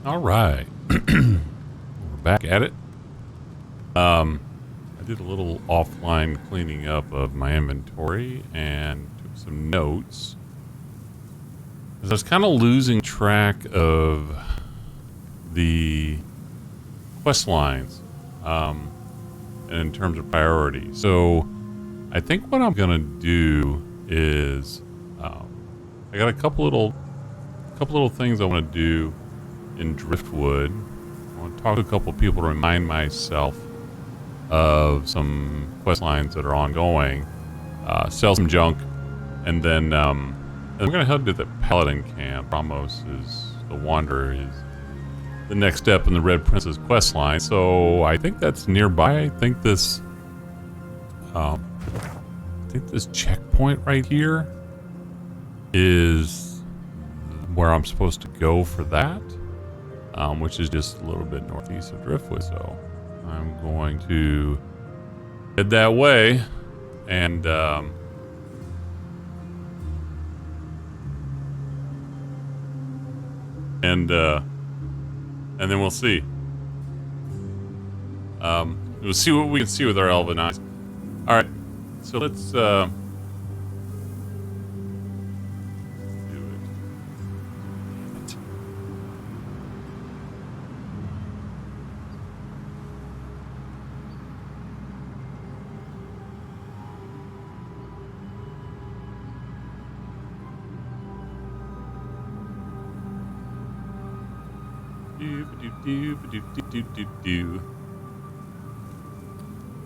All right. We're back at it. I did a little offline cleaning up of my inventory and took some notes. I was kind of losing track of the quest lines in terms of priority. So I think what I'm going to do is I got a couple little things I want to do in Driftwood. I want to talk to a couple people to remind myself of some quest lines that are ongoing, sell some junk, and then we're going to head to the Paladin camp. Brahmos the Wanderer is the next step in the Red Prince's quest line, so I think that's nearby. I think this checkpoint right here is where I'm supposed to go for that, which is just a little bit northeast of Driftwood. So I'm going to head that way, and then we'll see. We'll see what we can see with our elven eyes. All right, so let's do it.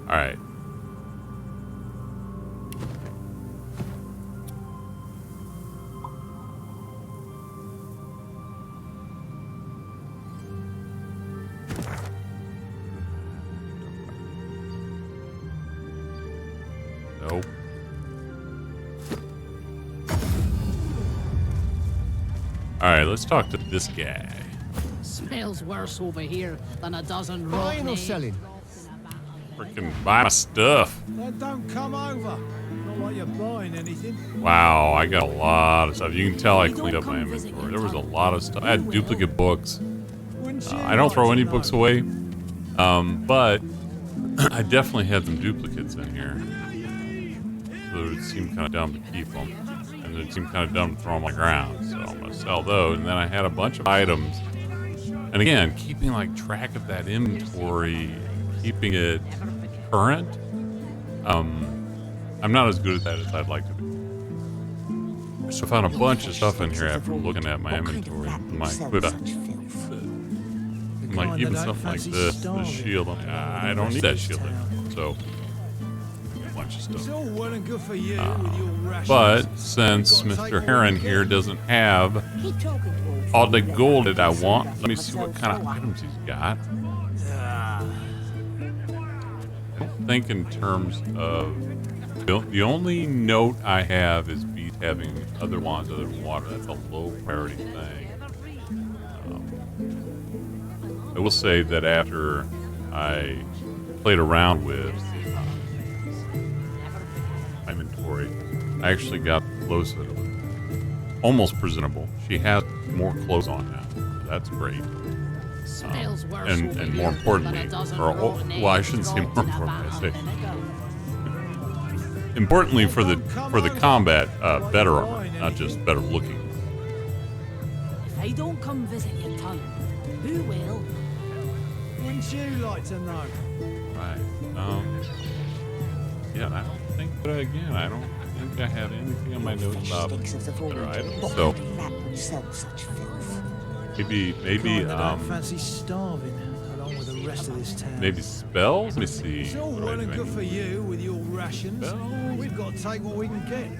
All right. Nope. All right, let's talk to this guy. Smells worse over here than a dozen Buying or rotten selling? Freaking buy my stuff. Then don't come over. Not like you're buying anything. Wow, I got a lot of stuff. You can tell I cleaned up my inventory. There was a lot of stuff. I had duplicate books. I don't throw any books away, but I definitely had some duplicates in here. So it seemed kind of dumb to keep them, and it seemed kind of dumb to throw them on the ground. So I'm gonna sell those. And then I had a bunch of items. And again, keeping like track of that inventory, keeping it current. I'm not as good at that as I'd like to be. So I found a bunch of stuff in here after looking at my inventory, my equipment. Like even something like this shield. I don't need that shield anymore. So a bunch of stuff. It's all well and good for you with your rations. But since Mr. Heron here doesn't have all the gold that I want, let me see what kind of items he's got. I don't think in terms of... The only note I have is beast having other wands other than water. That's a low priority thing. I will say that after I played around with my inventory, I actually got clothes that are almost presentable. She has more clothes on now. So that's great. And more importantly, well, I shouldn't say more importantly. I say importantly for the combat, better armor, not just better looking. If I don't come visit your ton, who will? Wouldn't you like to know? Right. Yeah, I don't think. But again, I don't think I have anything on my notes about better items. So maybe fancy starving along with the rest of this town. maybe spells. Let me see. It's all well and good for you with your rations. We've got to take what we can get.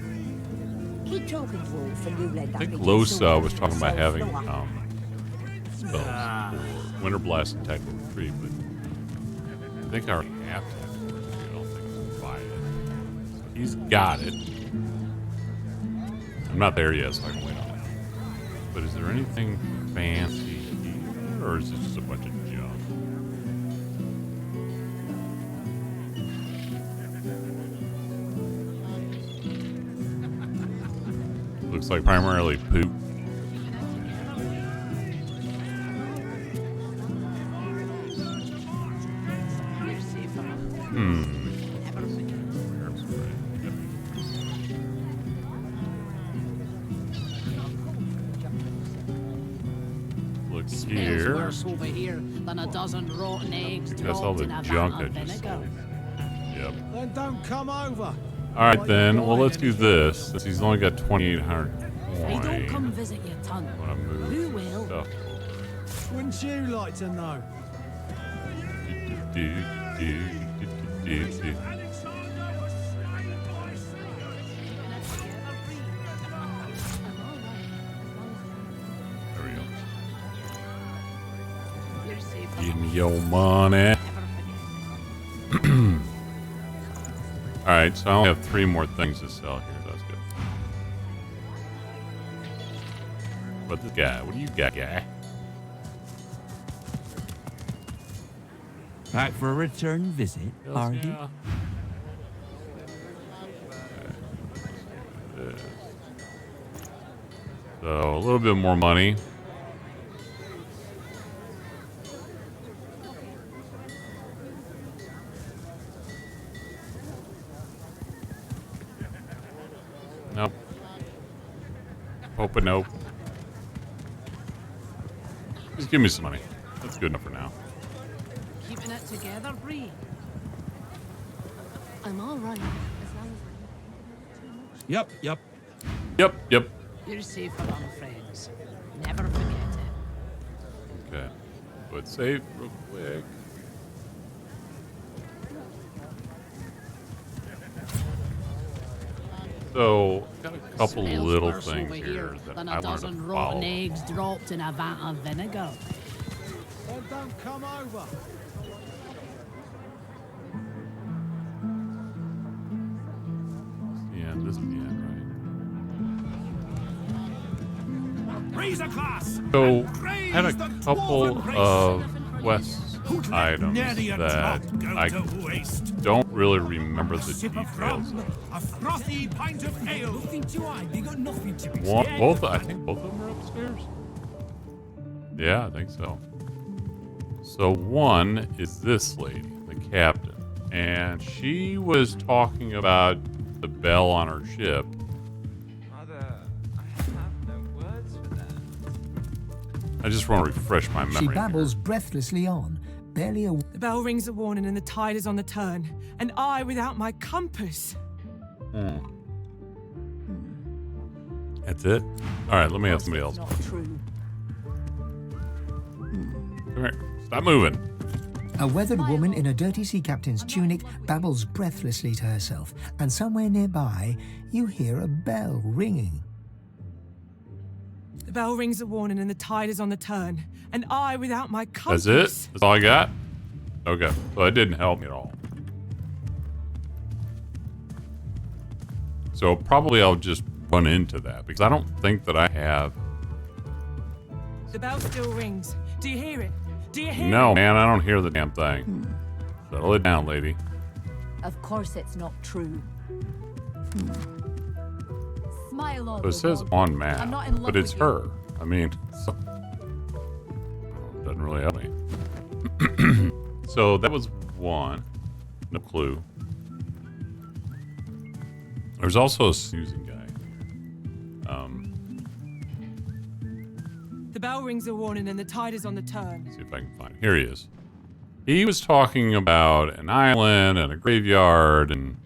Keep talking, Wolf, and you let I think Losa was talking about having spells for Winter Blast and Tactical Retreat, but I think I already have Tactical Retreat. I don't think I'm going to buy it. So he's got it. I'm not there yet, so I can wait on it. But is there anything fancy here, or is it just a bunch of junk? Looks like primarily poop. What's Smells here? worse over here than a dozen rotten eggs That's all dropped the in a junk vat I of just vinegar. Yep. Then don't come over. All right then. Well, let's do this. Since he's only got 2,800 If I don't coin, come visit your ton, I'm gonna move who some will? stuff. Wouldn't you like to know? Do, do, do, do, do. There we go. You're safe. Give me your money. Alright, so I only have 3 more things to sell here. That's good. But this guy, what do you got, guy? Back for a return visit, are you? Yeah. So, a little bit more money. Nope. Hoping nope. Just give me some money. That's good enough for now. Keeping it together, Bree. I'm all right, as long Yep. Yep, yep. You're safer on friends. Never forget it. Okay. But save real quick. So, got a couple Smells little worse things over here that than I a wanted to dozen rotten follow. eggs dropped in a vat of vinegar. Then don't come over. Yeah, this is the end, Razor class! right? So, had a couple of quest items that I don't really remember the details of. A frothy pint of ale. Both, I think both of them are upstairs. Yeah, I think so. So one is this lady, the captain, and she was talking about the bell on her ship. Mother, I have no words for that. I just want to refresh my memory. She here. babbles breathlessly on, barely a... The bell rings a warning and the tide is on the turn. And I without my compass. That's it? All right, let me have somebody else. Not true. Come here. Stop moving. A weathered woman in a dirty sea captain's tunic babbles breathlessly to herself, and somewhere nearby, you hear a bell ringing. The bell rings a warning and the tide is on the turn. And I without my compass. That's it? That's all I got? Okay. So it didn't help me at all. So probably I'll just run into that because I don't think that I have. The bell still rings. Do you hear it? Do you hear No, it? man, I don't hear the damn thing. Settle it down, lady. Of course it's not true. Smile on So it says on I'm not in map, love but it's with you. her. I mean, doesn't really help me. So that was one. No clue. There's also a snoozing guy. The bell rings a warning and the tide is on the turn. See if I can find it. Here he is. He was talking about an island and a graveyard and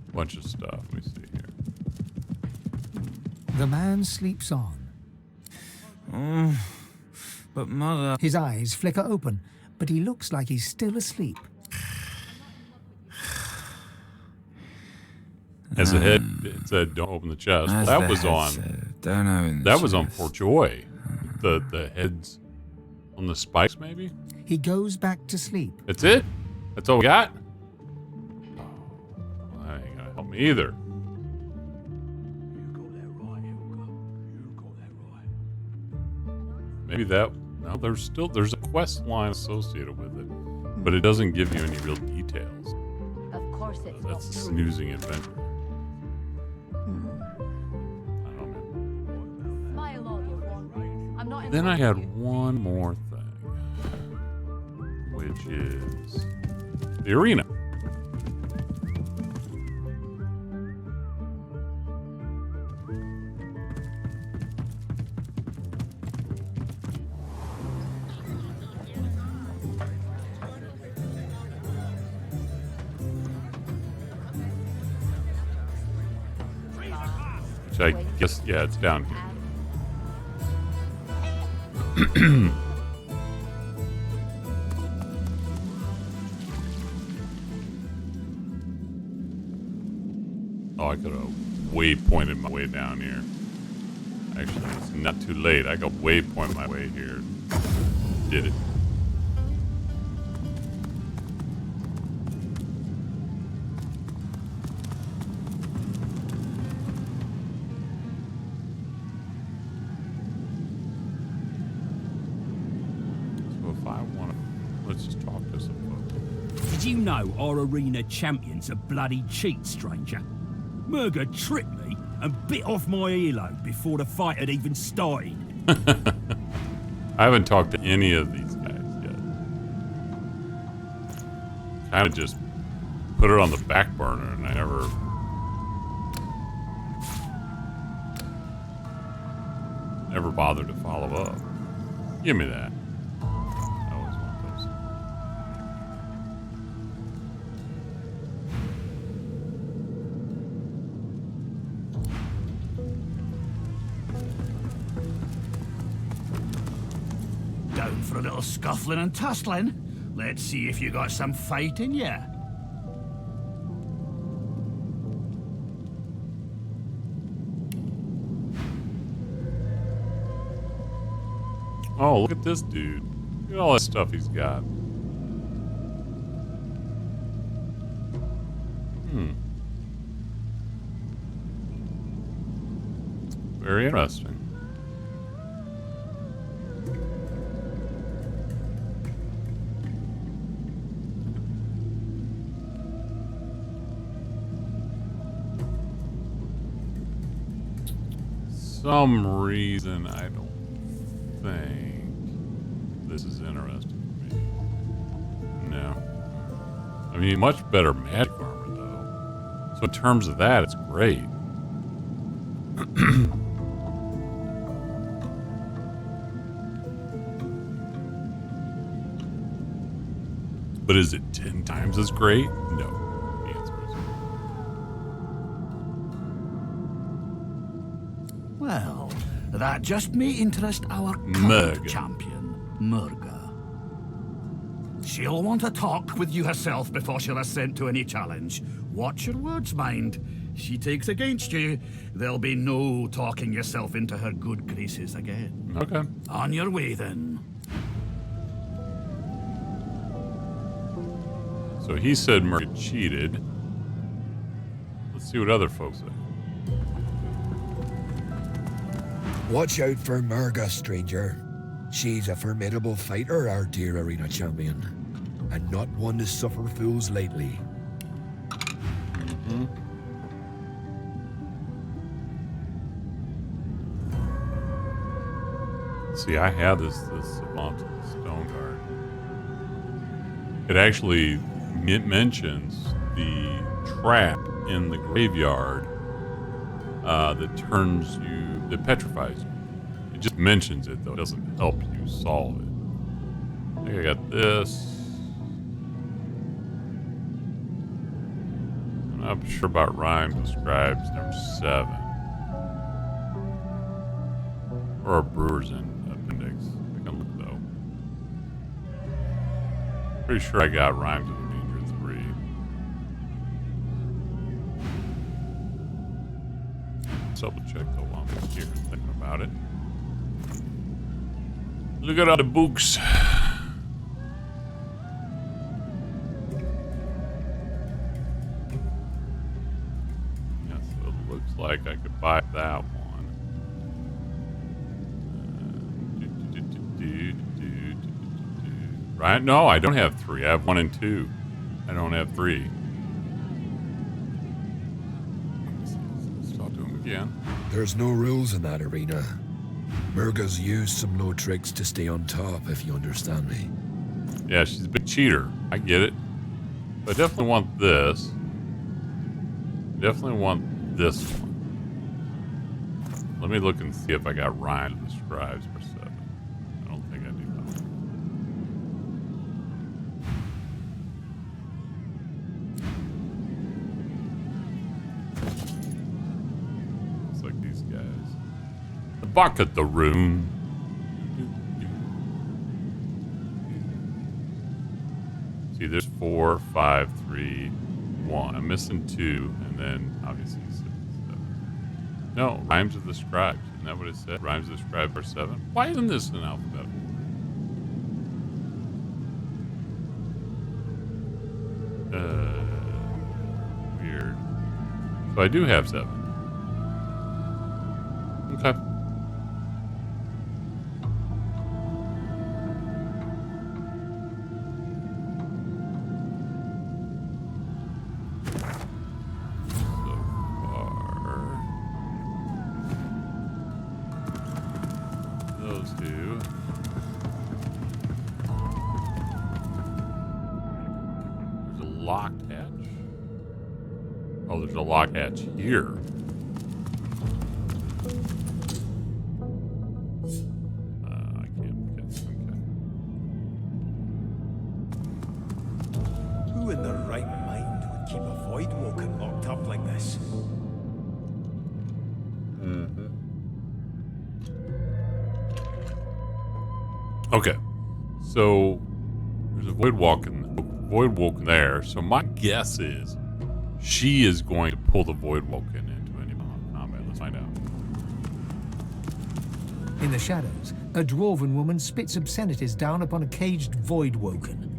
a bunch of stuff. Let me see here. The man sleeps on. But Mother... His eyes flicker open, but he looks like he's still asleep. As the head it said, "Don't open the chest." Well, that was on. Don't know. That was on For Joy. The heads on the spikes, maybe. He goes back to sleep. That's it. That's all we got. Oh, well, that ain't gonna help me either. Maybe that. No, there's a quest line associated with it, but it doesn't give you any real details. Of course it's That's a not true. snoozing adventure. I don't know. Smile on your wanderings. I'm not in Then I love had with you. one more thing, which is the arena. Which I guess, yeah, it's down here. Oh, I could have waypointed my way down here. Actually, it's not too late. I could waypoint my way here. Did it. So if I want to, let's just talk to some folks. Did you know our arena champion's a bloody cheat, stranger? Murga tricked me and bit off my earlobe before the fight had even started. I haven't talked to any of these guys yet. Kind of just put it on the back burner, and I never bothered to follow up. Give me that. I always want those. Down for a little scuffling and tussling. Let's see if you got some fight in ya. Oh, look at this dude. Look at all that stuff he's got. Very interesting. Some reason I don't think this is interesting to me. No. I mean, much better magic armor, though. So in terms of that, it's great. But is it 10 times as great? No. The answer is no. Well, that just may interest our current Murga. champion, Murga. She'll want to talk with you herself before she'll assent to any challenge. Watch your words, mind. She takes against you, there'll be no talking yourself into her good graces again. Okay. On your way, then. So he said Murray cheated. Let's see what other folks say. Watch out for Murga, stranger. She's a formidable fighter, our dear arena champion, and not one to suffer fools lightly. See, I had this Savant Stone Guard. It actually mentions the trap in the graveyard that turns you, that petrifies you. It just mentions it, though. It doesn't help you solve it. I think I got this. I'm not sure about rhymes and scribes, number 7. Or a brewer's appendix. I can look, though. Pretty sure I got rhymes of the Danger 3. Let's double check though while I'm here thinking about it. Look at all the books. Yeah, so it looks like I could buy that one. Right? No, I don't have 3. I have 1 and 2. I don't have 3. Let's talk to him again. There's no rules in that arena. Murga's used some low tricks to stay on top, if you understand me. Yeah, she's a big cheater. I get it. But I definitely want this. Definitely want this one. Let me look and see if I got rhymes with scribes for 7. I don't think I do. Looks like these these guys. The bucket, the room. See, there's 4, 5, 3, 1. I'm missing 2, and then obviously 6, 7. No, rhymes of the scribes. Isn't that what it said? Rhymes of the scribes are 7. Why isn't this an alphabetical? Weird. So I do have 7. Okay. Lock hatch here. I can't get. Okay. Who in their right mind would keep a void woken locked up like this? Okay, so there's a void woken there. So my guess is she is going to pull the void woken into any combat. Let's find out. In the shadows, a dwarven woman spits obscenities down upon a caged void woken.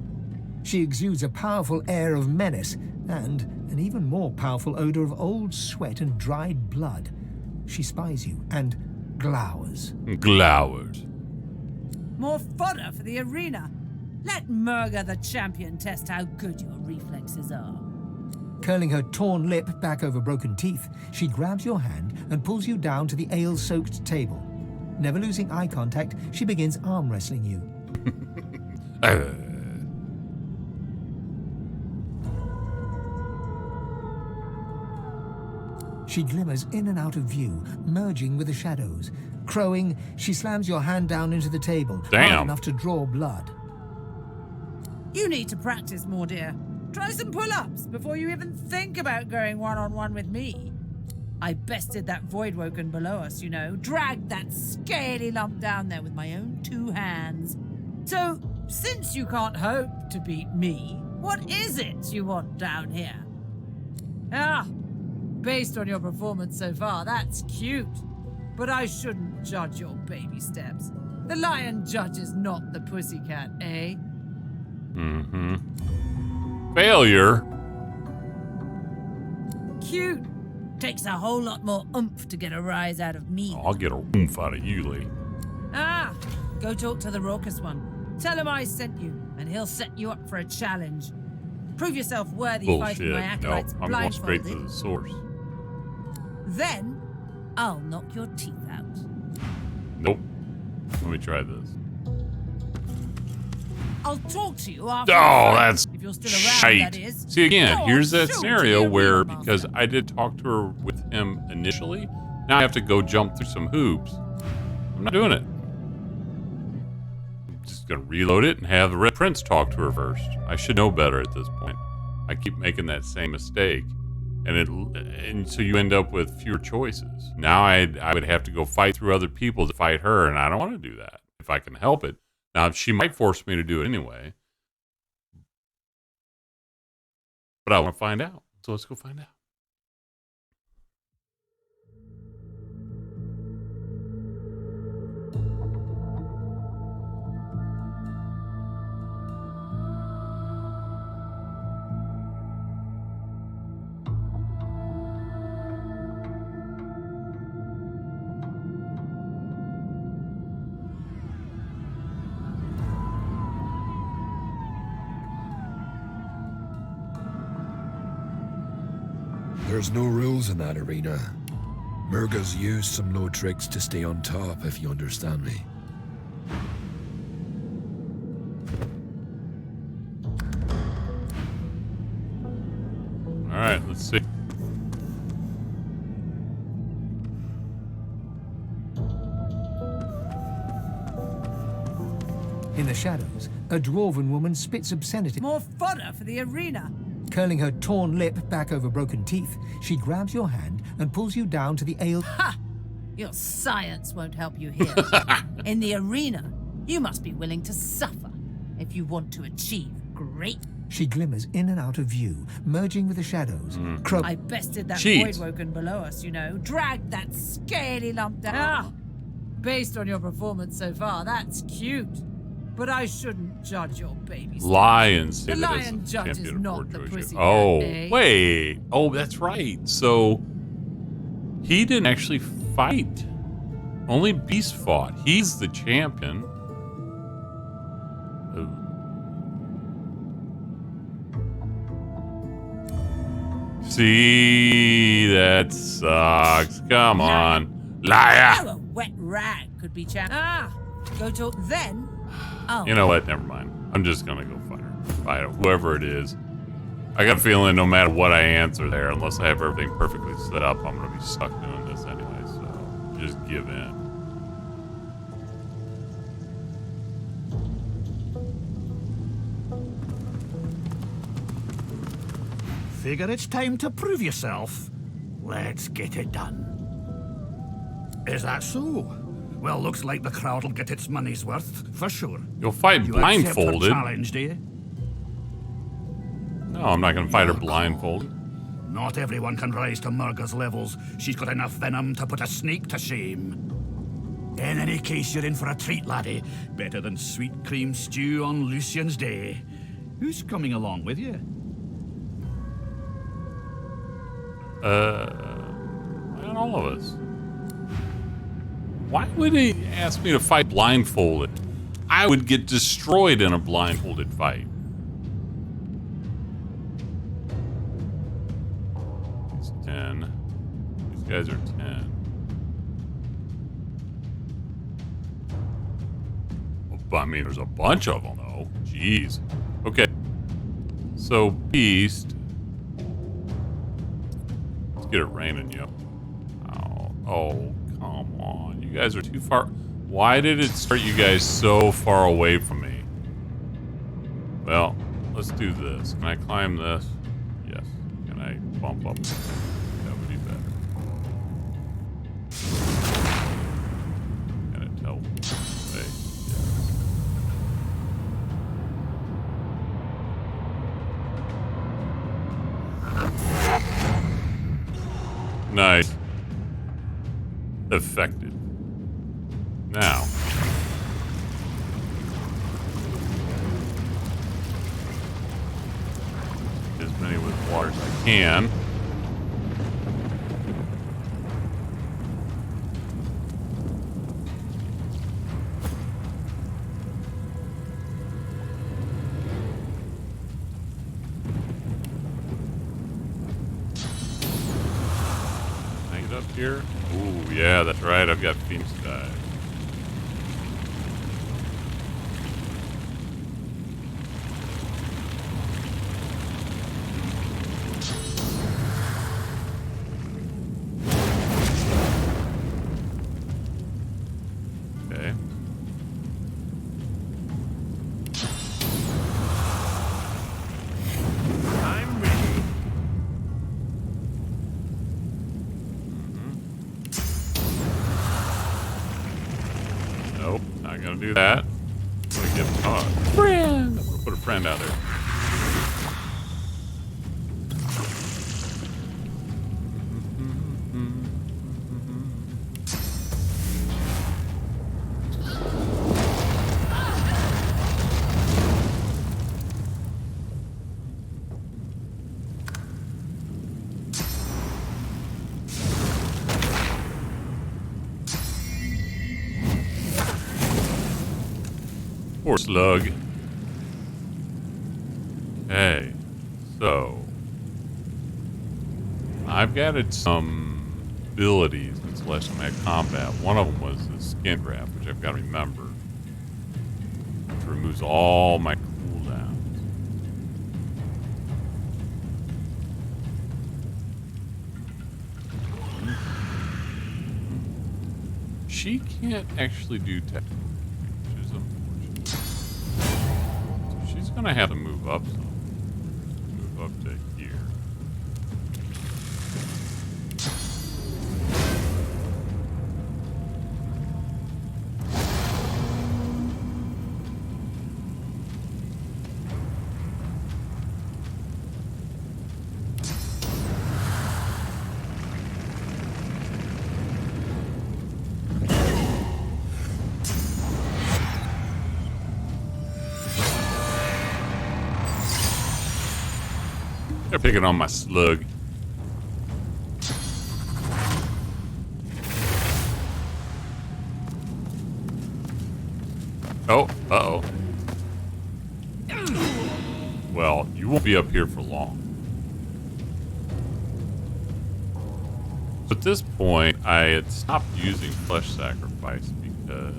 She exudes a powerful air of menace and an even more powerful odor of old sweat and dried blood. She spies you and glowers. Glowers. More fodder for the arena. Let Murga the champion test how good your reflexes are. Curling her torn lip back over broken teeth, she grabs your hand and pulls you down to the ale-soaked table. Never losing eye contact, she begins arm wrestling you. She glimmers in and out of view, merging with the shadows. Crowing, she slams your hand down into the table, hard enough to draw blood. You need to practice more, dear. Try some pull-ups before you even think about going one-on-one with me. I bested that void woken below us, you know. Dragged that scaly lump down there with my own 2 hands. So, since you can't hope to beat me, what is it you want down here? Ah, based on your performance so far, that's cute. But I shouldn't judge your baby steps. The lion judges not the pussycat, eh? Mm-hmm. Failure. Cute. Takes a whole lot more oomph to get a rise out of me. I'll get a oomph out of you, Lee. Ah, go talk to the raucous one. Tell him I sent you, and he'll set you up for a challenge. Prove yourself worthy fighting my acolytes I'm going straight blindfolded. to the source. Then, I'll knock your teeth out. Nope. Let me try this. I'll talk to you after. Oh, that's if you're still around, shite. that is. See, again, Go here's on, that shoot, scenario dear where, Wheelmaster. because I did talk to her with him initially, now I have to go jump through some hoops. I'm not doing it. I'm just going to reload it and have the Red Prince talk to her first. I should know better at this point. I keep making that same mistake. And so you end up with fewer choices. Now I would have to go fight through other people to fight her, and I don't want to do that if I can help it. Now, she might force me to do it anyway. But I want to find out. So let's go find out. There's no rules in that arena. Murga's used some low tricks to stay on top, if you understand me. All right, let's see. In the shadows, a dwarven woman spits obscenity. More fodder for the arena. Curling her torn lip back over broken teeth, she grabs your hand and pulls you down to the ale. Ha! Your science won't help you here. In the arena, you must be willing to suffer if you want to achieve great. She glimmers in and out of view, merging with the shadows. I bested that Jeez. voidwoken below us, you know. Dragged that scaly lump down. Ah, based on your performance so far, that's cute. But I shouldn't judge your baby. Lions. The lion judge is not the pussy. Oh, eh? wait. Oh, that's right. So he didn't actually fight. Only Beast fought. He's the champion. Oh. See, that sucks. Come on. Liar. Oh, a wet rag could be champ. Ah, go talk then. Oh. You know what? Never mind. I'm just going to go fight her. Fight her. Whoever it is. I got a feeling no matter what I answer there, unless I have everything perfectly set up, I'm going to be stuck doing this anyway. So just give in. Figure it's time to prove yourself. Let's get it done. Is that so? Well, looks like the crowd'll get its money's worth, for sure. You'll fight You accept her blindfolded. challenge, do you? No, I'm not going to fight her blindfolded. Not everyone can rise to Murga's levels. She's got enough venom to put a snake to shame. In any case, you're in for a treat, laddie. Better than sweet cream stew on Lucian's Day. Who's coming along with you? And all of us. Why would he ask me to fight blindfolded? I would get destroyed in a blindfolded fight. He's 10. These guys are 10. I mean, there's a bunch of them, though. Jeez. Okay. So, Beast. Let's get it raining, yo. Oh, come on. You guys are too far. Why did it start you guys so far away from me? Well, let's do this. Can I climb this? Yes. Can I bump up? That would be better. Can it tell? Hey, yes. Nice. Effective. Now. As many with water as I can. Can I get up here? Ooh, yeah, that's right. I've got Phoenix Dive. Okay. I'm ready. Nope, not gonna do that. I'm gonna give a friend. I'm gonna put a friend out there. Poor slug. Okay, so I've added some abilities since the last time I had combat. One of them was the skin graft, which I've got to remember, which removes all my cooldowns. She can't actually do tech. She's gonna have to move up some. Move up to here. picking on my slug. Oh, uh-oh. Well, you won't be up here for long. At this point, I had stopped using flesh sacrifice because...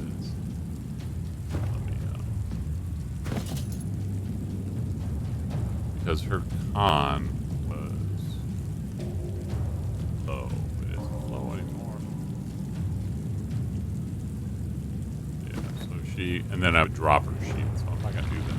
because her con was low. It isn't low anymore. Yeah, so she... and then I would drop her shield, so I'm not going to do that.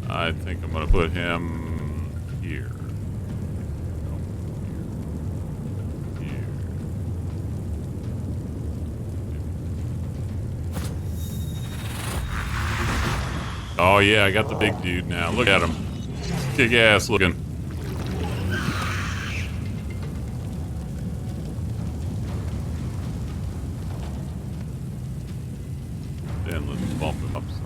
I think I'm going to put him here. Here. Oh yeah, I got the big dude now. Look at him. Kick ass looking. Then let's bump him up some.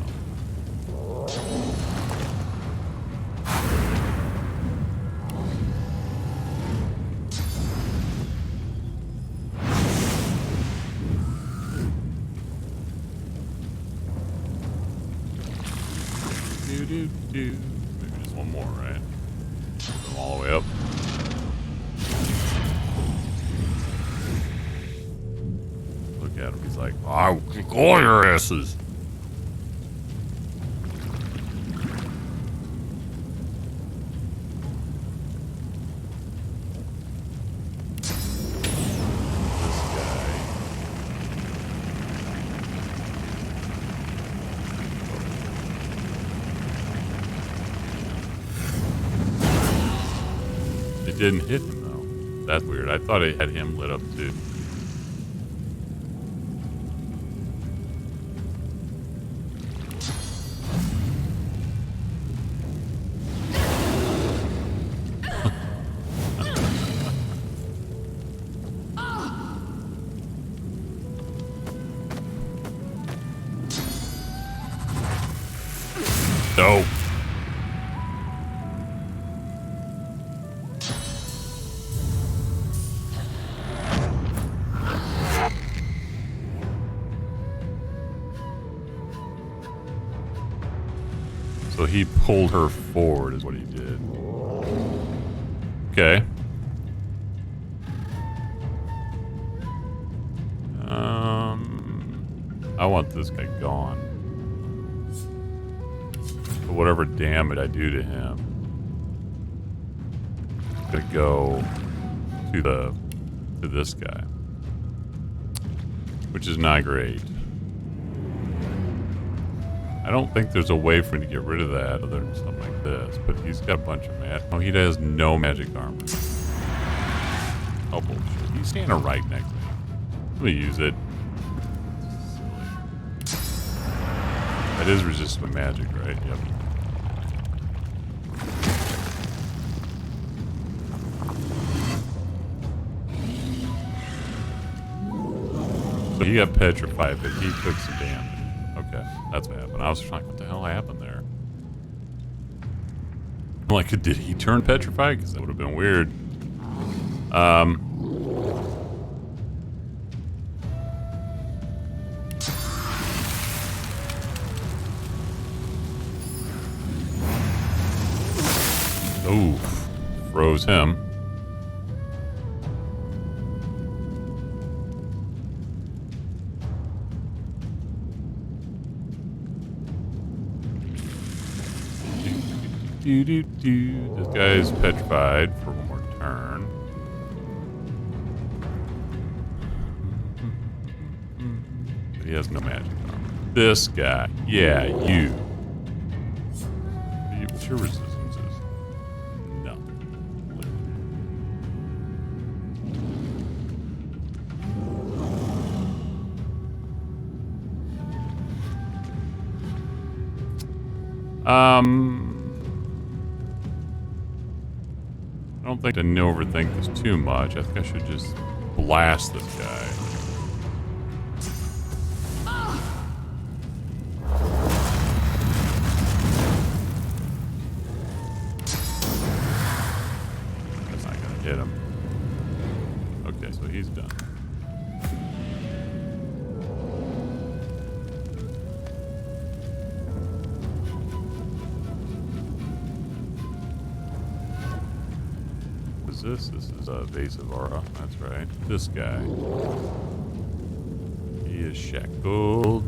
Maybe just one more, right? Put them all the way up. Look at him. He's like, I'll kick all your asses. Didn't hit him though. That's weird. I thought it had him lit up too. Dope. So he pulled her forward is what he did. Okay. I want this guy gone. But whatever damage I do to him, it's gonna go to this guy. Which is not great. I don't think there's a way for him to get rid of that other than something like this, but he's got a bunch of magic. Oh, he has no magic armor. Oh, bullshit. He's standing right next to me. Let me use it. That is resistant to magic, right? Yep. So he got petrified, but he took some damage. Okay, that's what happened. I was like, what the hell happened there? I'm like, did he turn petrified? Because that would have been weird. Oof. Froze him. This guy's petrified for one more turn. But he has no magic armor. This guy. Yeah, you. What's your resistance is? No. I don't think to overthink this too much. I think I should just blast this guy. That's not gonna hit him. Okay, so he's done. This is a vase of aura. That's right. This guy. He is shackled.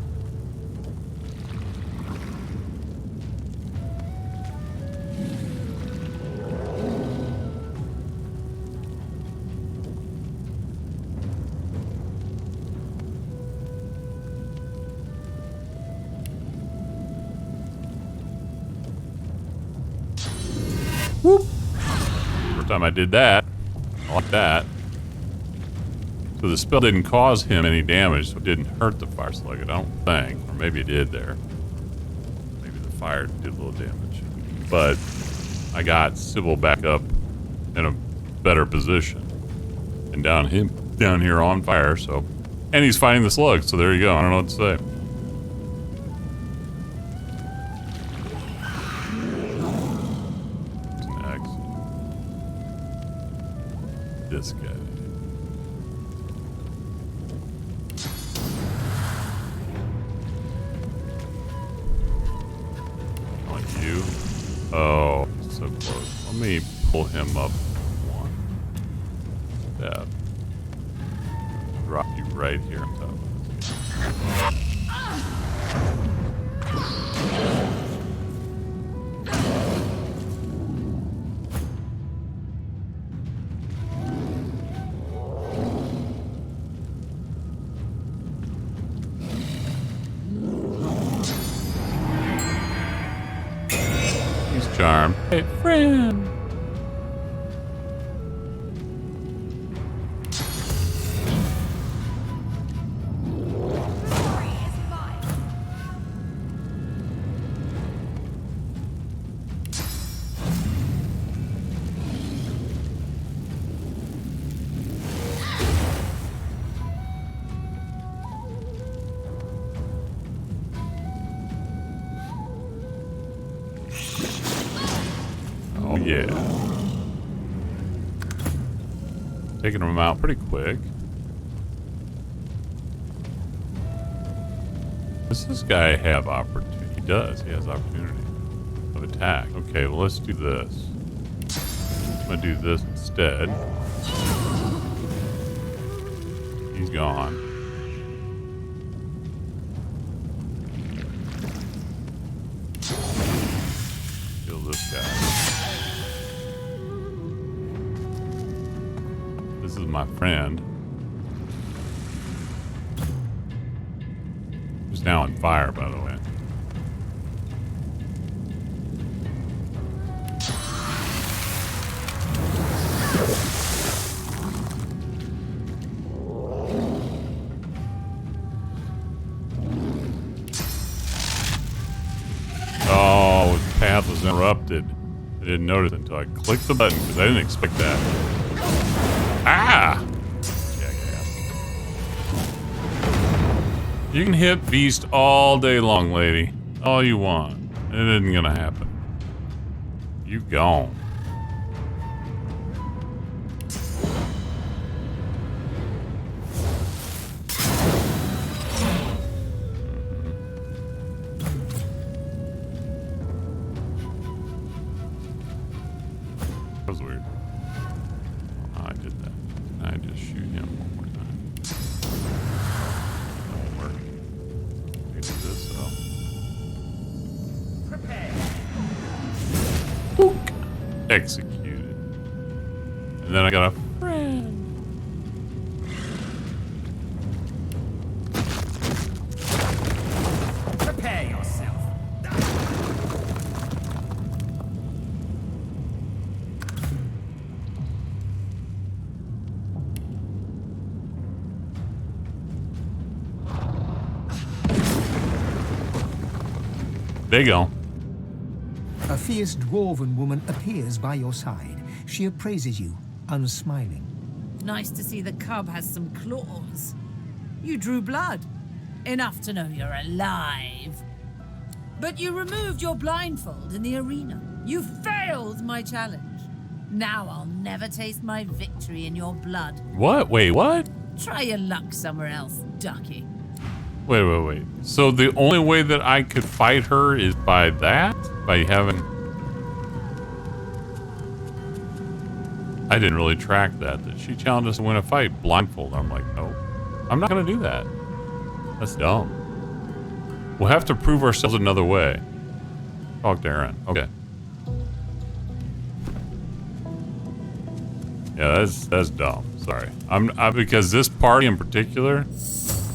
Whoop! Time I did that, like that. So the spell didn't cause him any damage, so it didn't hurt the fire slug, I don't think. Or maybe it did there. Maybe the fire did a little damage. But I got Sybil back up in a better position. And down here on fire, so. And he's fighting the slug, so there you go. I don't know what to say. This guy. On you. Oh, so close. Let me pull him up one step. Drop you right here on top of this guy. Charm. Hey, friend. Oh, yeah. Taking them out pretty quick. Does this guy have opportunity? He does. He has opportunity of attack. Okay, well, let's do this. I'm going to do this instead. He's gone. Kill this guy. This is my friend. Who's now on fire, by the way. Oh, his path was interrupted. I didn't notice it until I clicked the button because I didn't expect that. Ah! Jackass. You can hit Beast all day long, lady. All you want. It isn't gonna happen. You gone. That was weird. Oh, I did that. I just shoot him one more time. That won't work. I can do this though. Book. Executed. And then I got a friend. Prepare yourself. There you go. A fierce dwarven woman appears by your side. She appraises you, unsmiling. Nice to see the cub has some claws. You drew blood. Enough to know you're alive. But you removed your blindfold in the arena. You failed my challenge. Now I'll never taste my victory in your blood. What? Wait, what? Try your luck somewhere else, ducky. Wait. So the only way that I could fight her is by that? By having... I didn't really track that. That she challenged us to win a fight blindfold. I'm like, no. I'm not going to do that. That's dumb. We'll have to prove ourselves another way. Talk to Aaron. Okay. Yeah, that's dumb. Sorry. Because this party in particular,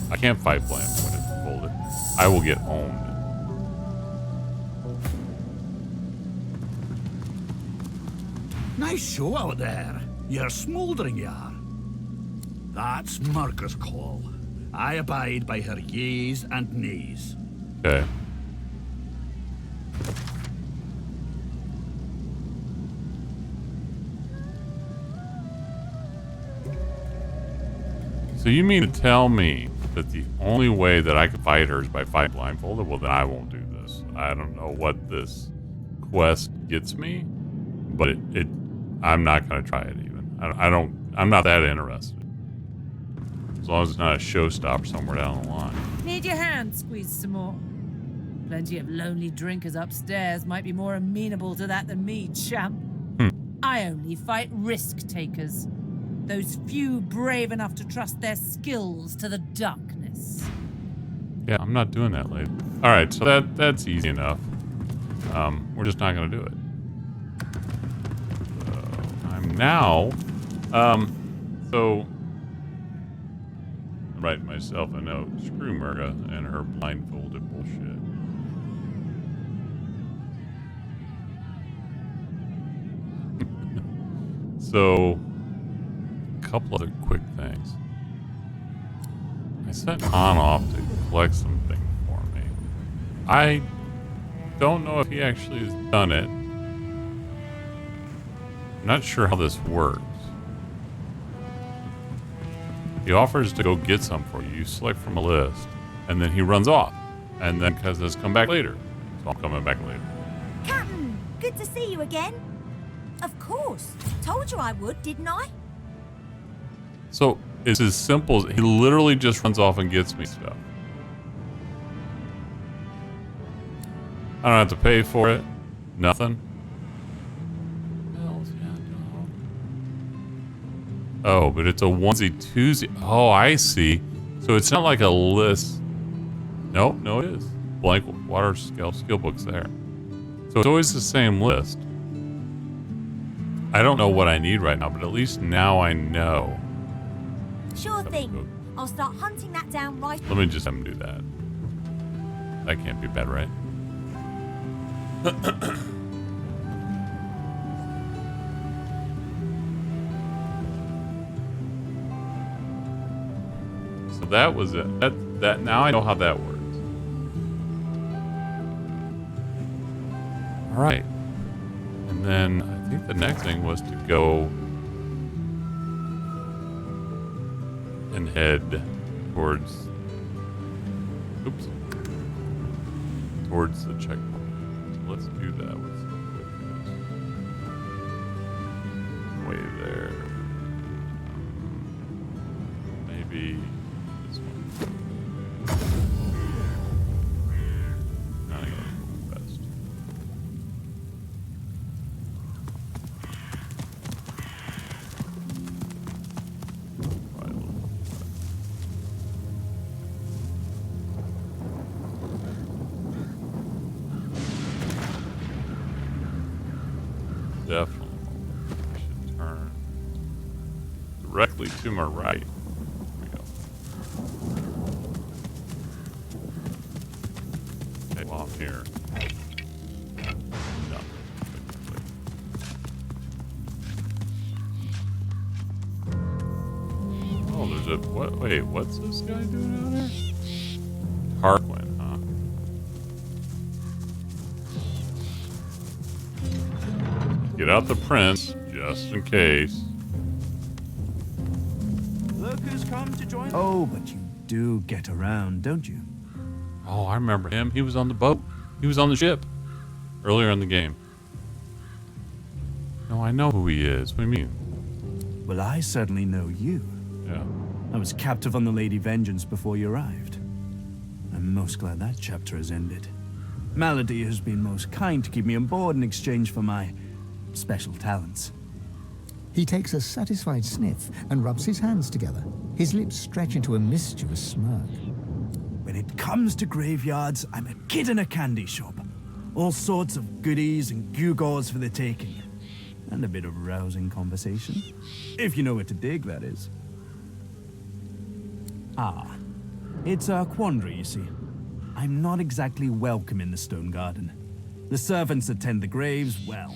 I can't fight blindfolded. I will get owned. Nice show out there. You're smouldering, you are. That's Murga's call. I abide by her yeas and nays. Okay. So you mean to tell me that the only way that I can fight her is by fighting blindfolded? Well, then I won't do this. I don't know what this quest gets me, but I'm not going to try it even. I'm not that interested. As long as it's not a showstopper somewhere down the line. Need your hand squeezed some more? Plenty of lonely drinkers upstairs might be more amenable to that than me, champ. I only fight risk takers. Those few brave enough to trust their skills to the darkness. Yeah, I'm not doing that, lady. All right, so that's easy enough. We're just not going to do it. I'm now... so... I'm writing myself a note. Screw Murga and her blindfolded bullshit. So... couple other quick things. I sent Han off to collect some things for me. I don't know if he actually has done it. I'm not sure how this works. He offers to go get some for you. You select from a list, and then he runs off. And then says, come back later. So I'm coming back later. Captain, good to see you again. Of course. Told you I would, didn't I? So it's as simple as he literally just runs off and gets me stuff. I don't have to pay for it. Nothing. Oh, but it's a onesie twosie. Oh, I see. So it's not like a list. Nope, no it is. Blank water skill book's there. So it's always the same list. I don't know what I need right now, but at least now I know. Sure thing. I'll start hunting that down right. Let me just have him do that. That can't be bad, right? So that was it. That now I know how that works. All right. And then I think the next thing was to go and head towards the checkpoint. So let's do that. Way there. Maybe this one. I think I'll go west. Definitely. I should turn directly to my right. Here we go. Okay, while I'm here. No. Oh, there's a what? Wait, what's this guy doing down there? Tarquin, huh? Get out the prince, Just in case. Look who's come to join. Oh, but you do get around, don't you? Oh, I remember him. He was on the boat. He was on the ship earlier in the game. No, I know who he is. What do you mean? Well, I certainly know you. Yeah. I was captive on the Lady Vengeance before you arrived. I'm most glad that chapter has ended. Malady has been most kind to keep me on board in exchange for my special talents. He takes a satisfied sniff and rubs his hands together. His lips stretch into a mischievous smirk. When it comes to graveyards, I'm a kid in a candy shop. All sorts of goodies and gewgaws for the taking. And a bit of rousing conversation. If you know what to dig, that is. Ah, it's a quandary, you see. I'm not exactly welcome in the Stone Garden. The servants that tend the graves, well,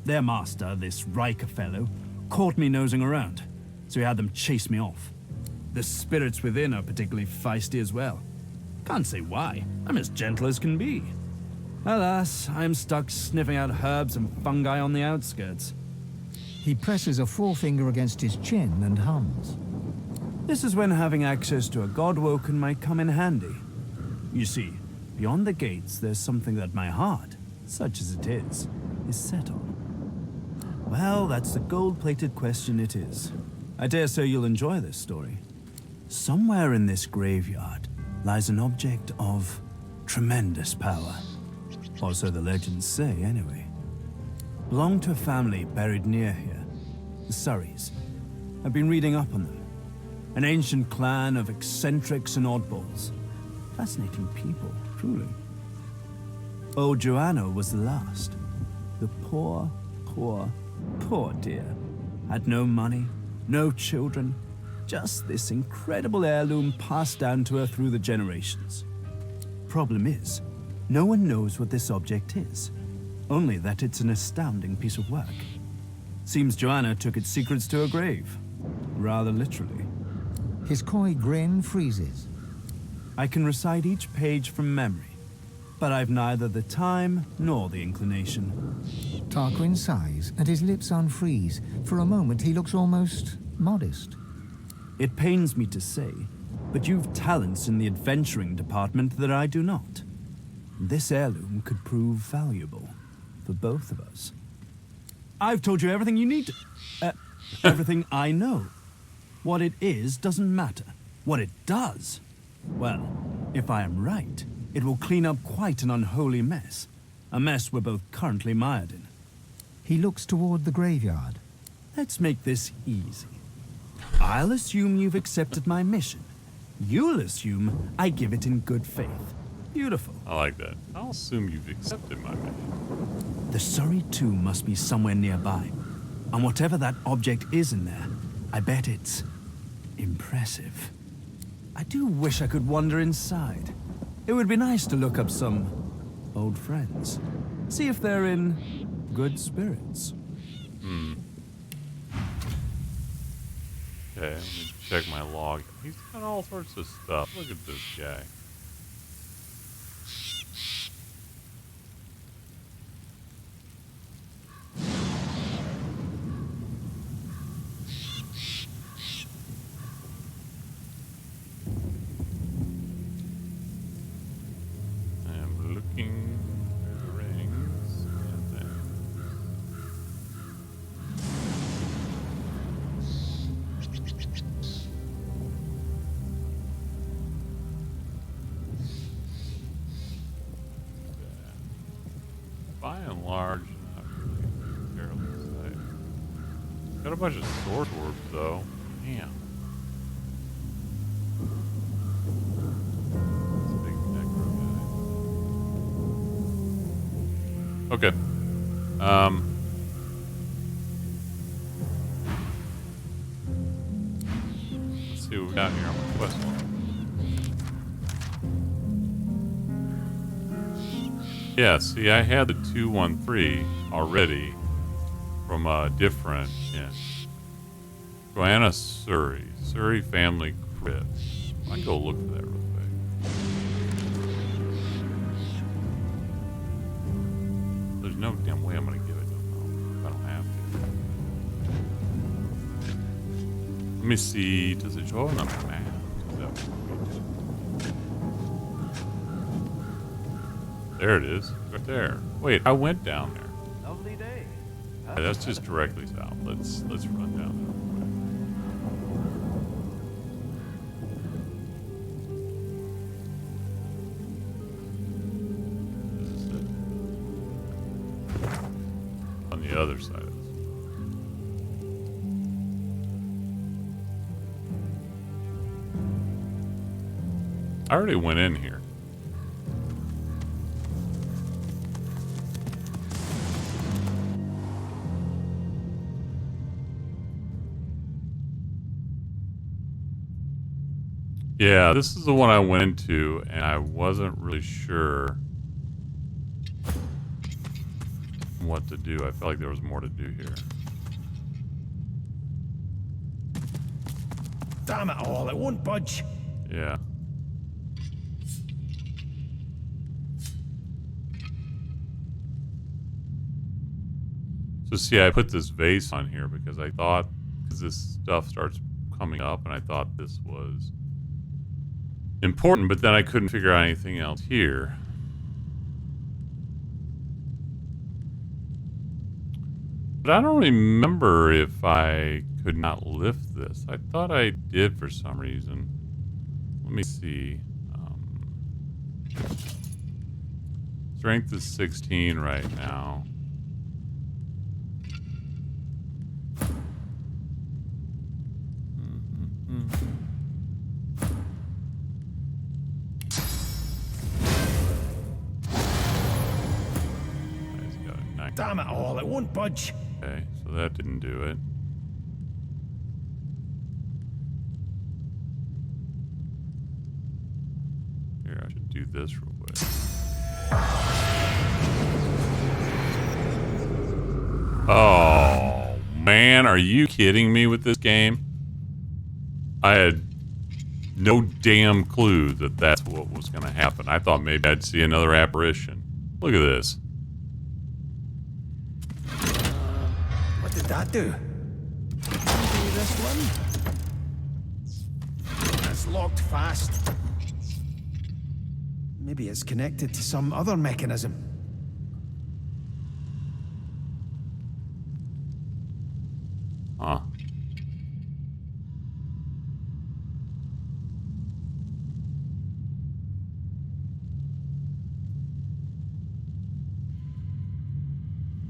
their master, this Riker fellow, caught me nosing around, so he had them chase me off. The spirits within are particularly feisty as well. Can't say why. I'm as gentle as can be. Alas, I'm stuck sniffing out herbs and fungi on the outskirts. He presses a forefinger against his chin and hums. This is when having access to a godwoken might come in handy. You see, beyond the gates, there's something that my heart, such as it is set on. Well, that's the gold-plated question it is. I dare say you'll enjoy this story. Somewhere in this graveyard lies an object of tremendous power. Or so the legends say, anyway. Belonged to a family buried near here, the Surreys. I've been reading up on them. An ancient clan of eccentrics and oddballs. Fascinating people, truly. Old Joanna was the last. The poor dear. Had no money, no children, just this incredible heirloom passed down to her through the generations. Problem is, no one knows what this object is, only that it's an astounding piece of work. Seems Joanna took its secrets to her grave, rather literally. His coy grin freezes. I can recite each page from memory, but I've neither the time nor the inclination. Tarquin sighs, and his lips unfreeze. For a moment, he looks almost modest. It pains me to say, but you've talents in the adventuring department that I do not. This heirloom could prove valuable for both of us. I've told you everything you need to... everything I know. What it is doesn't matter. What it does, well, if I am right, it will clean up quite an unholy mess. A mess we're both currently mired in. He looks toward the graveyard. Let's make this easy. I'll assume you've accepted my mission. You'll assume I give it in good faith. Beautiful. I like that. I'll assume you've accepted my mission. The Surrey tomb must be somewhere nearby. And whatever that object is in there, I bet it's impressive. I do wish I could wander inside. It would be nice to look up some old friends. See if they're in good spirits. Okay, let me check my log. He's got all sorts of stuff. Look at this guy. I'm looking for the rings and then by and large, not really terribly exciting. Got a bunch of sword orbs though. Damn. That's a big necro guy. Okay. Let's see what we got here on my quest log. Yeah, see, I had the 213 already from a different inn. Joanna Surrey. Surrey Family Crypt. I can go look for that real quick. There's no damn way I'm going to give it to them. I don't have to. me see. Does it show on the map? There it is, right there. Wait, I went down there. Lovely day. Yeah, that's just directly south. Let's run down there. On the other side of this. I already went in here. Yeah, this is the one I went into, and I wasn't really sure what to do. I felt like there was more to do here. Damn it all, it won't budge. Yeah. So see, I put this vase on here because I thought, because this stuff starts coming up, and I thought this was important, but then I couldn't figure out anything else here. But I don't remember if I could not lift this. I thought I did for some reason. Let me see. Strength is 16 right now. Damn it all, it won't budge. Okay, so that didn't do it. Here, I should do this real quick. Oh, man, are you kidding me with this game? I had no damn clue that that's what was going to happen. I thought maybe I'd see another apparition. Look at this. What did that do? Maybe this one? It's locked fast. Maybe it's connected to some other mechanism. Huh.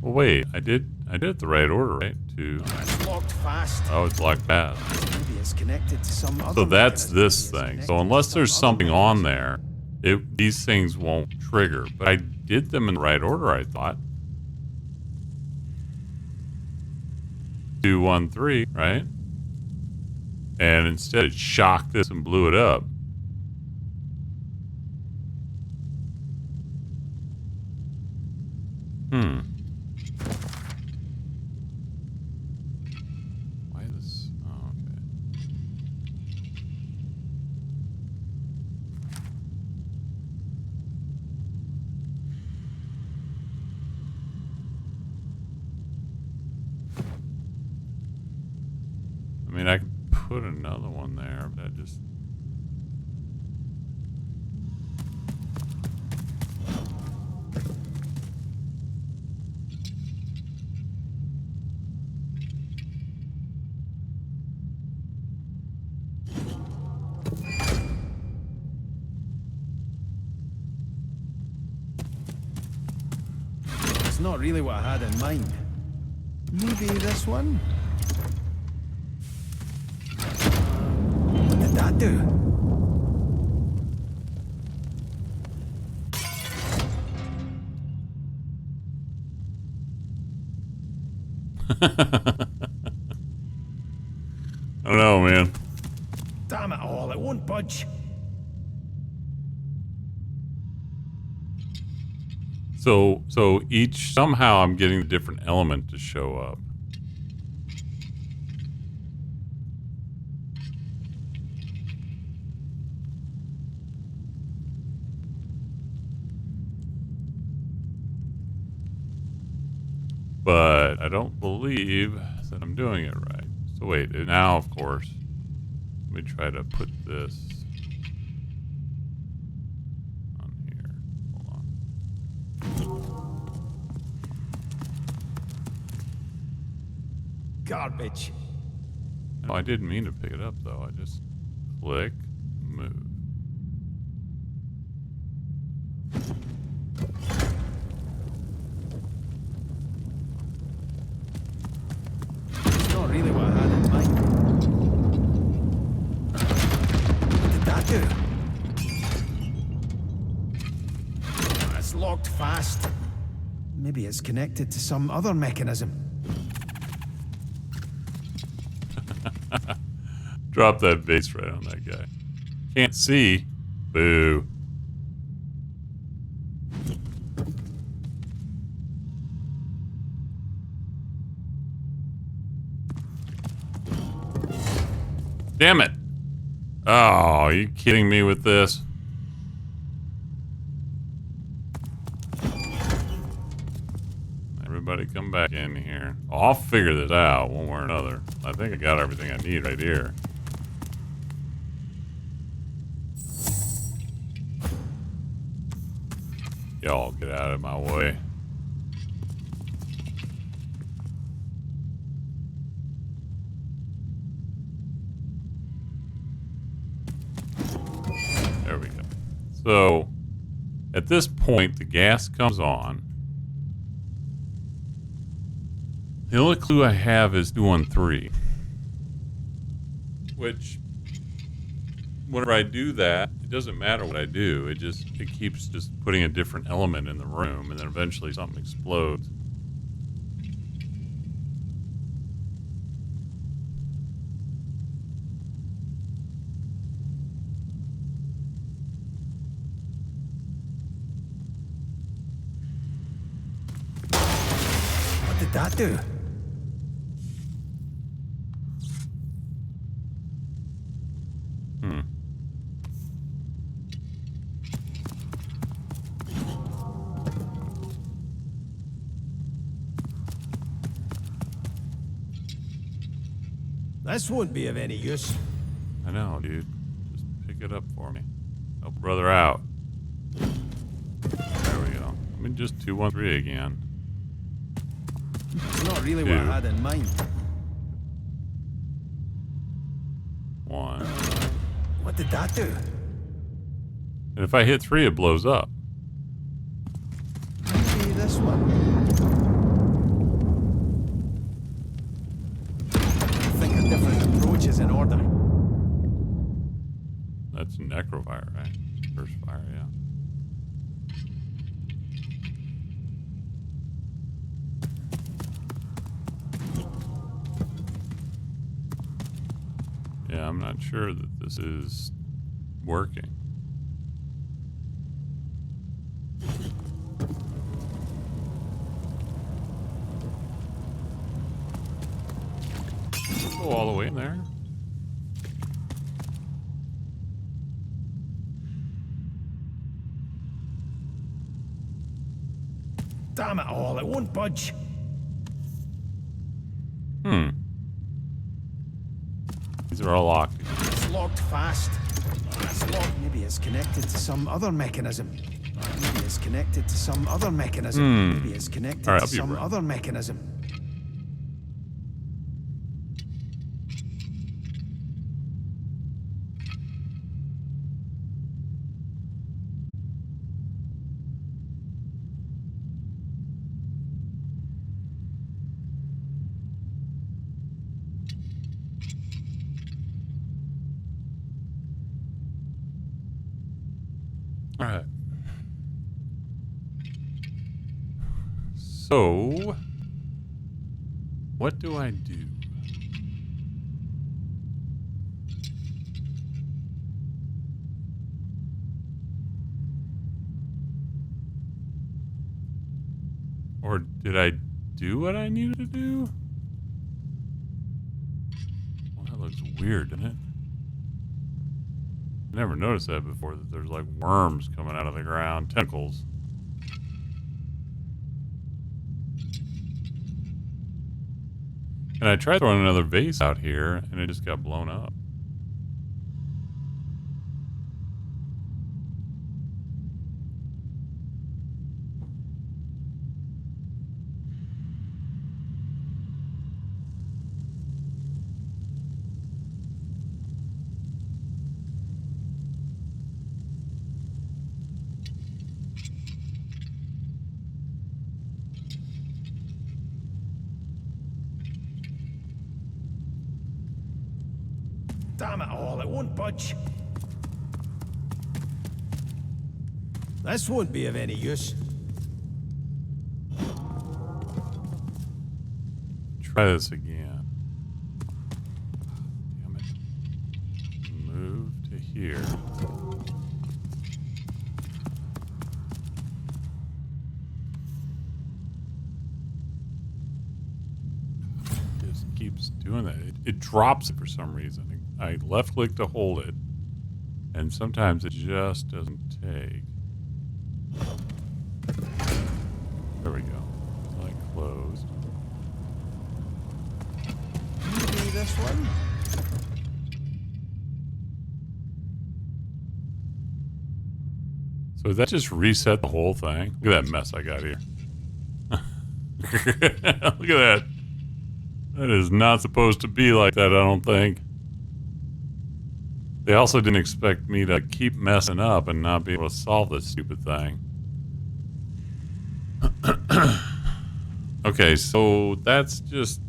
Well, wait, I did it the right order, right? It's locked fast. Oh, it's locked fast. Maybe it's connected to some other So that's mechanism. this thing. So unless there's something on there, these things won't trigger. But I did them in the right order, I thought. 2, 1, 3, right? And instead it shocked this and blew it up. Why this? Oh, okay. I mean, I could put another one there, but I just... It's not really what I had in mind. Maybe this one? What did that do? I don't know, man. Damn it all, it won't budge. So somehow I'm getting a different element to show up. But I don't believe that I'm doing it right. So wait, now of course Let me try to put this on here. Hold on. Garbage. No, I didn't mean to pick it up though. I just click, move. It's not really what I had in mind. What did that do? It's locked fast. Maybe it's connected to some other mechanism. Drop that base right on that guy. Can't see. Boo. Damn it. Oh, are you kidding me with this? Everybody come back in here. Oh, I'll figure this out one way or another. I think I got everything I need right here. Y'all get out of my way. There we go. So, at this point, the gas comes on. The only clue I have is 213. Which, whenever I do that, it doesn't matter what I do. It keeps just putting a different element in the room, and then eventually something explodes. What did that do? This won't be of any use. I know, dude. Just pick it up for me. Help brother out. There we go. I mean, just 213 again. It's not really what I had in mind. 1. What did that do? And if I hit 3, it blows up. Maybe this one. I think a different approach is in order. That's necrofire, right? First fire, yeah. Yeah, I'm not sure that this is working. Go all the way in there. Damn it all, it won't budge. These are all locked. It's locked fast. It's locked. Maybe it's connected to some other mechanism. Maybe it's connected to some other mechanism. Maybe it's connected to some other mechanism. All right. So, what do I do? Or did I do what I needed to do? Well, that looks weird, doesn't it? I never noticed that before, that there's like worms coming out of the ground, tentacles. And I tried throwing another vase out here, and it just got blown up. Damn it all, it won't budge. This won't be of any use. Try this again. Damn it. Move to here. Just keeps doing that. It drops it for some reason. I left click to hold it, and sometimes it just doesn't take. There we go. Like closed. Maybe this one? So did that just reset the whole thing? Look at that mess I got here. Look at that. That is not supposed to be like that, I don't think. They also didn't expect me to keep messing up and not be able to solve this stupid thing. Okay, so that's just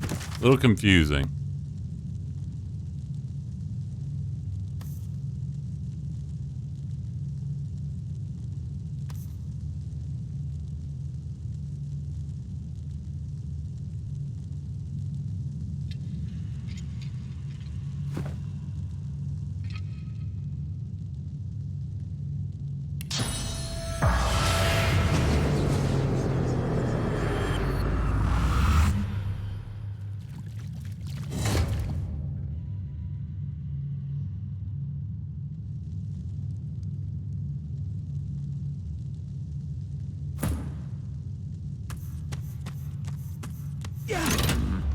a little confusing.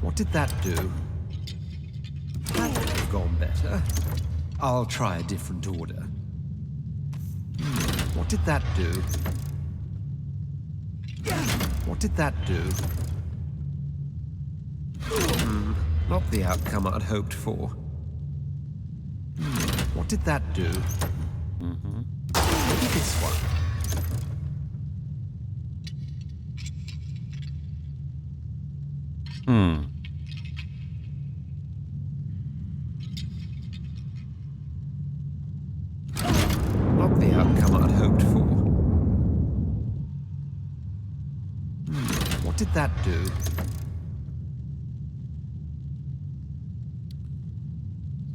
What did that do? That could have gone better. I'll try a different order. What did that do? What did that do? Not the outcome I'd hoped for. What did that do? Maybe this one. Not the outcome I'd hoped for. What did that do?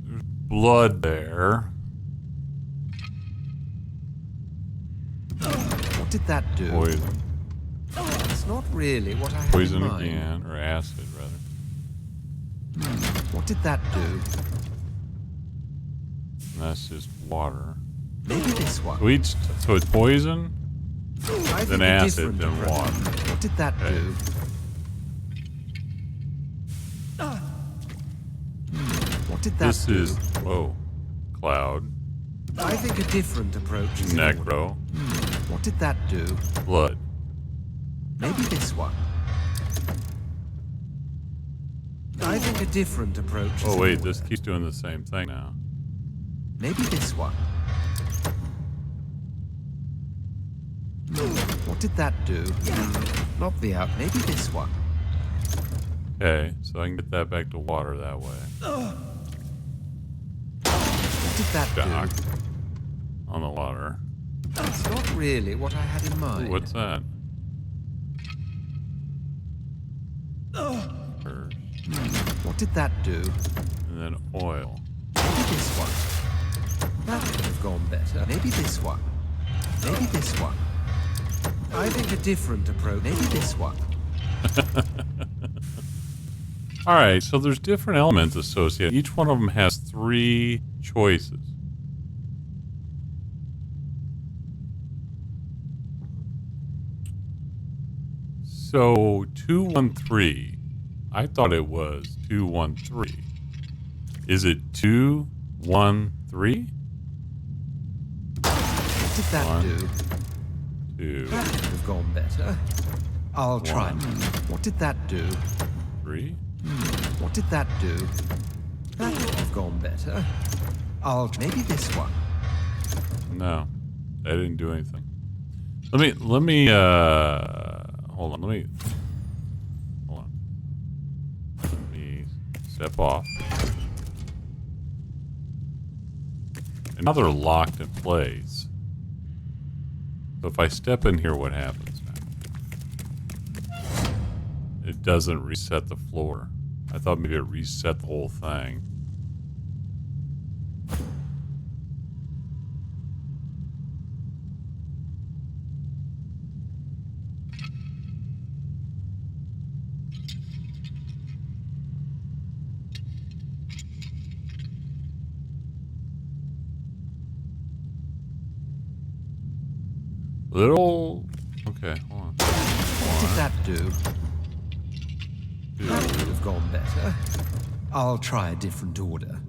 There's blood there. What did that do? Poison. It's not really what I had Poison in mind. again, or acid rather. What did that do? And that's just water. Maybe this one. So it's poison, I then think a acid, different then approach. water. What did that do? What did that This do? is, whoa, cloud, I think a different approach is in order. necro, What did that do? blood. Maybe this one. I think a different approach is Oh in wait, order. this keeps doing the same thing now. Maybe this one. What did that do? Not the out. Maybe this one. Okay, so I can get that back to water that way. What did that Dock do? on the water. That's not really what I had in mind. Ooh, what's that? First, What did that do? and then oil. Maybe this one. That could have gone better. Maybe this one. Maybe this one. I think a different approach. Maybe this one. All right, so there's different elements associated. Each one of them has 3 choices. So 213, I thought it was 213. Is it 213? What did that 1, do? 2, That could have gone better. I'll try. What did that do? 3. What did that do? That could have gone better. Maybe this one. No, that didn't do anything. Let me hold on. Hold on. Let me step off. And now they're locked in place. So if I step in here, what happens now? It doesn't reset the floor. I thought maybe it reset the whole thing. Little... Okay, hold on. What did that do? That could have gone better. I'll try a different order.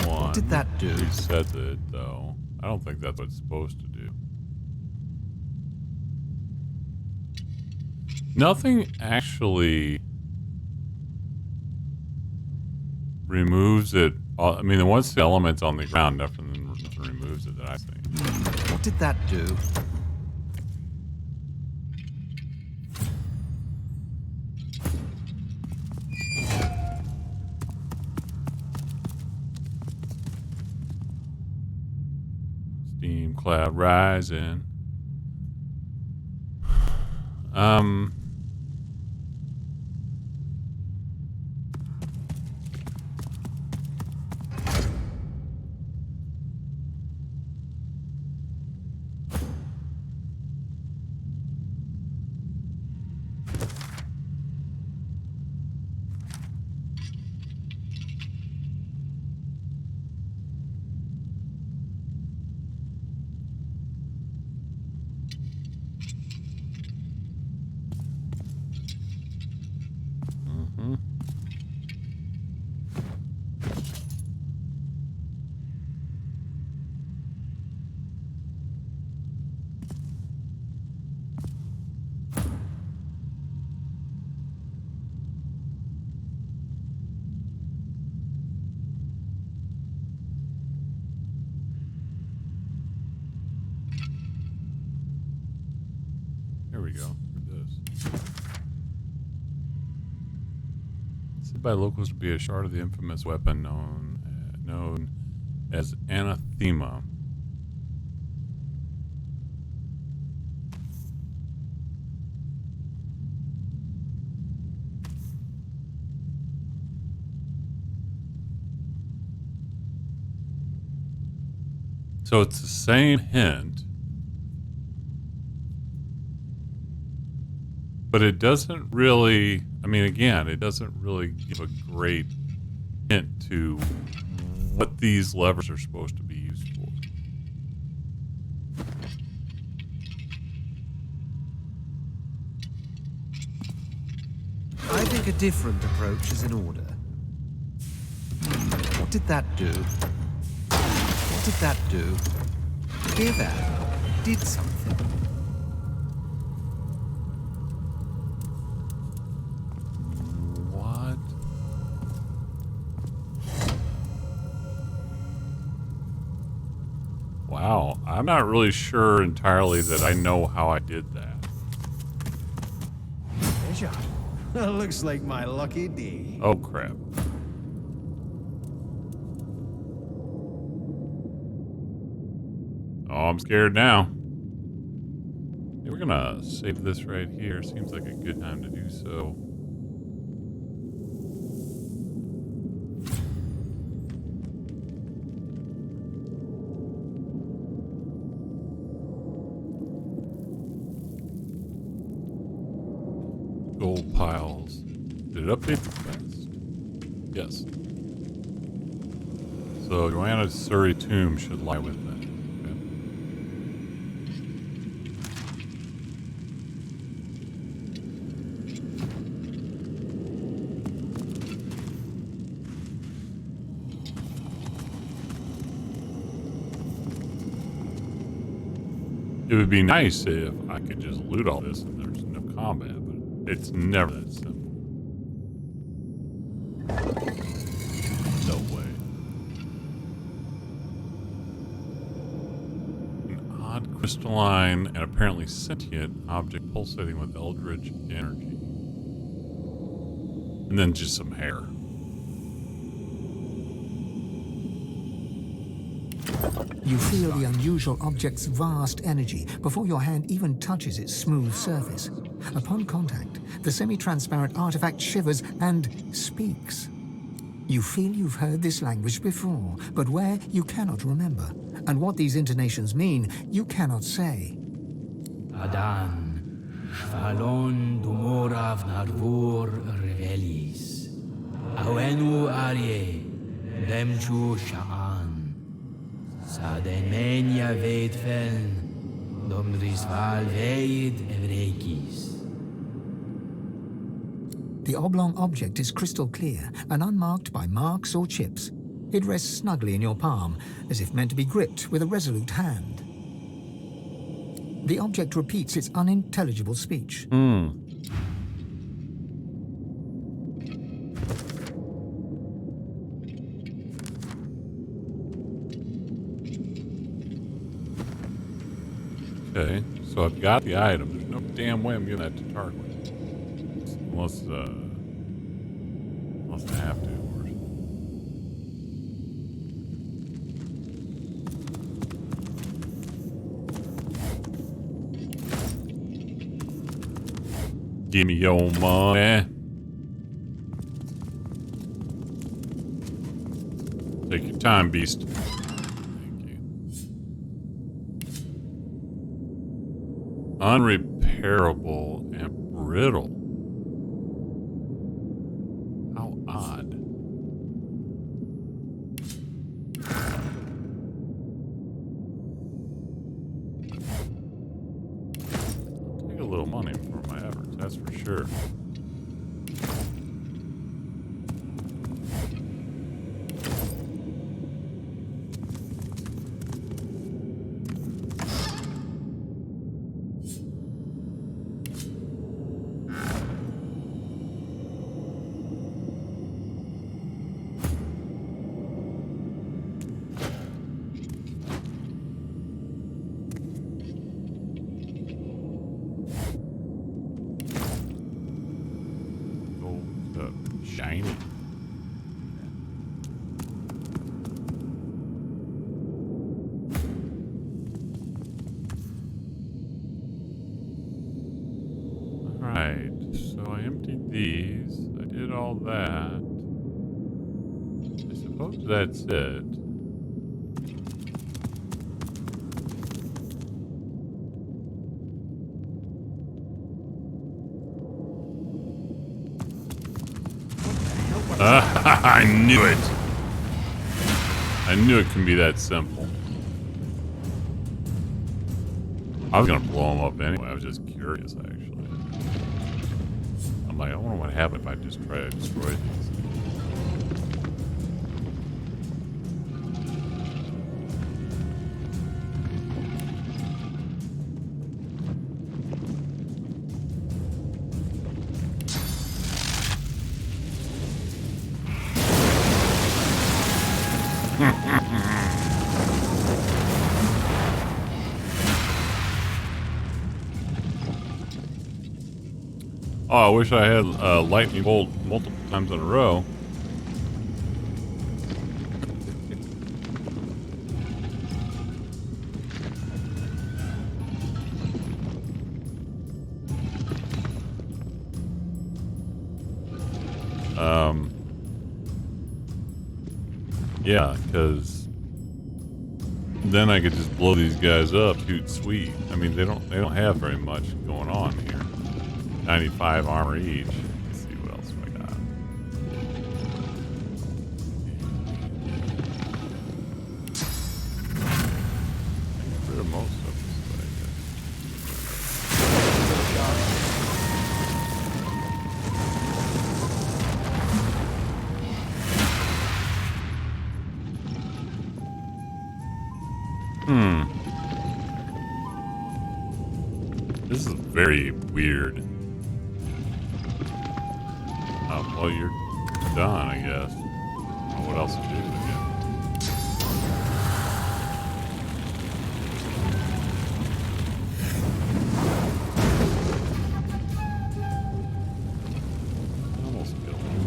What did that do? Resets it, though. I don't think that's what it's supposed to do. Nothing actually removes it. I mean, once the element's on the ground, nothing removes it that I think. What did that do? Steam cloud rising. Here we go. This. Said by locals to be a shard of the infamous weapon known as anathema. So it's the same hint, but it doesn't really, I mean, again, it doesn't really give a great hint to what these levers are supposed to be used for. I think a different approach is in order. What did that do? What did that do? Give out. Did something. What? Wow, I'm not really sure entirely that I know how I did that. Treasure. Looks like my lucky day. Oh, crap. Oh, I'm scared now. Hey, we're gonna save this right here. Seems like a good time to do so. Gold piles. Did it update the quest? Yes. So Joanna's Surrey tomb should lie with that. It would be nice if I could just loot all this and there's no combat, but it's never that simple. No way. An odd crystalline and apparently sentient object pulsating with eldritch energy. And then just some hair. You feel the unusual object's vast energy before your hand even touches its smooth surface. Upon contact, the semi-transparent artifact shivers and speaks. You feel you've heard this language before, but where you cannot remember. And what these intonations mean, you cannot say. Adan, Falon Dumorav Narvor Revelis, Awenu Arye, Demchu Sha'an, Sadenmenia Veidfen, Domrisval Veid Evrekis. The oblong object is crystal clear and unmarked by marks or chips. It rests snugly in your palm, as if meant to be gripped with a resolute hand. The object repeats its unintelligible speech. Okay, so I've got the item. There's no damn way I'm giving that to Tarquin. Unless I have to, of course. Give me your money. Take your time, beast. Thank you. Unrepairable and brittle. How odd. I'll take a little money for my efforts, that's for sure. Shiny. Alright, so I emptied these. I did all that. I suppose that's it. I knew it. I knew it can be that simple. I was gonna blow them up anyway. I was just curious, actually. I'm like, I wonder what happened if I just try to destroy these. Oh, I wish I had lightning bolt multiple times in a row. Yeah, because then I could just blow these guys up, shoot sweet. I mean, they don't have very much going on here. 95 armor each. Let's see what else I got. Get rid of most of this, This is very weird. Well, you're done, I guess. I don't know what else to do again. Almost killed him.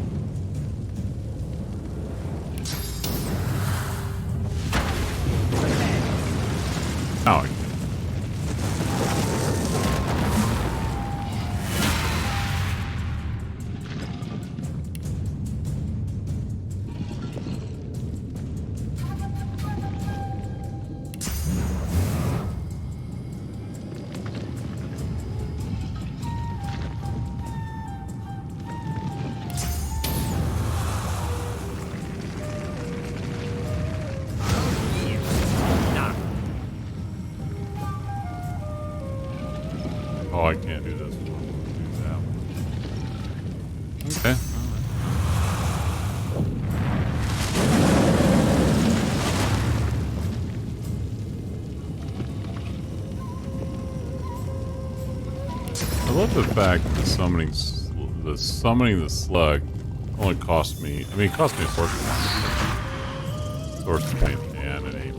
Oh, I can't do this one. Do that one. Okay. I love the fact that summoning the slug only cost me. I mean, it cost me a source point and an AP.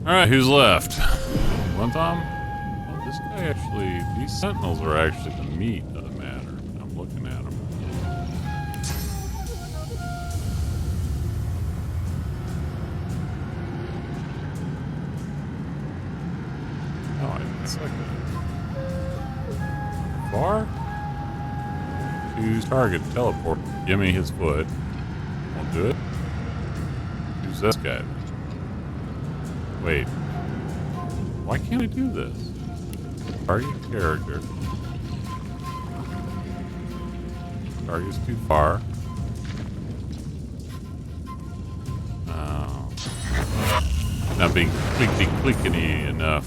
All right, who's left? One Tom. Well, this guy actually. These Sentinels are actually the meat of the matter. I'm looking at them. Oh, it's like far. Choose target. Teleport. Give me his foot. Won't do it. Who's this guy? Wait. Why can't I do this? Target character. Target's too far. Oh. Not being clickety enough.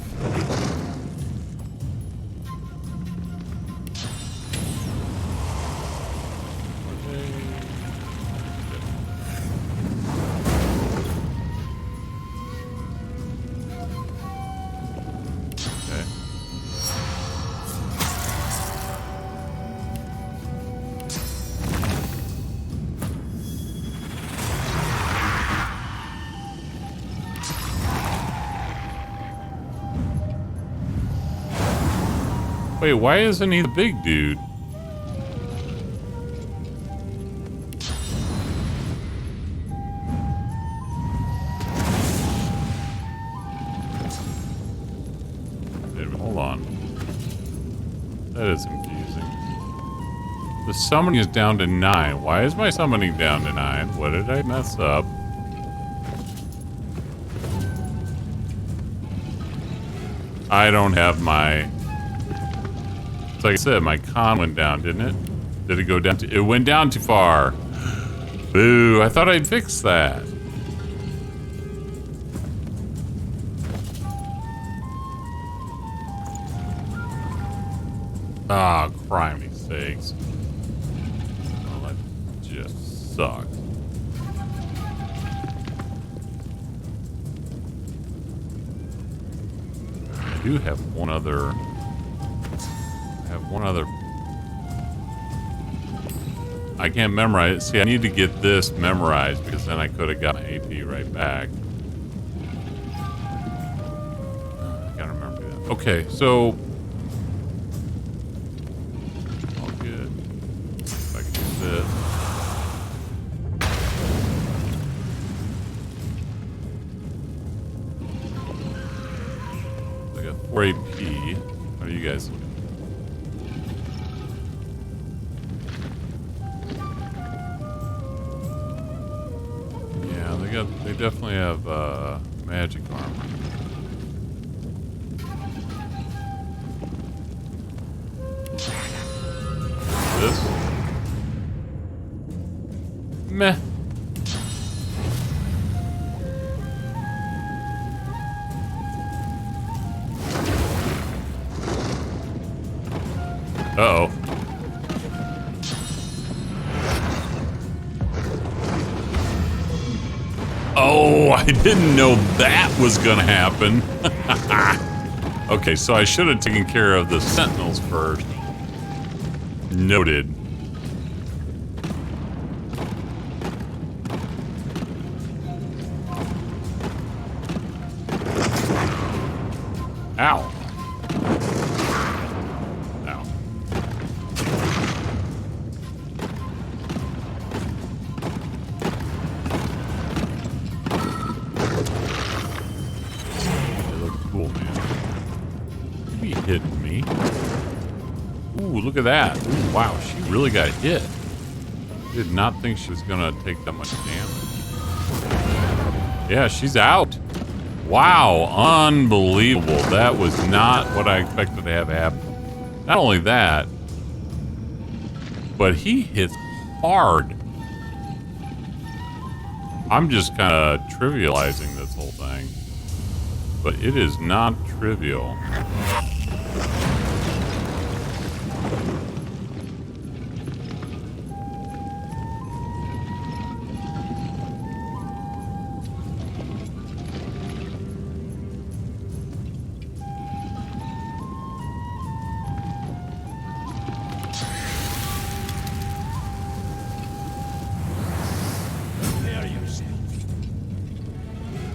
Wait, why isn't he the big dude? Hold on. That is confusing. The summoning is down to 9. Why is my summoning down to 9? What did I mess up? I don't have my... Like I said, my con went down, didn't it? Did it go down to... It went down too far. Boo, I thought I'd fix that. Ah, oh, criminy sakes. Well, that just sucks. I do have one other... I can't memorize it. See, I need to get this memorized because then I could have got my AP right back. I gotta remember that. Okay, so all good. If I can do this. I got 4 AP. How are you guys looking? They definitely have magic armor. This? Meh. Uh-oh. Oh, I didn't know that was gonna happen. Okay, so I should have taken care of the Sentinels first. Noted. Ow. Ow. Cool, man. You be hitting me. Ooh, look at that. Ooh, wow, she really got hit. Did not think she was gonna take that much damage. Yeah, she's out. Wow, unbelievable. That was not what I expected to have happen. Not only that, but he hits hard. I'm just kind of trivializing this whole thing, but it is not trivial.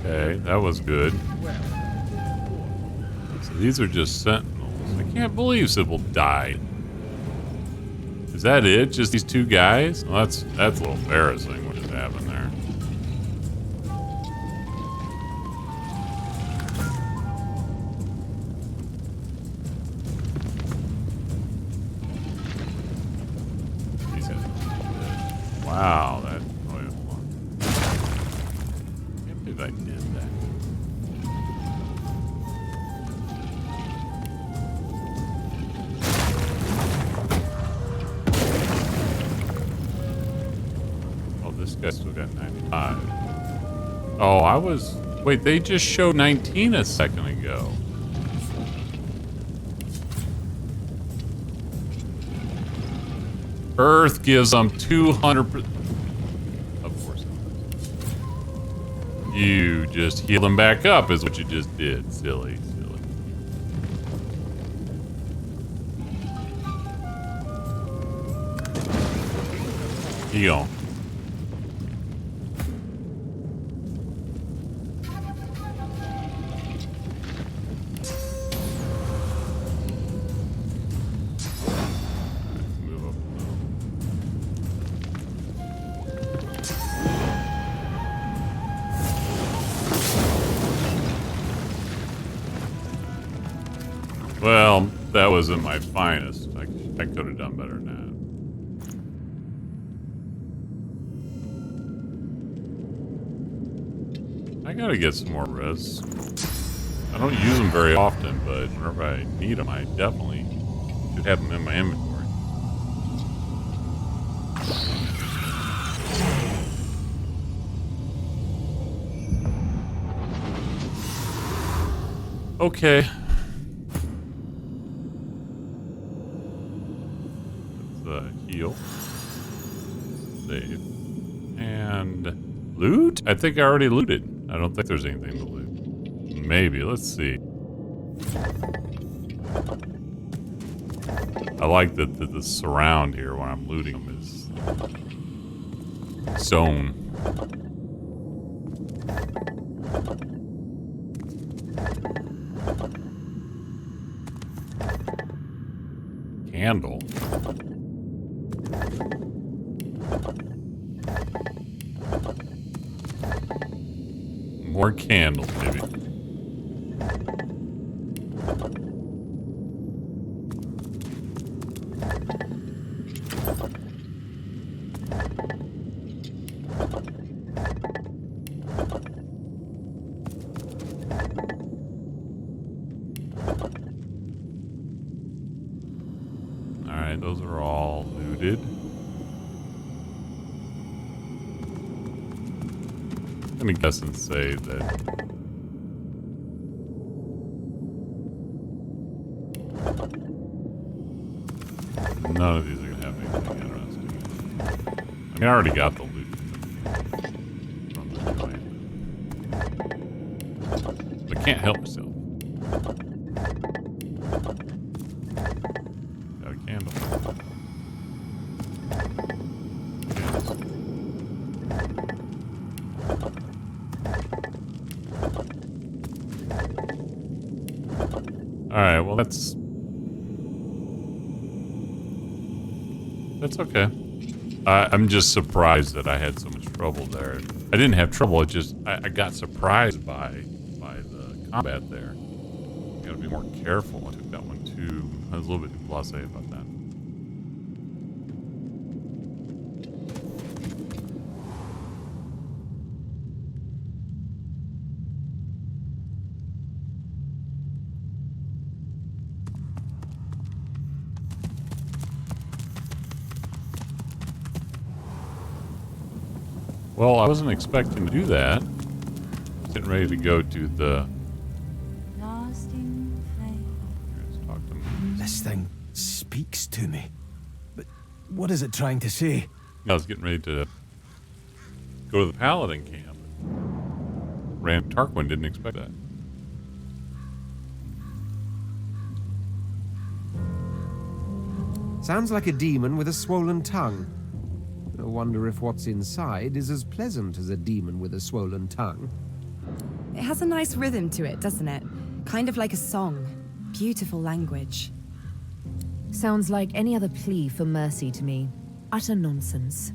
Okay, that was good. So these are just Sentinels. I can't believe Sybil died. Is that it? Just these two guys? Well, that's a little embarrassing what just happened there. These guys are dead. Wow, that. I did that. Oh, this guy still got 95. Oh, I was... Wait, they just showed 19 a second ago. Earth gives them 200%. You just heal them back up is what you just did. Silly, silly. Heal. Well, that wasn't my finest. I could have done better than that. I gotta get some more res. I don't use them very often, but whenever I need them, I definitely should have them in my inventory. Okay. Heal. Save. And loot? I think I already looted. I don't think there's anything to loot. Maybe. Let's see. I like that the surround here when I'm looting them is zone. Candle. More candles, maybe. Alright, those are all looted. I'm gonna guess and say that none of these are gonna have anything interesting. I mean, I already got the loot from the joint. But can't help myself. Got a candle. Alright, well that's okay. I'm just surprised that I had so much trouble there. I didn't have trouble, it just I got surprised by the combat there. Gotta be more careful. I took that one too. I was a little bit blasé about that. Well, I wasn't expecting to do that. Getting ready to go to the... This thing speaks to me. But what is it trying to say? I was getting ready to go to the Paladin camp. Tarquin didn't expect that. Sounds like a demon with a swollen tongue. I wonder if what's inside is as pleasant as a demon with a swollen tongue. It has a nice rhythm to it, doesn't it? Kind of like a song. Beautiful language. Sounds like any other plea for mercy to me. Utter nonsense.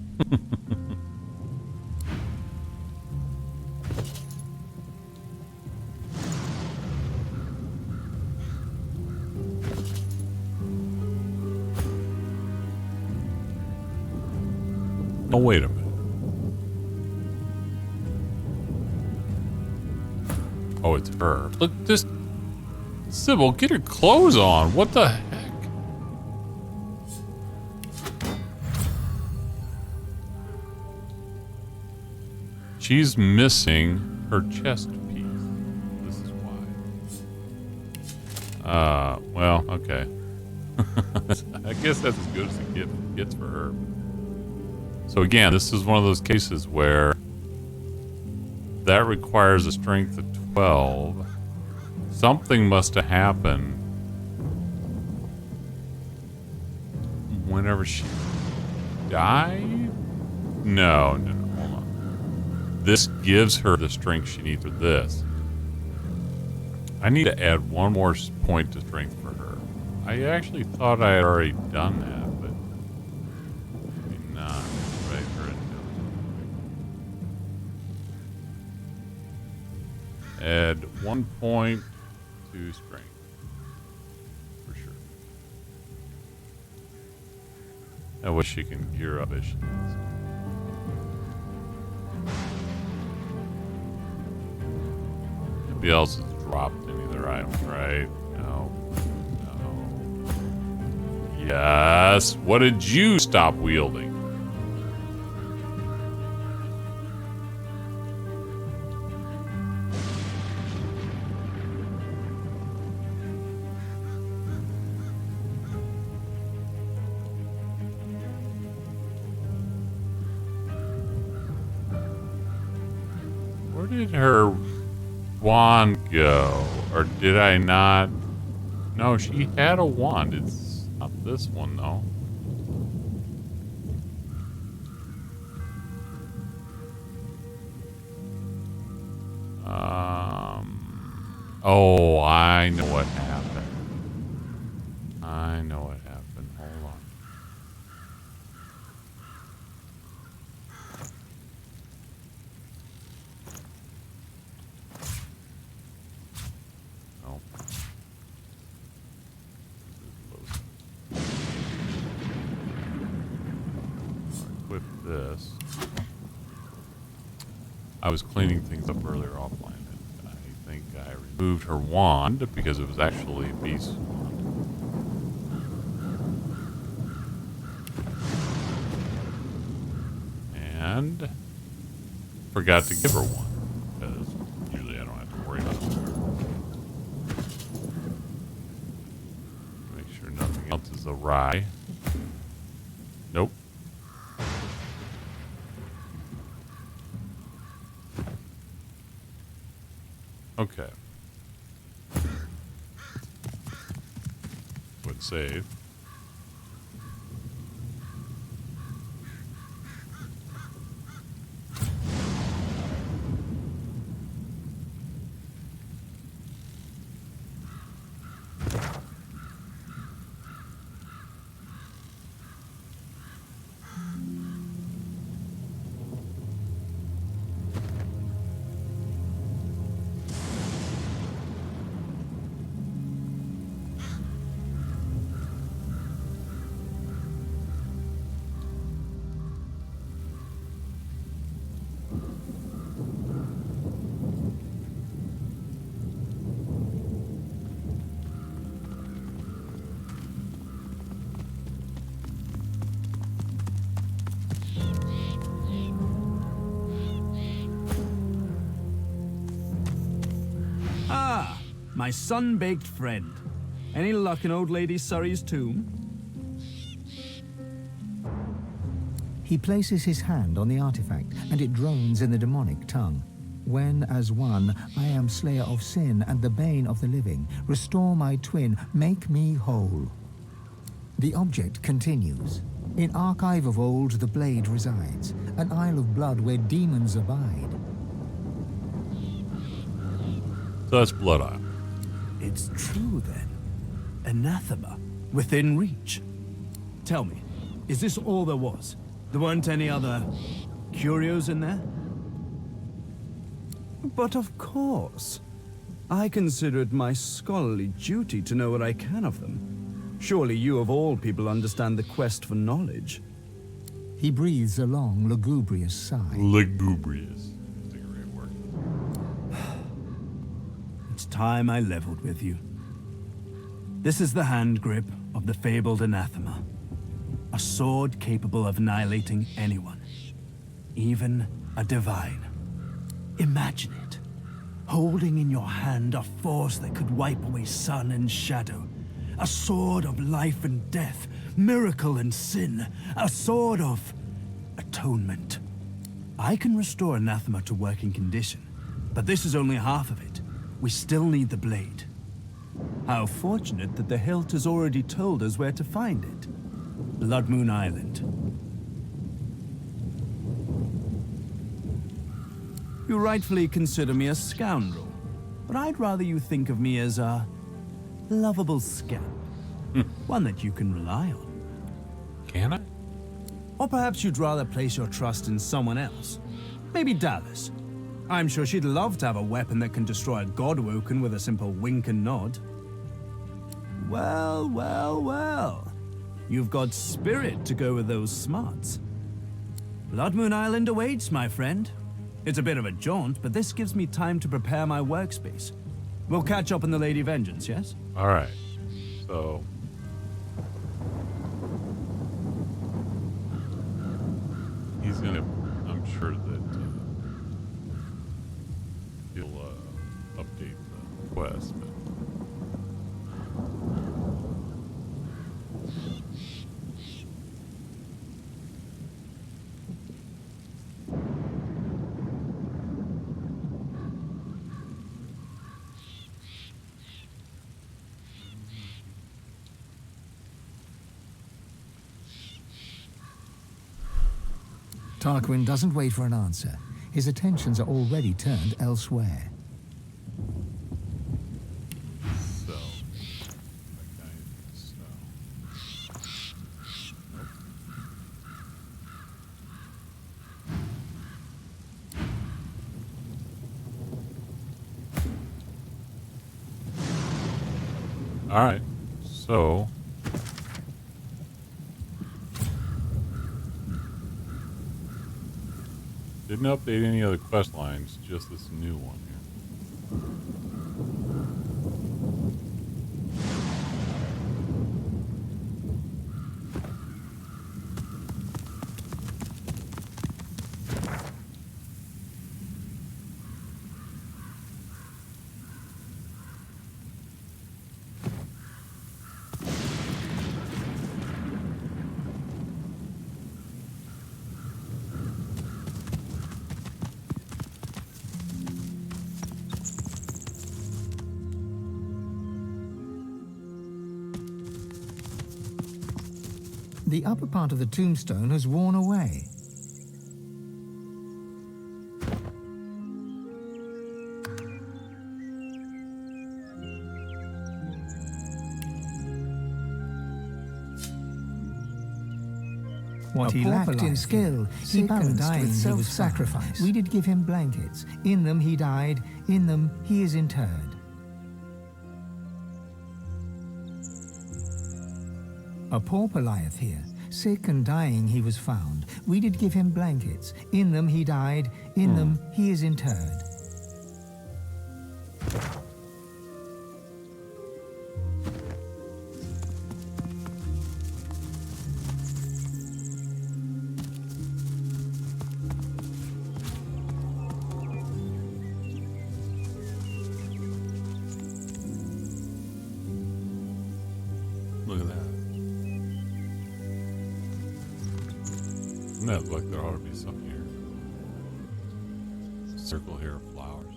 Oh, wait a minute. Oh, it's her. Look, this... Sybil, get her clothes on. What the heck? She's missing her chest piece. This is why. Well, okay. I guess that's as good as it gets for her. So again, this is one of those cases where that requires a strength of 12. Something must have happened whenever she died? No, hold on. This gives her the strength she needs for this. I need to add one more point to strength for her. I actually thought I had already done that, but maybe not. Right, her into add 1 point to strength. For sure. I wish she can gear up as she needs. Nobody else has dropped any of their items, right? No. No. Yes. What did you stop wielding? Where did her wand go? Or did I not? No, she had a wand. It's not this one, though. Oh, I know what happened. I know what happened. Hold on. Equip this. I was cleaning things up earlier offline. And I think I removed her wand because it was actually a beast wand. And forgot to give her one because usually I don't have to worry about it. Make sure nothing else is awry. Nope. Okay. Would save. my sun-baked friend. Any luck in old lady Surrey's tomb? He places his hand on the artifact, and it drones in the demonic tongue. When, as one, I am slayer of sin and the bane of the living, restore my twin, make me whole. The object continues. In archive of old, the blade resides, an isle of blood where demons abide. So that's Blood Isle. It's true, then. Anathema, within reach. Tell me, is this all there was? There weren't any other curios in there? But of course. I consider it my scholarly duty to know what I can of them. Surely you of all people understand the quest for knowledge. He breathes a long, lugubrious sigh. Lugubrious. It's time I leveled with you. This is the hand grip of the fabled anathema. A sword capable of annihilating anyone. Even a divine. Imagine it. Holding in your hand a force that could wipe away sun and shadow. A sword of life and death, miracle and sin. A sword of atonement. I can restore anathema to working condition, but this is only half of it. We still need the blade. How fortunate that the hilt has already told us where to find it. Blood Moon Island. You rightfully consider me a scoundrel, but I'd rather you think of me as a lovable scamp. One that you can rely on. Can I? Or perhaps you'd rather place your trust in someone else. Maybe Dallas. I'm sure she'd love to have a weapon that can destroy a Godwoken with a simple wink and nod. Well, well, well. You've got spirit to go with those smarts. Blood Moon Island awaits, my friend. It's a bit of a jaunt, but this gives me time to prepare my workspace. We'll catch up in the Lady Vengeance, yes? All right. So... he's gonna... I'm sure that he'll update the quest, but... Tarquin doesn't wait for an answer. His attentions are already turned elsewhere. So... All right. So... didn't update any other quest lines, just this new one The upper part of the tombstone has worn away. What he lacked in skill, he balanced with self-sacrifice. We did give him blankets. In them he died, in them he is interred. A pauper lieth here. Sick and dying he was found. We did give him blankets. In them he died, in them he is interred. Doesn't that look like there ought to be some here? Circle here of flowers.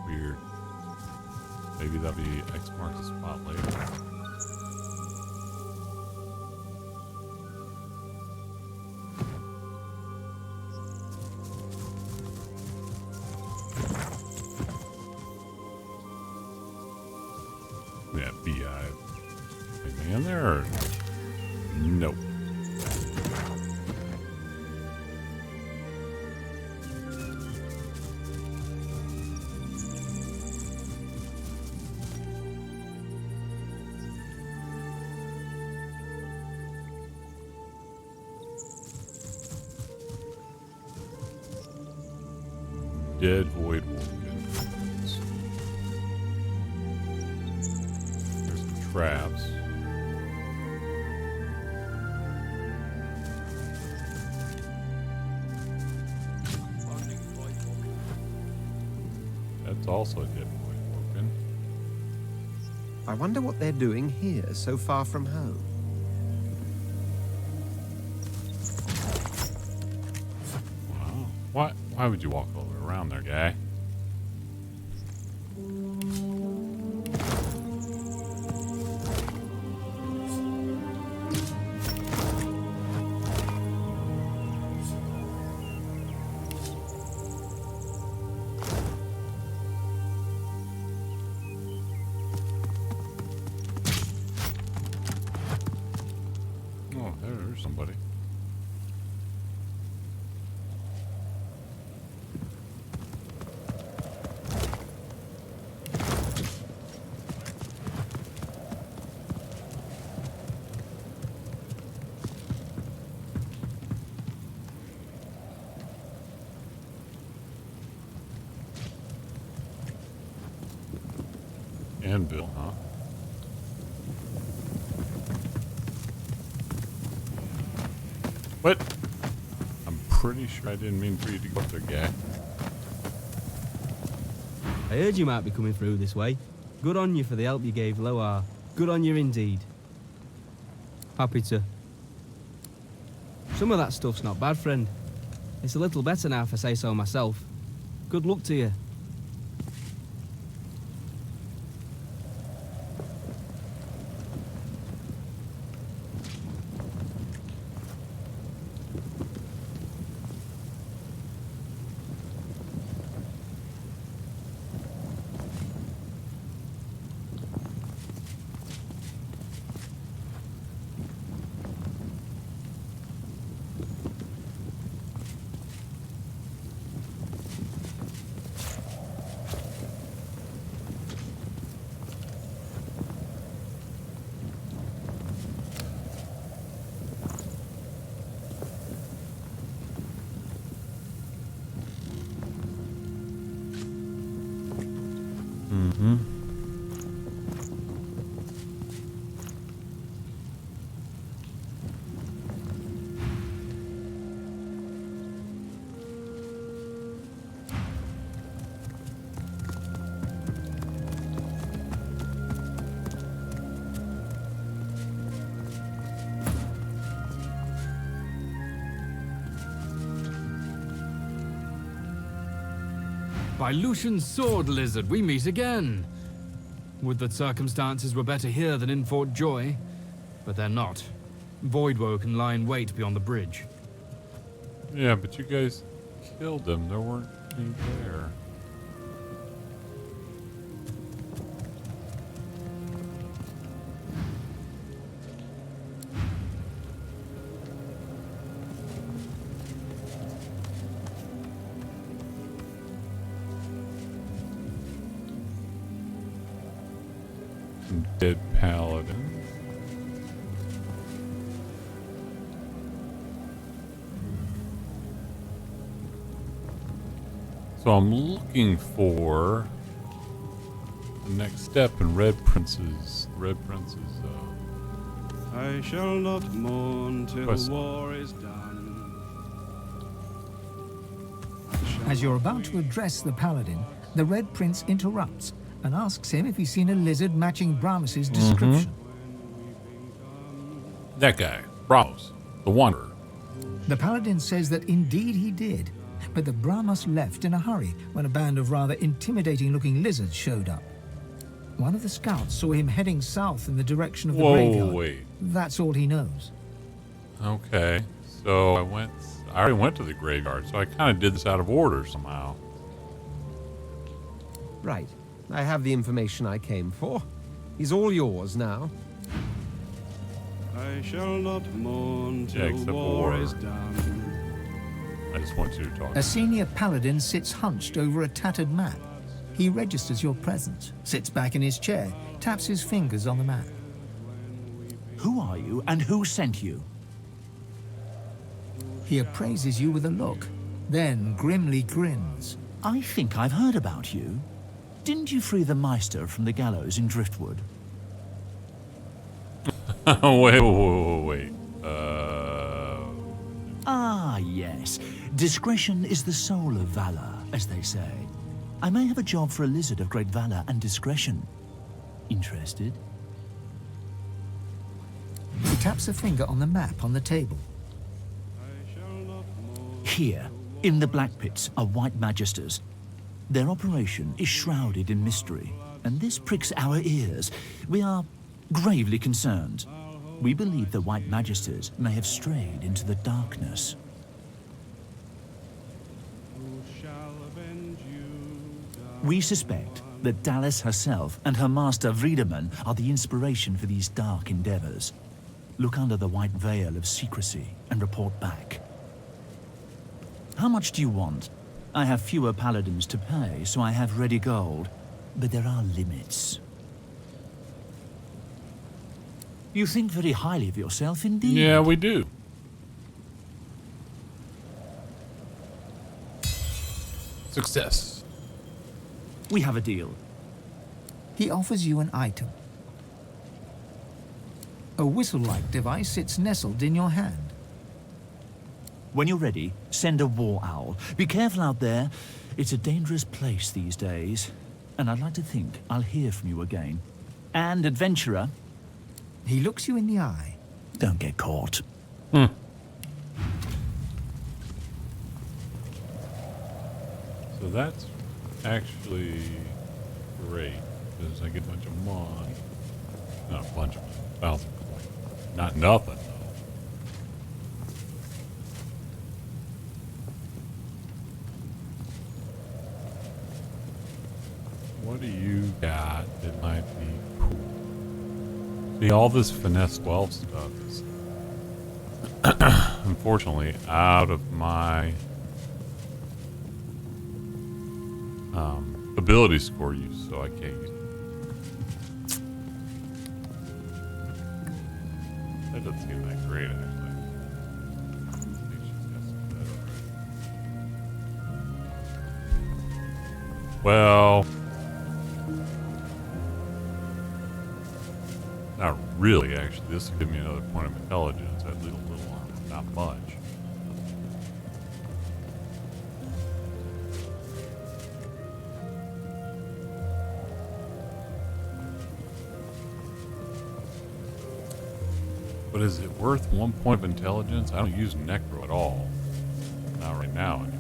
Weird. Maybe that'll be X marks the spot later. Yeah, beehive. Anything in there? Or? Nope. Dead void woken. There's some traps. That's also dead void woken. I wonder what they're doing here, so far from home. Wow. Why would you walk all the way around there, guy? Oh, there's somebody. Anvil, huh? What? I'm pretty sure I didn't mean for you to go up there, guy. I heard you might be coming through this way. Good on you for the help you gave Loar. Good on you indeed. Happy to. Some of that stuff's not bad, friend. It's a little better now if I say so myself. Good luck to you. By Lucian's sword, lizard, we meet again. Would that circumstances were better here than in Fort Joy, but they're not. Voidwoken lie in wait beyond the bridge. Yeah, but you guys killed them. There weren't any there. Some dead Paladin. So I'm looking for the next step in Red Prince's. I shall not mourn till quest. war is done. As you're about to address the Paladin, the Red Prince interrupts, and asks him if he's seen a lizard matching Brahmos's description. That guy, Brahmos the Wanderer. The Paladin says that indeed he did, but the Brahmos left in a hurry when a band of rather intimidating-looking lizards showed up. One of the scouts saw him heading south in the direction of the graveyard. Wait. That's all he knows. Okay, so I already went to the graveyard, so I kind of did this out of order somehow. Right. I have the information I came for. He's all yours now. I shall not mourn till except war for- is done. I just want you to talk. A senior Paladin sits hunched over a tattered map. He registers your presence, sits back in his chair, taps his fingers on the map. Who are you and who sent you? He appraises you with a look, then grimly grins. I think I've heard about you. Didn't you free the Meister from the gallows in Driftwood? wait. Ah, yes. Discretion is the soul of valor, as they say. I may have a job for a lizard of great valor and discretion. Interested? He taps a finger on the map on the table. Here, in the Black Pits, are White Magisters. Their operation is shrouded in mystery, and this pricks our ears. We are gravely concerned. We believe the White Magisters may have strayed into the darkness. We suspect that Dallas herself and her master Vriedemann are the inspiration for these dark endeavors. Look under the white veil of secrecy and report back. How much do you want? I have fewer paladins to pay, so I have ready gold, but there are limits. You think very highly of yourself indeed. Yeah, we do. Success. We have a deal. He offers you an item. A whistle-like device sits nestled in your hand. When you're ready, send a war owl. Be careful out there. It's a dangerous place these days. And I'd like to think I'll hear from you again. And, adventurer... He looks you in the eye. Don't get caught. So that's actually great, because I get a bunch of money. Not a bunch of money, 1,000 coins. Not nothing, though. What do you got that might be cool? See, all this Finesse 12 stuff is unfortunately out of my ability score use, so I can't use it. That doesn't seem that great, actually. I think she's got some better. Well, not really, actually. This will give me another point of intelligence, at least a little, not much. But is it worth 1 point of intelligence? I don't use Necro at all. Not right now, anyway.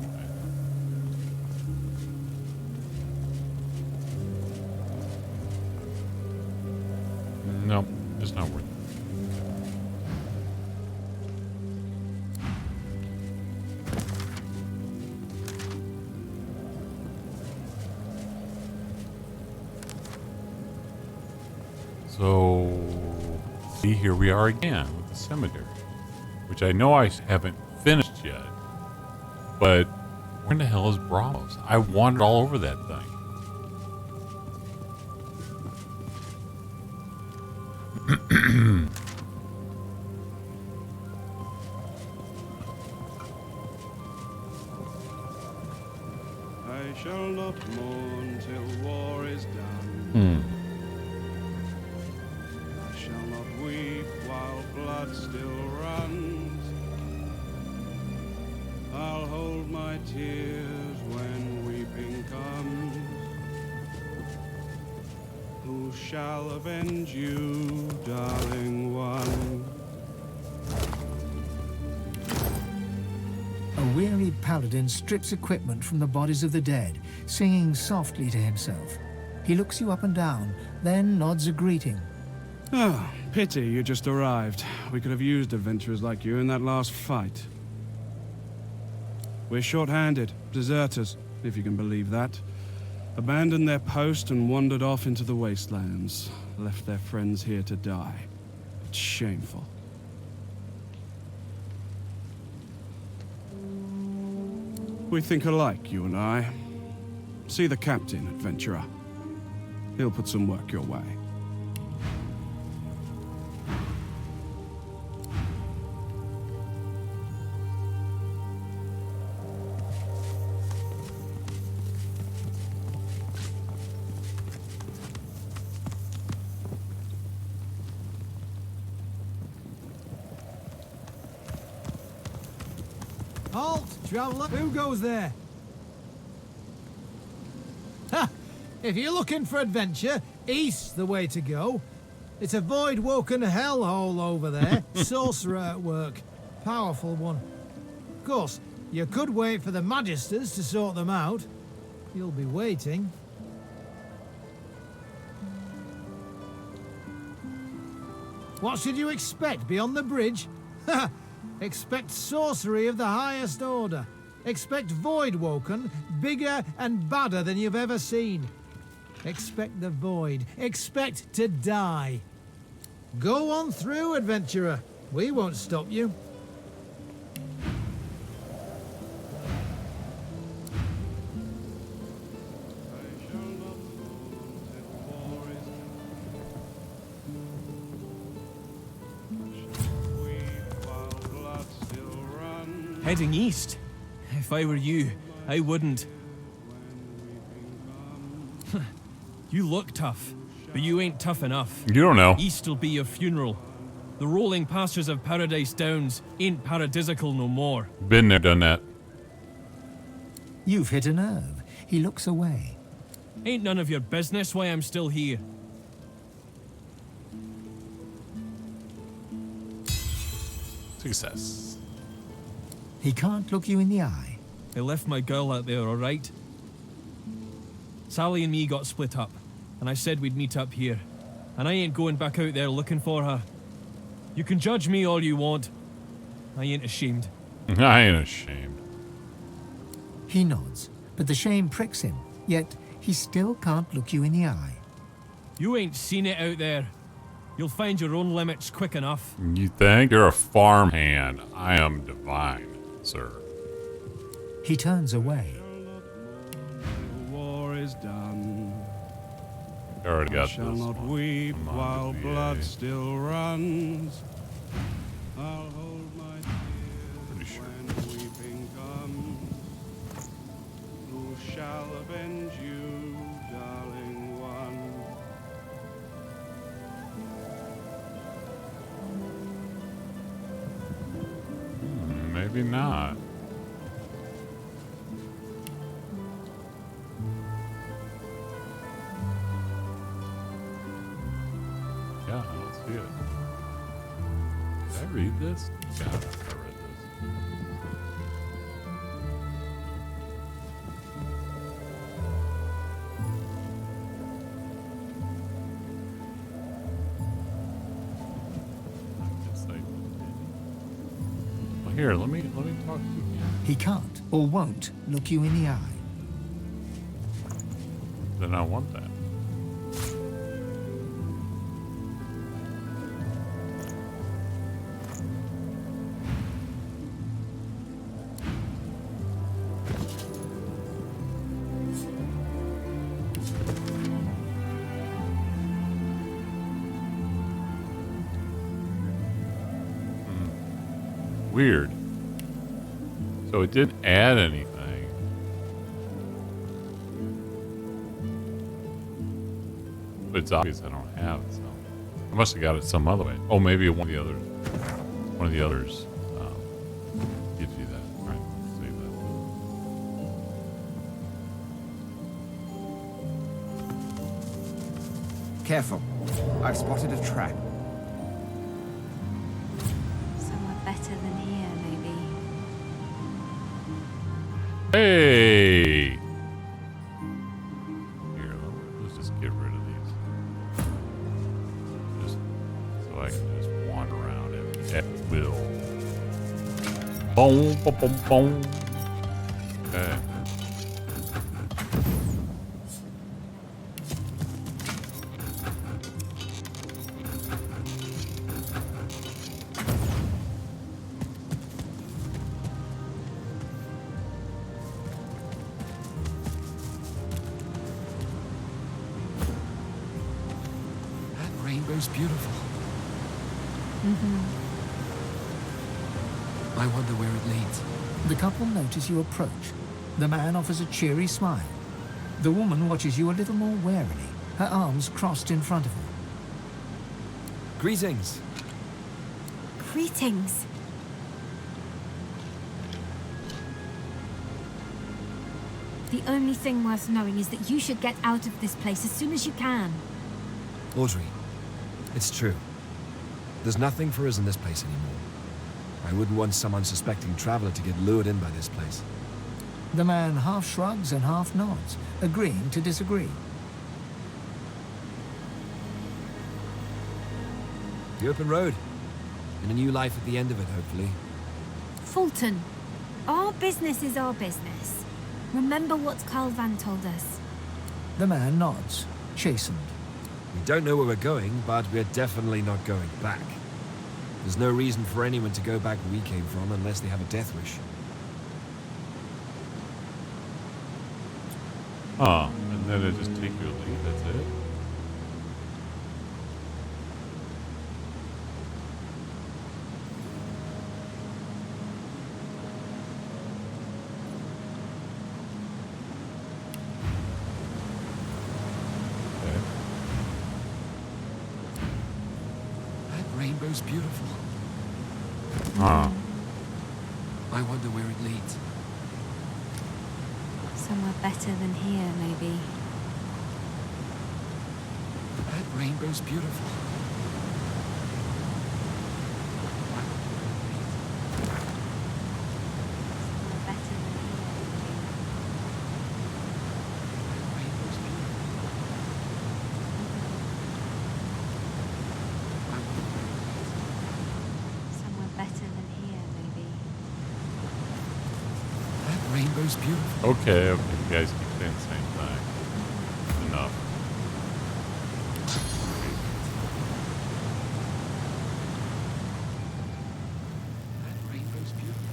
Nope, it's not worth it. So, see, here we are again with the cemetery, which I know I haven't finished yet, but where in the hell is Brahmos? I wandered all over that thing. I shall not mourn till war is done. I shall not weep while blood still runs. I'll hold my tears when weeping comes. shall avenge you, darling one? A wearied paladin strips equipment from the bodies of the dead, singing softly to himself. He looks you up and down, then nods a greeting. Oh, pity you just arrived. We could have used adventurers like you in that last fight. We're short-handed, deserters, if you can believe that. Abandoned their post and wandered off into the wastelands. Left their friends here to die. It's shameful. We think alike, you and I. See the captain, adventurer. He'll put some work your way. Halt, traveller! Who goes there? Ha! If you're looking for adventure, east's the way to go. It's a void-woken hellhole over there. Sorcerer at work. Powerful one. Of course, you could wait for the Magisters to sort them out. You'll be waiting. What should you expect beyond the bridge? Ha! Expect sorcery of the highest order. Expect Voidwoken, bigger and badder than you've ever seen. Expect the void. Expect to die. Go on through, adventurer. We won't stop you. Heading east. If I were you, I wouldn't. You look tough, but you ain't tough enough. You don't know. East'll be your funeral. The rolling pastures of Paradise Downs ain't paradisical no more. Been there, done that. You've hit a nerve. He looks away. Ain't none of your business why I'm still here. Success. He can't look you in the eye. I left my girl out there, all right? Sally and me got split up, and I said we'd meet up here. And I ain't going back out there looking for her. You can judge me all you want. I ain't ashamed. I ain't ashamed. He nods, but the shame pricks him, yet he still can't look you in the eye. You ain't seen it out there. You'll find your own limits quick enough. You think? You're a farmhand. I am divine, sir. He turns away. The war is done. I already got I shall this not one. weep Come on, while VA. blood still runs. I'll hold my tears when weeping comes. Who shall avenge you, darling one? Maybe not. Yeah, I don't see it. Did I read this? God, I read this. Well, here, let me talk to you. He can't or won't look you in the eye. Then I want that. Weird. So it didn't add anything. But it's obvious I don't have it, so I must have got it some other way. Oh, maybe one of the others gives you that. All right, save that. Careful. I've spotted a trap. Somewhere better than here, maybe. Hey! Here, let's just get rid of these. Just so I can just wander around at will. Boom, boom, boom, boom. Okay. Rainbow's beautiful. I wonder where it leads. The couple notice you approach. The man offers a cheery smile. The woman watches you a little more warily, her arms crossed in front of her. Greetings. Greetings. The only thing worth knowing is that you should get out of this place as soon as you can. Audrey, it's true. There's nothing for us in this place anymore. I wouldn't want some unsuspecting traveler to get lured in by this place. The man half shrugs and half nods, agreeing to disagree. The open road. And a new life at the end of it, hopefully. Fulton, our business is our business. Remember what Carl Van told us. The man nods, chastened. We don't know where we're going, but we're definitely not going back. There's no reason for anyone to go back where we came from unless they have a death wish. And then it just take you a lead, that's it? Rainbow's beautiful. Huh. I wonder where it leads. Somewhere better than here, maybe. That rainbow's beautiful. Rainbow's beautiful. Okay, you guys keep saying the same thing. Enough. That rainbow's beautiful.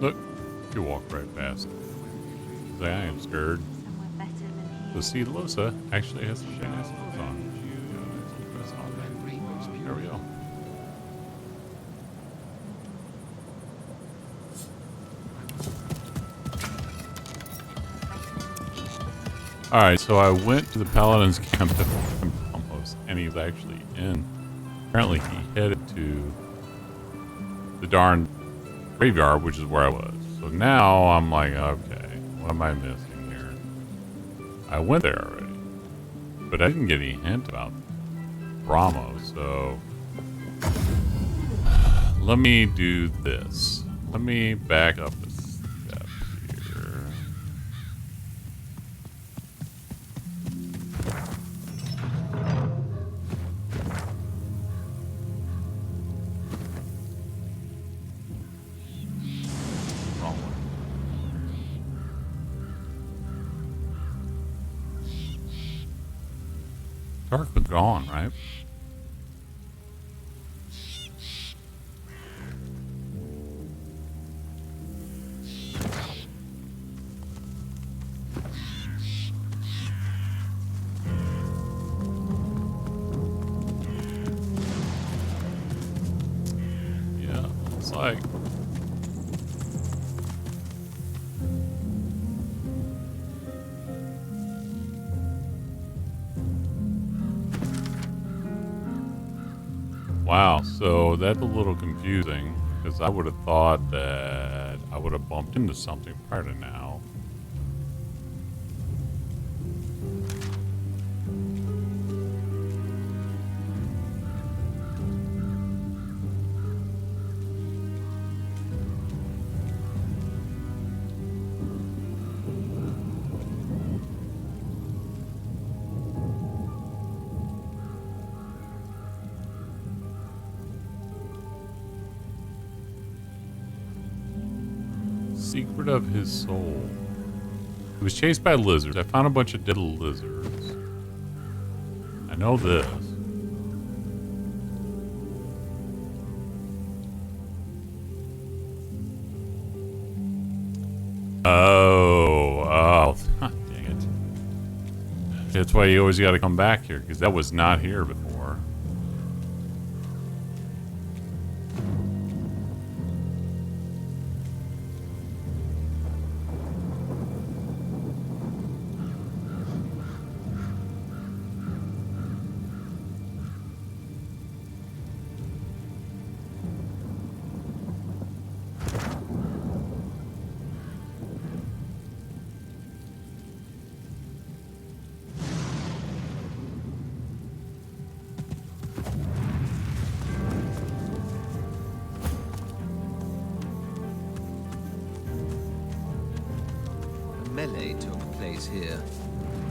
Look, you walk right past. I am scared. The Seedlosa actually has some nice clothes on. There we go. Alright, so I went to the Paladin's camp at Brahmos, and he's actually in. Apparently he headed to the darn graveyard, which is where I was. So now I'm like, okay. What am I missing here? I went there already, but I didn't get any hint about Brahmos, so let me do this. Let me back up a step here. Tarquin's gone, right? Yeah, looks like. Wow, so that's a little confusing, because I would have thought that I would have bumped into something prior to now. Secret of his soul. He was chased by lizards. I found a bunch of dead lizards. I know this. Oh, dang it. That's why you always got to come back here, because that was not here before. Melee took place here,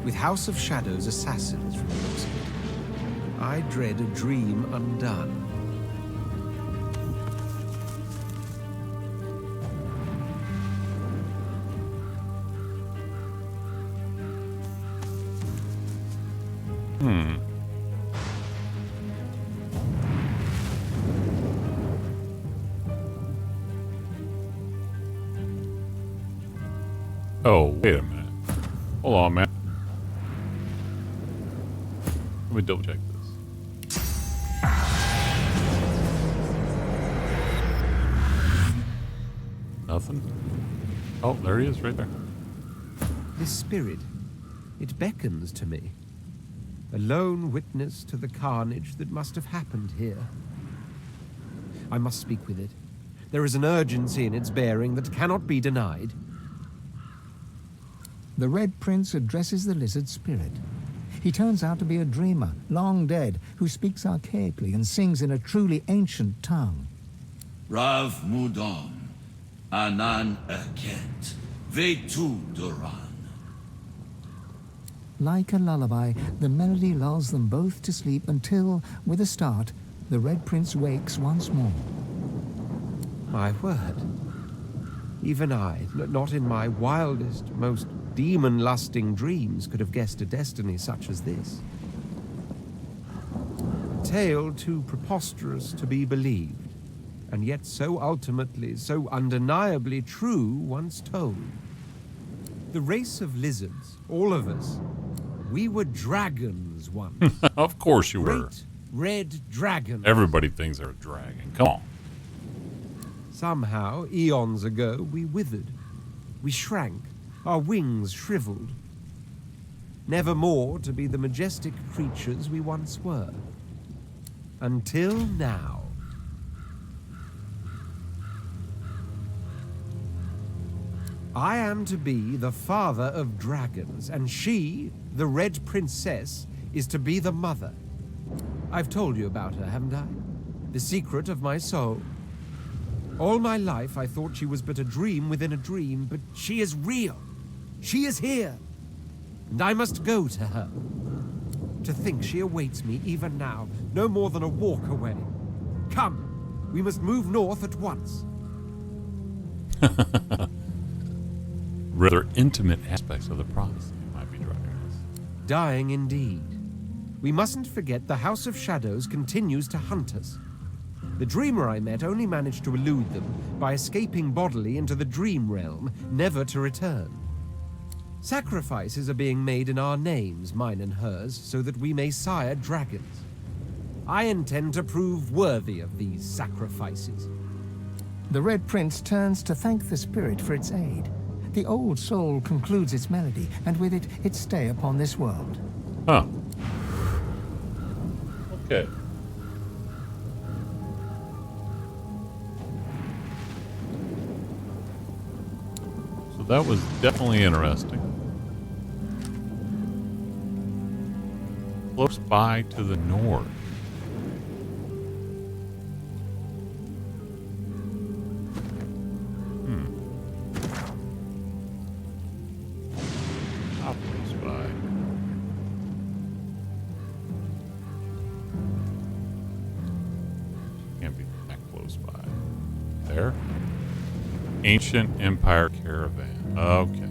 with House of Shadows assassins from the looks of it. I dread a dream undone. Oh, wait a minute. Hold on, man. Let me double check this. Nothing? Oh, there he is, right there. This spirit, it beckons to me. A lone witness to the carnage that must have happened here. I must speak with it. There is an urgency in its bearing that cannot be denied. The Red Prince addresses the lizard spirit. He turns out to be a dreamer, long dead, who speaks archaically and sings in a truly ancient tongue. Rav Mudon, Anan Eket, Vetu Duran. Like a lullaby, the melody lulls them both to sleep until, with a start, the Red Prince wakes once more. My word. Even I, not in my wildest, most demon-lusting dreams, could have guessed a destiny such as this. A tale too preposterous to be believed, and yet so ultimately, so undeniably true once told. The race of lizards, all of us, we were dragons once. Of course you were. Great red dragons. Everybody thinks they're a dragon. Come on. Somehow, eons ago, we withered. We shrank, our wings shriveled. Never more to be the majestic creatures we once were. Until now. I am to be the father of dragons, and she, the Red Princess, is to be the mother. I've told you about her, haven't I? The secret of my soul. All my life I thought she was but a dream within a dream, but she is real. She is here. And I must go to her. To think she awaits me even now, no more than a walk away. Come, we must move north at once. Rather intimate aspects of the prophecy might be dragons. Dying indeed. We mustn't forget the House of Shadows continues to hunt us. The dreamer I met only managed to elude them by escaping bodily into the dream realm, never to return. Sacrifices are being made in our names, mine and hers, so that we may sire dragons. I intend to prove worthy of these sacrifices. The Red Prince turns to thank the spirit for its aid. The old soul concludes its melody, and with it, its stay upon this world. Huh. Okay. So that was definitely interesting. Close by to the north. How close by? Can't be that close by. There? Ancient Empire Caravan. Okay.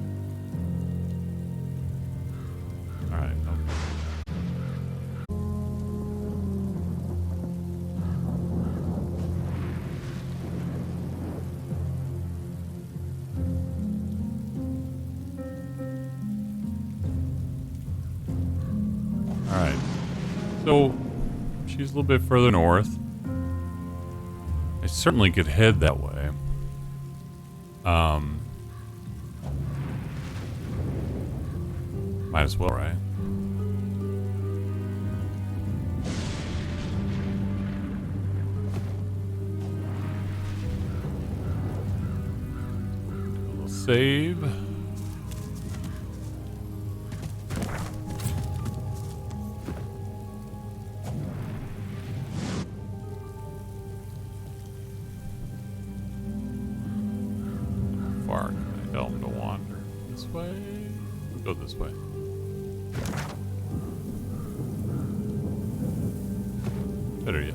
Alright, okay. Alright. So, she's a little bit further north. I certainly could head that way. Might as well, right? A little save. How far can I tell him to wander? This way? We'll go this way. Better yet.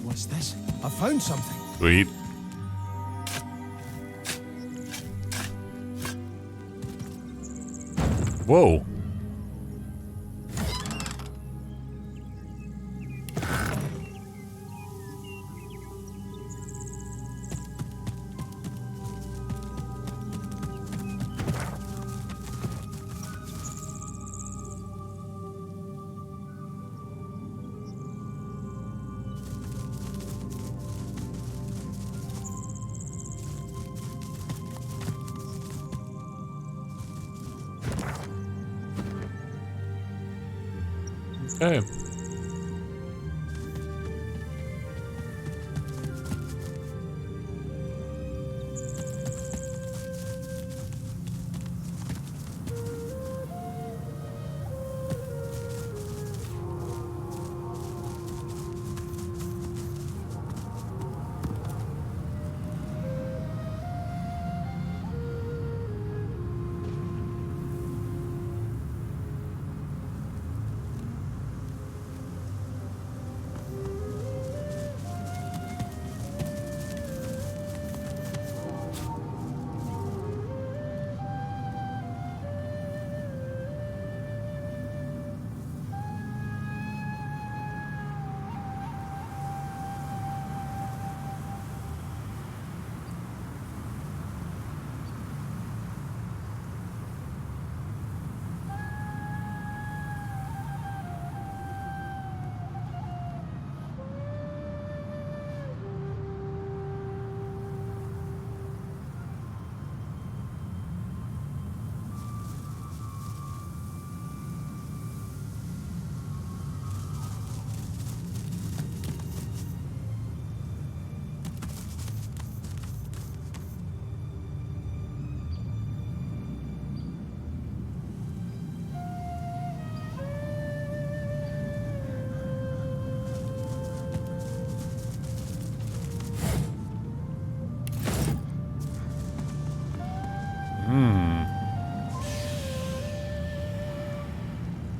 What's this? I found something. Sweet. Whoa. Okay.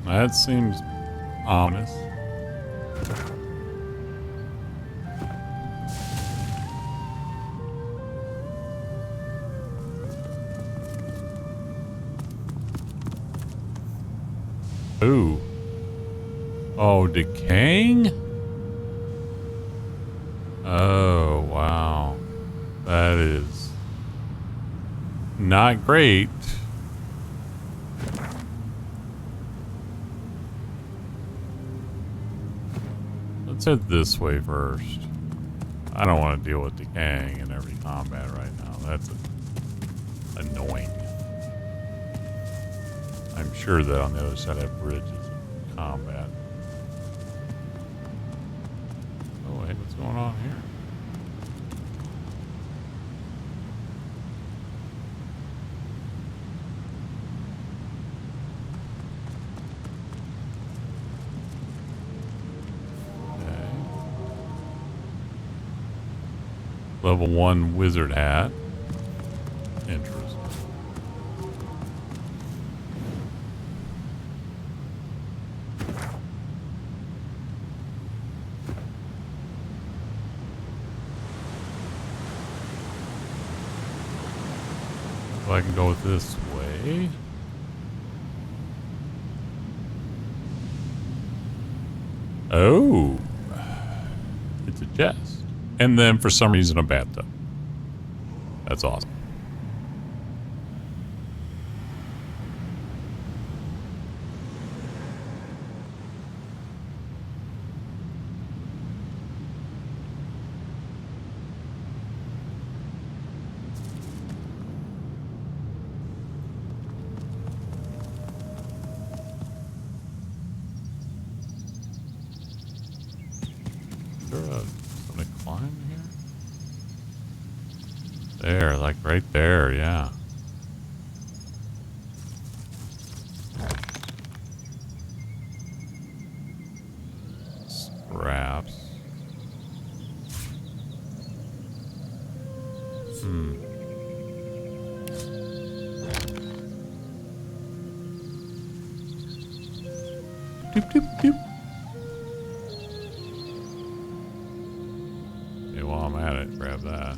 That seems ominous. Ooh. Oh, decaying? Oh, wow. That is not great. Let's head this way first. I don't want to deal with decaying in every combat right now. That's annoying. I'm sure that on the other side of bridges and combat. Oh, hey, what's going on here? Level 1 wizard hat. Interesting. So I can go this way. Oh. It's a chest. And then for some reason a bathtub. That's awesome. Is there something to climb here? There, like right there, yeah. Scraps. Doop, doop, doop. Okay, while I'm at it, grab that.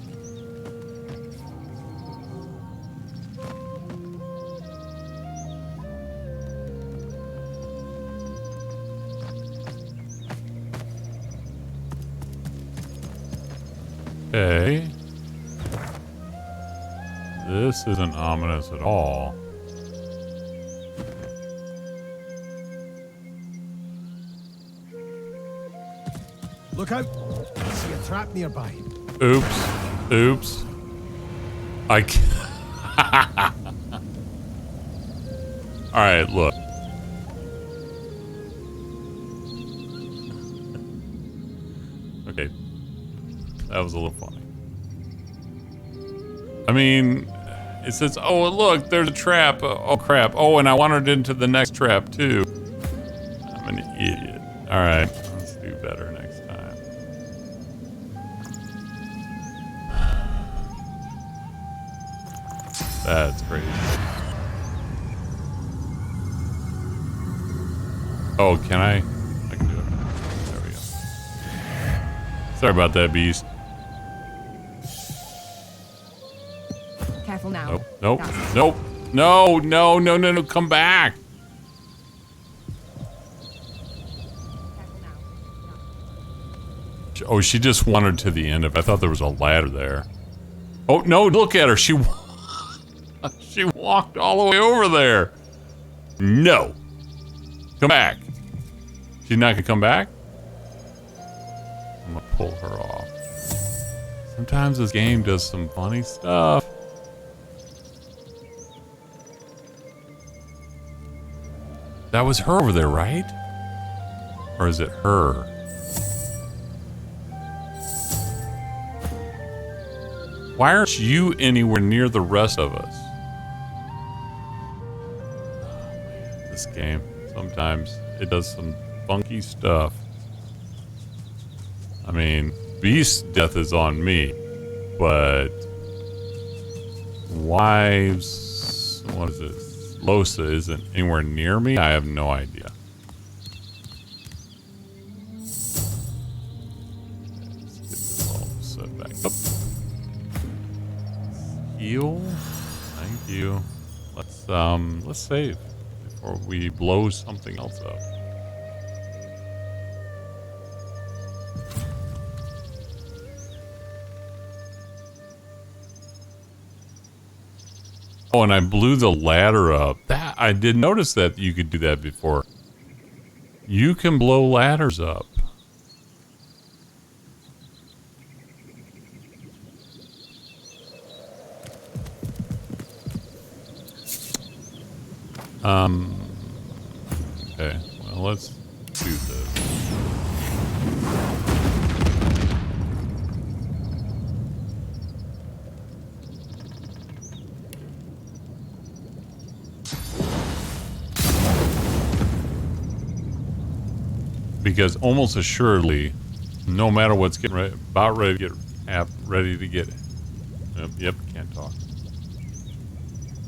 Okay. This isn't ominous at all. Look out! I see a trap nearby. Oops. Oops. I can't. Alright, look. Okay. That was a little funny. I mean, it says, oh, look, there's a trap. Oh, crap. Oh, and I wandered into the next trap, too. I'm an idiot. Alright, let's do better next time. That's crazy. Oh, can I? I can do it. There we go. Sorry about that, beast. Careful now. Nope. Nope. Nope. No. Come back. Oh, she just wandered to the end of it. I thought there was a ladder there. Oh, no, look at her. She walked all the way over there. No. Come back. She's not going to come back? I'm going to pull her off. Sometimes this game does some funny stuff. That was her over there, right? Or is it her? Why aren't you anywhere near the rest of us? This game, sometimes it does some funky stuff. I mean, Beast's death is on me, but Wives, what is this? Losa isn't anywhere near me? I have no idea. Let's get this all set back up. Heal. Thank you. Let's save before before we blow something else up. Oh, and I blew the ladder up. That I did notice that you could do that before. You can blow ladders up. Okay, well, let's do this. Because almost assuredly, no matter what's getting about ready to get, yep, can't talk.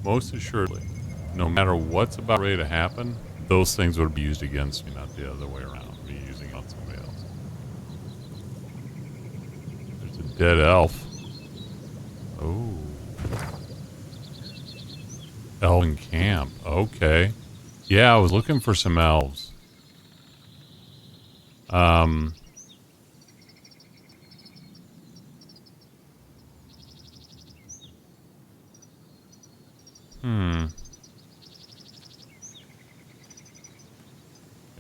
Most assuredly, no matter what's about ready to happen, those things would be used against me, not the other way around. Me using it on somebody else. There's a dead elf. Oh. Elven camp. Okay. Yeah, I was looking for some elves.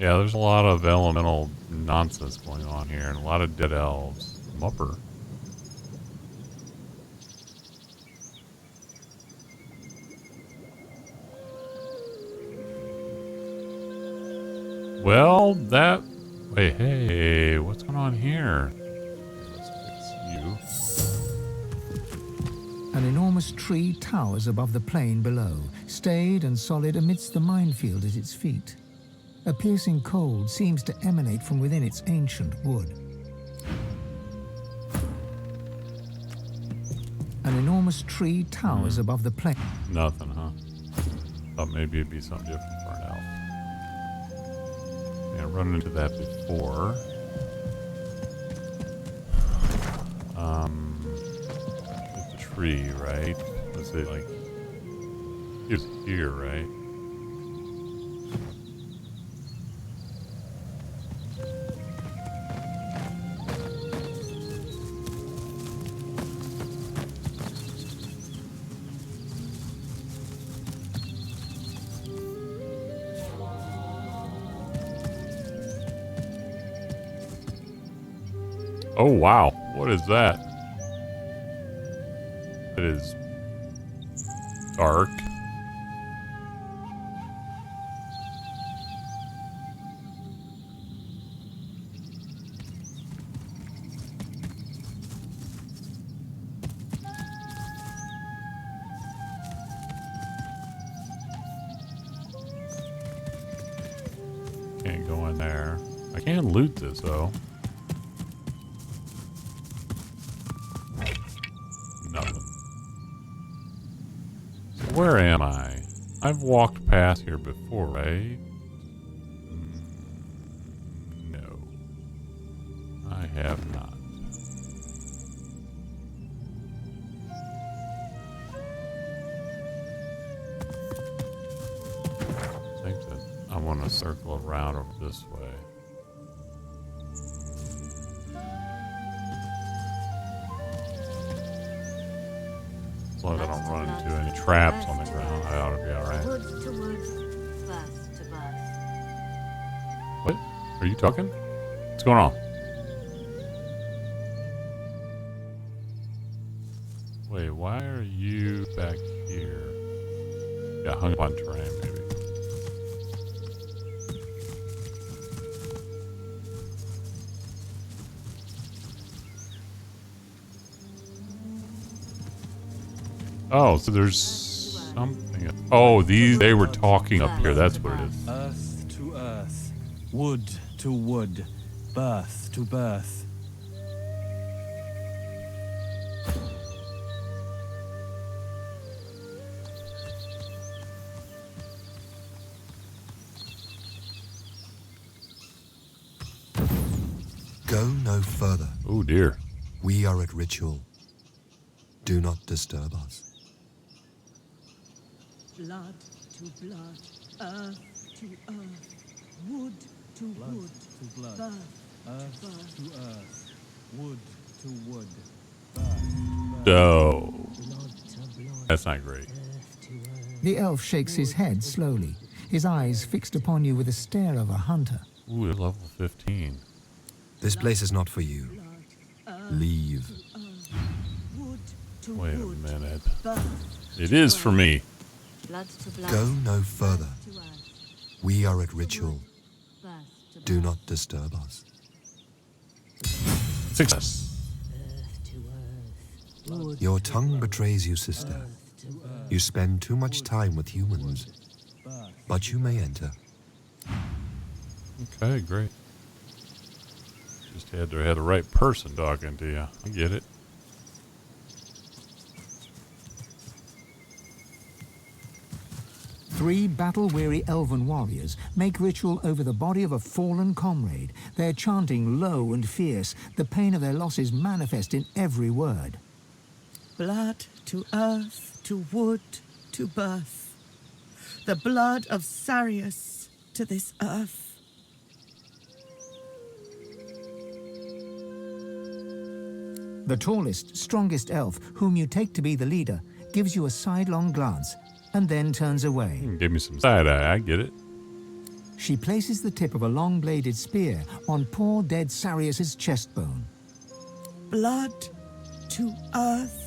Yeah, there's a lot of elemental nonsense going on here, and a lot of dead elves. Mupper. Well, that... Wait, hey, what's going on here? Let's fix you. An enormous tree towers above the plain below, staid and solid amidst the minefield at its feet. A piercing cold seems to emanate from within its ancient wood. An enormous tree towers above the plain. Nothing, huh? Thought maybe it'd be something different for an elf. Yeah, I've run into that before. It's a tree, right? Let's say, like, it's here, right? Oh, wow. What is that? It is dark. Can't go in there. I can loot this, though. Where am I? I've walked past here before, right? No. I have not. I think that I want to circle around over this way. As long as I don't run into any traps on the ground, I ought to be alright. Wood to wood, birth to birth. What? Are you talking? What's going on? Wait, why are you back here? Yeah, hung up on terrain, maybe. Oh, so there's something. Oh, they were talking up here. That's what it is. Earth to earth, wood to wood, birth to birth. Go no further. Oh dear. We are at ritual. Do not disturb us. Blood to blood, earth to earth, wood to Blood wood, to blood, birth earth to birth. to earth, wood to wood, birth. So, that's not great. The elf shakes his head slowly, his eyes fixed upon you with the stare of a hunter. Ooh, they're level 15. This place is not for you. Leave. Wait a minute. It is for me. Go no further. We are at ritual. Do not disturb us. Success. Your tongue betrays you, sister. You spend too much time with humans. But you may enter. Okay, great. Just had to have the right person talking to you. I get it. Three battle-weary elven warriors make ritual over the body of a fallen comrade. They're chanting low and fierce. The pain of their loss is manifest in every word. Blood to earth, to wood, to birth. The blood of Sarius to this earth. The tallest, strongest elf, whom you take to be the leader, gives you a sidelong glance and then turns away. Give me some side eye, I get it. She places the tip of a long-bladed spear on poor dead Sarius's chest bone. Blood to earth.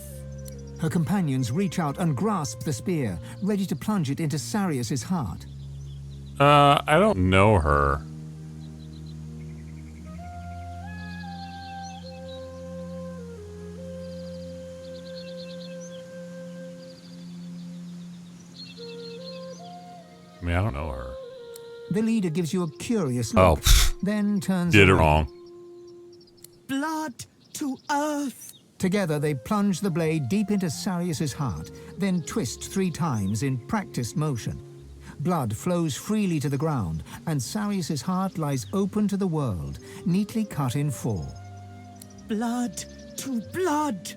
Her companions reach out and grasp the spear, ready to plunge it into Sarius's heart. I don't know her. I mean, I don't know her. The leader gives you a curious look, then turns Did it away. wrong. Blood to earth. Together, they plunge the blade deep into Sarius's heart, then twist 3 times in practiced motion. Blood flows freely to the ground, and Sarius's heart lies open to the world, neatly cut in 4. Blood to blood.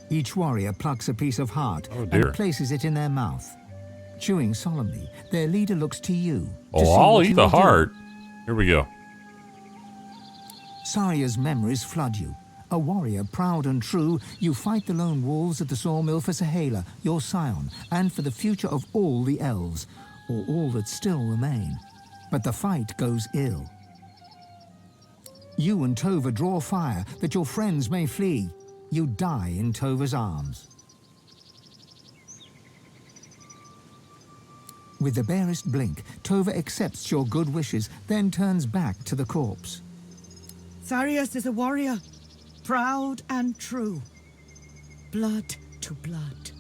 Each warrior plucks a piece of heart dear. and places it in their mouth. Chewing solemnly, their leader looks to you. to see I'll what eat you the will do. heart. Here we go. Saria's memories flood you. A warrior, proud and true, you fight the lone wolves at the sawmill for Sahala, your scion, and for the future of all the elves, or all that still remain. But the fight goes ill. You and Tova draw fire that your friends may flee. You die in Tova's arms. With the barest blink, Tova accepts your good wishes, then turns back to the corpse. Sarius is a warrior, proud and true. Blood to blood,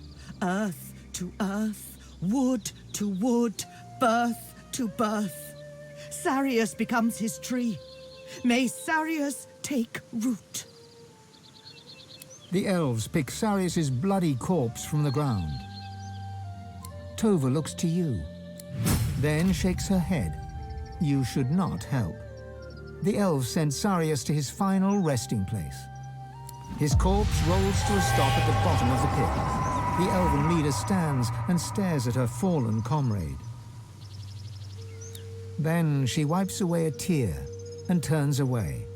earth to earth, wood to wood, birth to birth. Sarius becomes his tree. May Sarius take root. The elves pick Sarius's bloody corpse from the ground. Tova looks to you, then shakes her head. You should not help. The elves send Sarius to his final resting place. His corpse rolls to a stop at the bottom of the pit. The elven leader stands and stares at her fallen comrade. Then she wipes away a tear and turns away.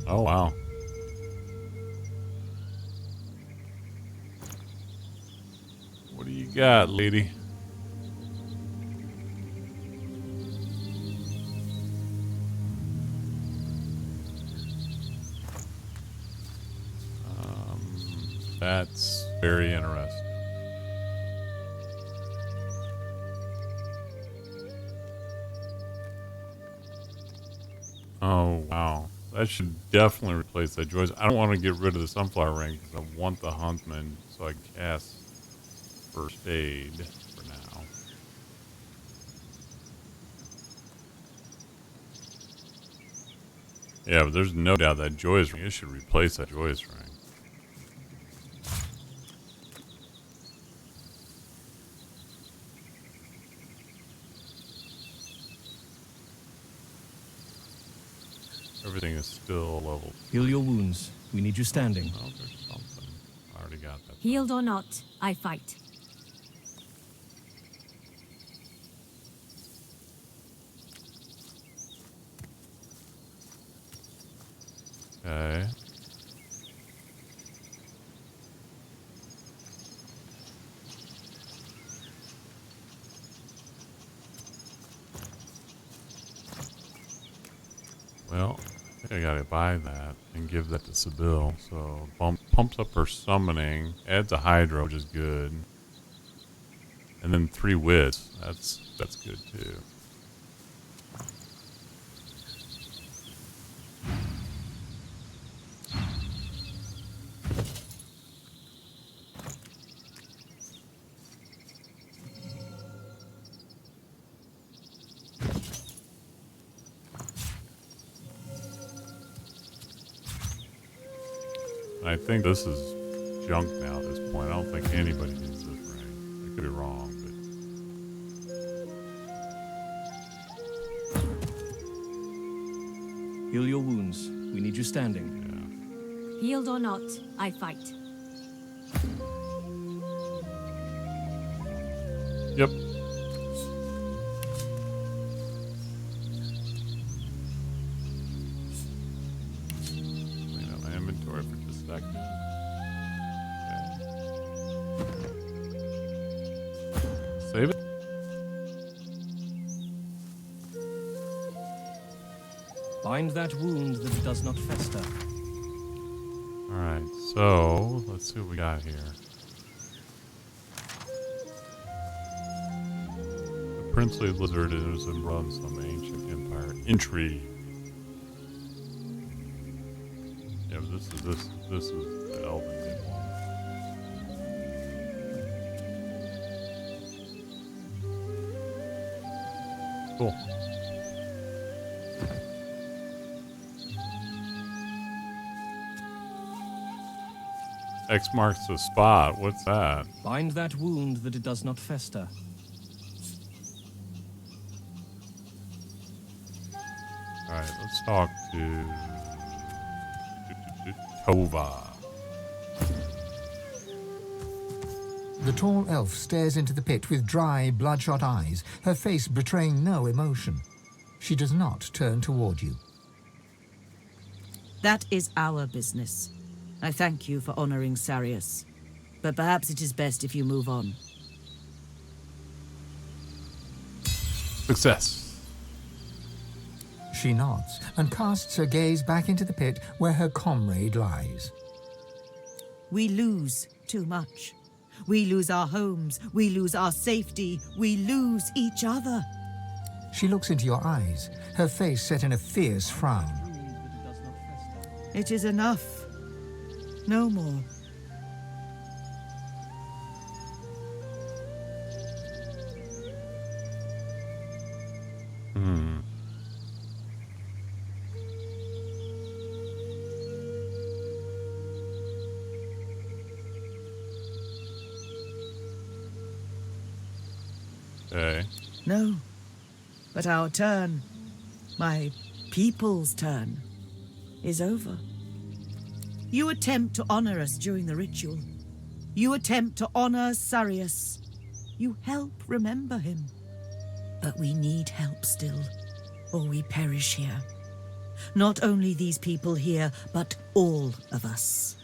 Oh, wow. What do you got, lady? That's very interesting. Oh, wow. That should definitely replace that Joyce. I don't want to get rid of the Sunflower Ring because I want the Huntman so I can cast First Aid for now. Yeah, but there's no doubt that Joyous Ring, it should replace that Joyous Ring. Everything is still level. Heal your wounds. We need you standing. Oh, there's something. I already got that. Healed or not, I fight. Okay. Well, I think I gotta buy that and give that to Sibyl. So pumps up her summoning, adds a Hydra, which is good, and then 3 wits. That's good too. I think this is junk now at this point. I don't think anybody needs this ring. I could be wrong, but... Heal your wounds. We need you standing. Healed or not, I fight. Yep. Clean up my inventory for just a second. Okay. Save it. Bind that wound that it does not fester. Alright, so let's see what we got here. The princely lizard is and runs some ancient empire. Intrigue. Yeah, but this is the Elven one. Cool. X marks the spot. What's that? Bind that wound that it does not fester. Alright, let's talk to Tova. The tall elf stares into the pit with dry, bloodshot eyes, her face betraying no emotion. She does not turn toward you. That is our business. I thank you for honoring Sarius, but perhaps it is best if you move on. Success. She nods and casts her gaze back into the pit where her comrade lies. We lose too much. We lose our homes, we lose our safety, we lose each other. She looks into your eyes, her face set in a fierce frown. It is enough. No more. Okay. No. But our turn, my people's turn, is over. You attempt to honor us during the ritual. You attempt to honor Sarius. You help remember him. But we need help still, or we perish here. Not only these people here, but all of us.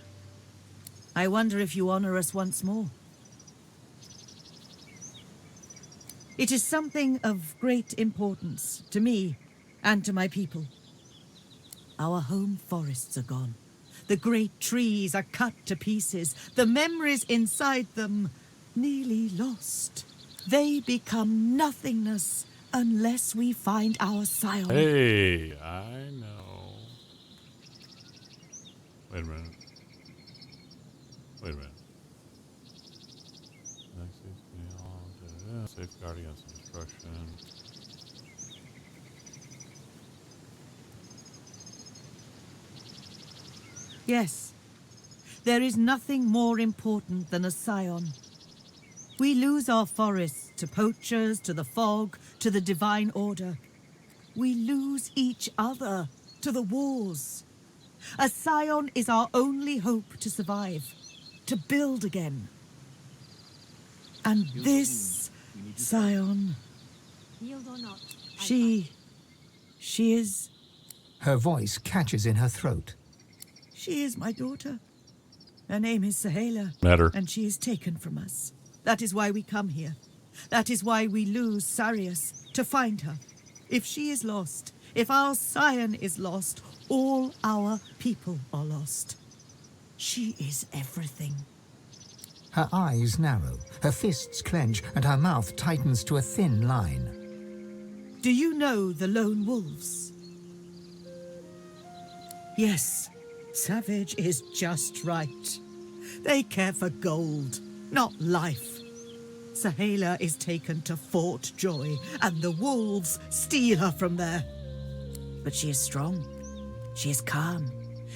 I wonder if you honor us once more. It is something of great importance to me and to my people. Our home forests are gone. The great trees are cut to pieces. The memories inside them nearly lost. They become nothingness unless we find our scion. Hey, I know. Wait a minute. Wait a minute. Safeguard against destruction. Yes, there is nothing more important than a scion. We lose our forests to poachers, to the fog, to the divine order. We lose each other to the wars. A scion is our only hope to survive, to build again. And this scion, Healed or not, she is... Her voice catches in her throat. She is my daughter. Her name is Sahala. Met her. And she is taken from us. That is why we come here. That is why we lose Sarius, to find her. If she is lost, if our scion is lost, all our people are lost. She is everything. Her eyes narrow, her fists clench, and her mouth tightens to a thin line. Do you know the lone wolves? Yes, savage is just right. They care for gold, not life. Sahala is taken to Fort Joy, and the wolves steal her from there. But she is strong. She is calm.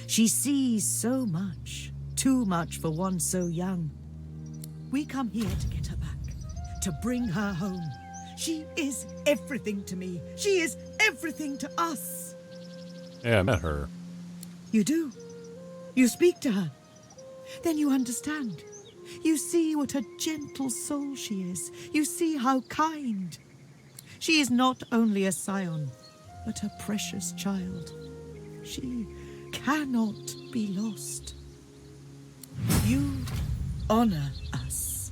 She sees so much, too much for one so young. We come here to get her back, to bring her home. She is everything to me. She is everything to us. Yeah, I met her. You do. You speak to her. Then you understand. You see what a gentle soul she is. You see how kind. She is not only a scion, but a precious child. She cannot be lost. You honor us.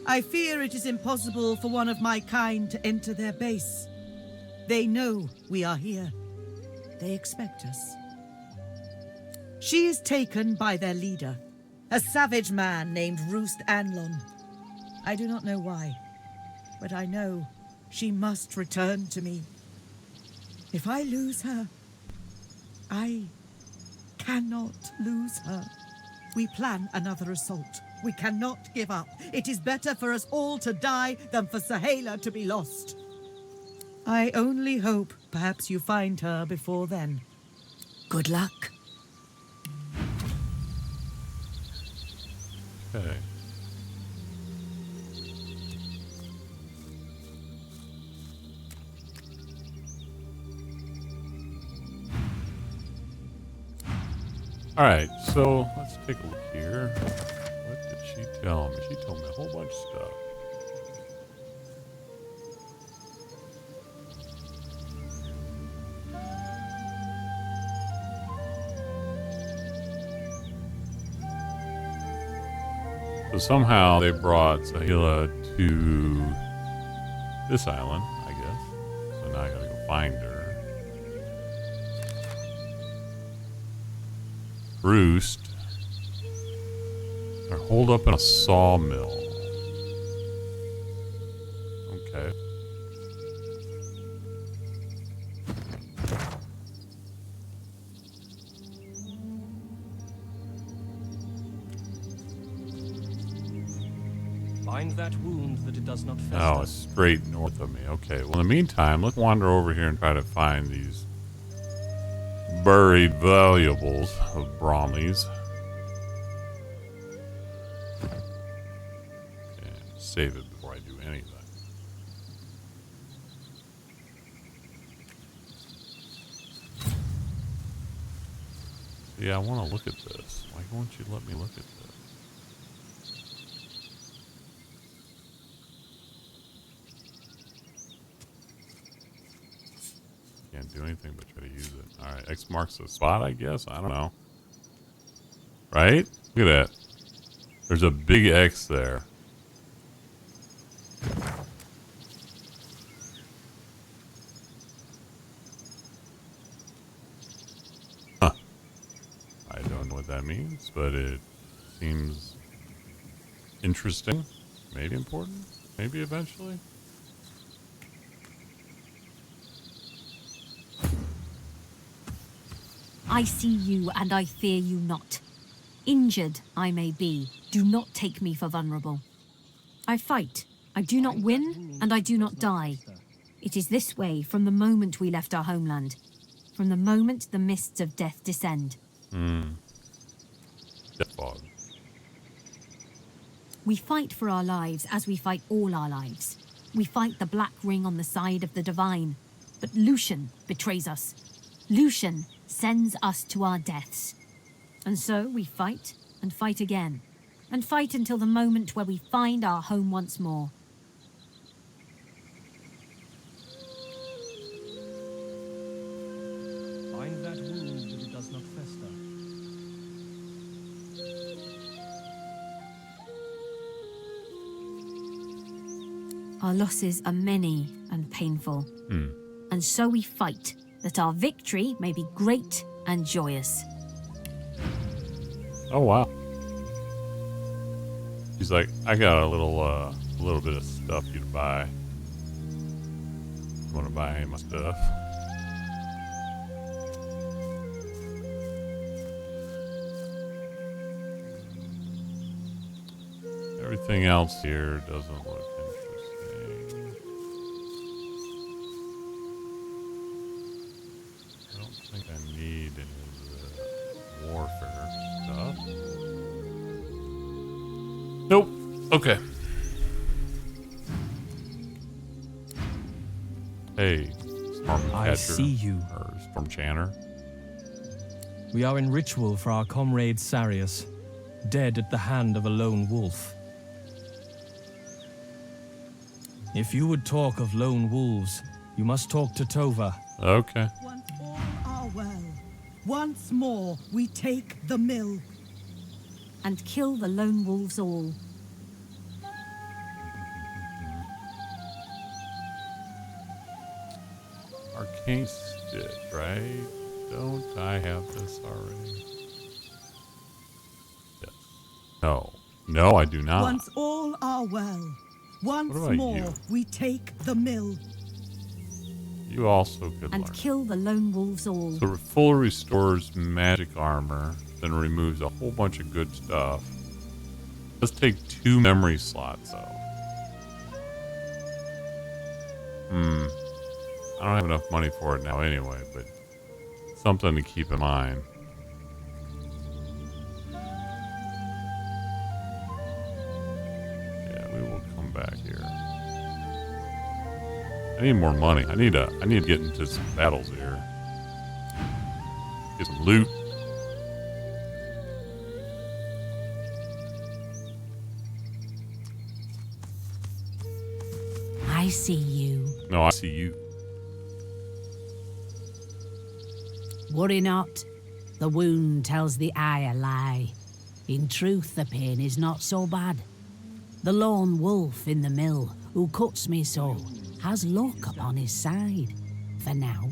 I fear it is impossible for one of my kind to enter their base. They know we are here. They expect us. She is taken by their leader, a savage man named Roost Anlon. I do not know why, but I know she must return to me. If I lose her, I cannot lose her. We plan another assault. We cannot give up. It is better for us all to die than for Sahala to be lost. I only hope perhaps you find her before then. Good luck. Okay. Alright, so let's take a look here. What did she tell me? She told me a whole bunch of stuff. So somehow they brought Sahala to this island, I guess. So now I gotta go find her. Roost. They're holed up in a sawmill. Okay. Bind that wound that it does not fester. Oh, it's straight north of me. Okay. Well, in the meantime, let's wander over here and try to find these buried valuables of Brahmies. And save it before I do anything. Yeah, I want to look at this. Why won't you let me look at this? Can't do anything but try to use it. Alright, X marks the spot, I guess? I don't know. Right? Look at that. There's a big X there. Huh. I don't know what that means, but it seems interesting. Maybe important. Maybe eventually. I see you, and I fear you not. Injured I may be, do not take me for vulnerable. I fight, I do not win, and I do not die. It is this way from the moment we left our homeland, from the moment the mists of death descend. Death fog. We fight for our lives as we fight all our lives. We fight the black ring on the side of the divine, but Lucian betrays us. Lucian sends us to our deaths. And so we fight and fight again, and fight until the moment where we find our home once more. Bind that wound that it does not fester. Our losses are many and painful, and so we fight that our victory may be great and joyous. Oh wow. He's like, I got a little bit of stuff you to buy. You want to buy my stuff? Everything else here doesn't look interesting. I don't think I need any of the warfare stuff. Nope. Okay. Hey, Storm Catcher. I see you. Or Storm Chanter. We are in ritual for our comrade Sarius, dead at the hand of a lone wolf. If you would talk of lone wolves, you must talk to Tova. Okay. Once all are well, once more we take the mill. And kill the lone wolves all. Arcane stick, right? Don't I have this already? Yes. No. No, I do not. Once all are well, once What about more you? we take the mill. You also could And learn. kill the lone wolves all. So it fully restores magic armor, then removes a whole bunch of good stuff. Let's take 2 memory slots, though. I don't have enough money for it now anyway, but something to keep in mind. Yeah, we will come back here. I need more money. I need to get into some battles here. Get some loot. I see you. No, I see you. Worry not. The wound tells the eye a lie. In truth, the pain is not so bad. The lone wolf in the mill, who cuts me so, has luck upon his side. For now,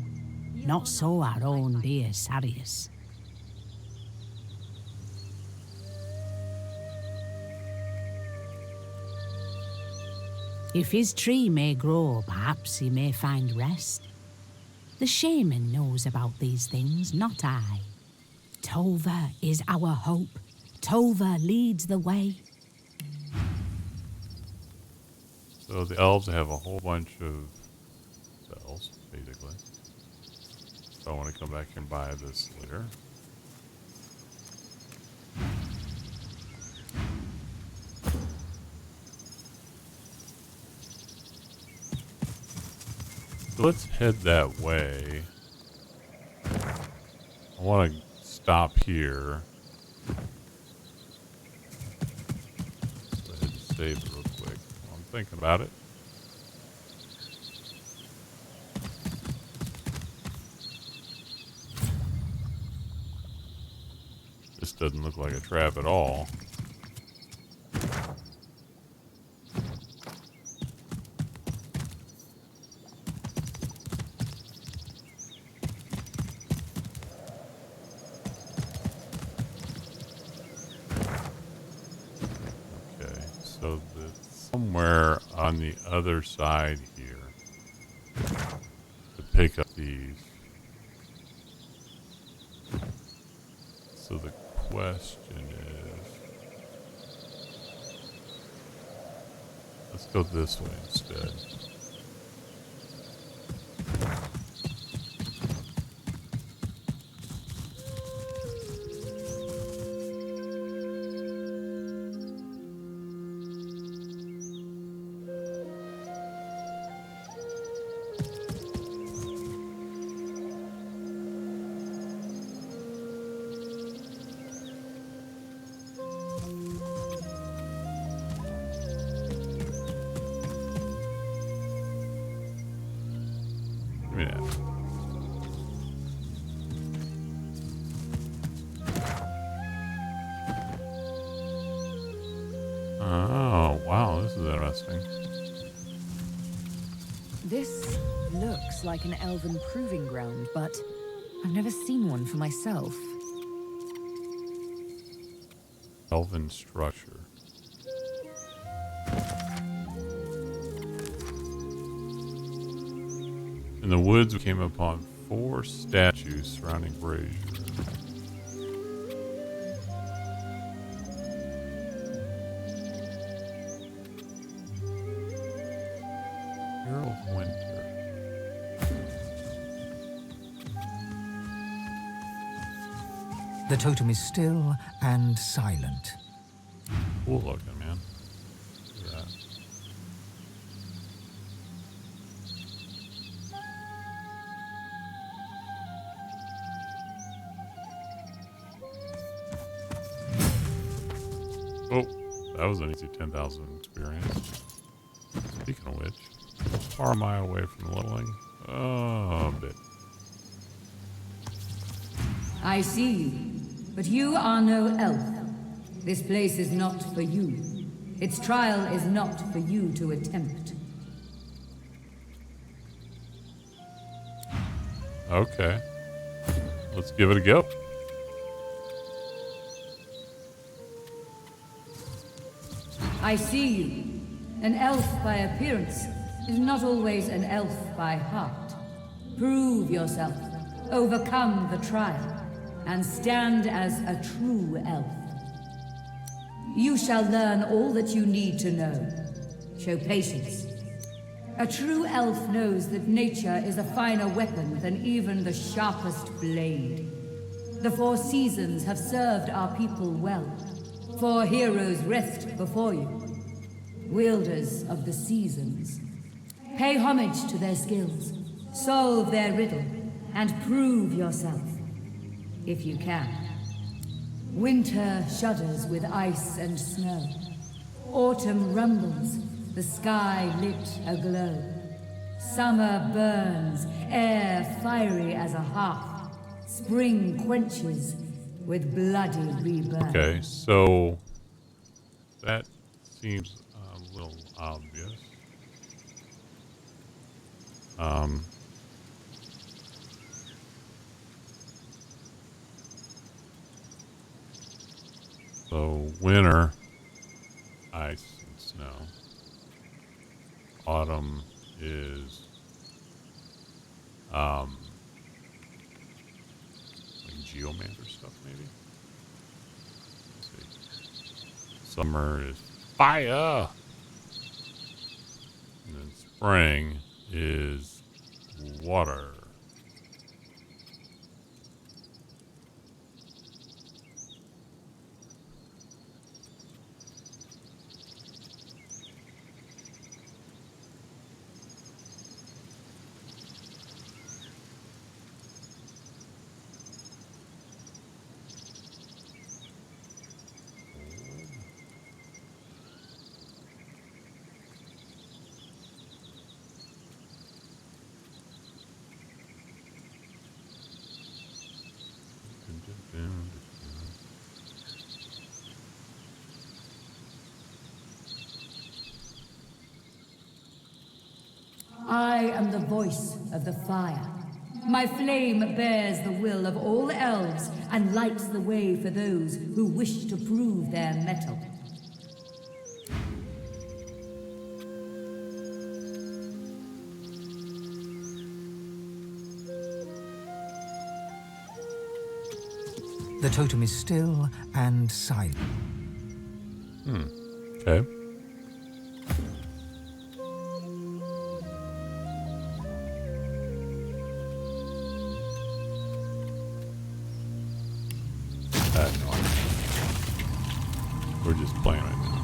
not so our own dear Sarius. If his tree may grow, perhaps he may find rest. The shaman knows about these things, not I. Tova is our hope. Tova leads the way. So the elves have a whole bunch of spells, basically. So I want to come back and buy this later. So let's head that way. I want to stop here. Go ahead and save it real quick while I'm thinking about it. This doesn't look like a trap at all. So that's somewhere on the other side here to pick up these. So the question is, let's go this way instead. interesting. This looks like an elven proving ground, but I've never seen one for myself. Elven structure. In the woods, we came upon 4 statues surrounding Brazier. Hero of Winter. The totem is still and silent. Cool looking, man. Look at that. Oh, that was an easy 10,000 experience. Speaking of which, how far am I away from leveling? Oh, a bit. I see you, but you are no elf. This place is not for you. Its trial is not for you to attempt. Okay. Let's give it a go. I see you. An elf by appearance is not always an elf by heart. Prove yourself, overcome the trial, and stand as a true elf. You shall learn all that you need to know. Show patience. A true elf knows that nature is a finer weapon than even the sharpest blade. The 4 seasons have served our people well. 4 heroes rest before you. Wielders of the seasons. Pay homage to their skills. Solve their riddle. And prove yourself. If you can. Winter shudders with ice and snow. Autumn rumbles, the sky lit aglow. Summer burns, air fiery as a hearth. Spring quenches with bloody rebirth. Okay, so that seems a little obvious. So winter, ice and snow. Autumn is like geomancer stuff, maybe. Let's see. Summer is fire, and then spring is water. I am the voice of the fire. My flame bears the will of all elves and lights the way for those who wish to prove their mettle. The totem is still and silent. Okay. We're just playing right now.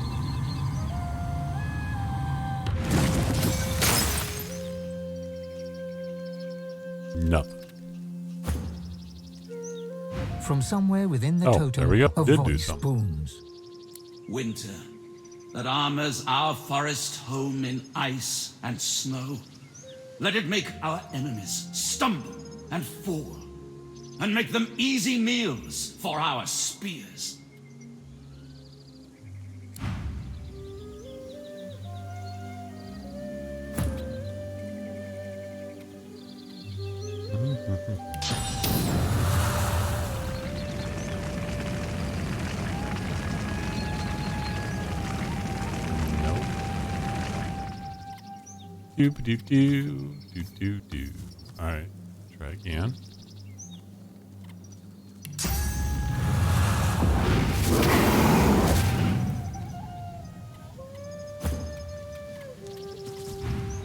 Nothing. From somewhere within the Oh, totem, there we go. a Did do voice something. booms. Winter, that armors our forest home in ice and snow. Let it make our enemies stumble and fall, and make them easy meals for our spears. Nope. Do. Alright, try again.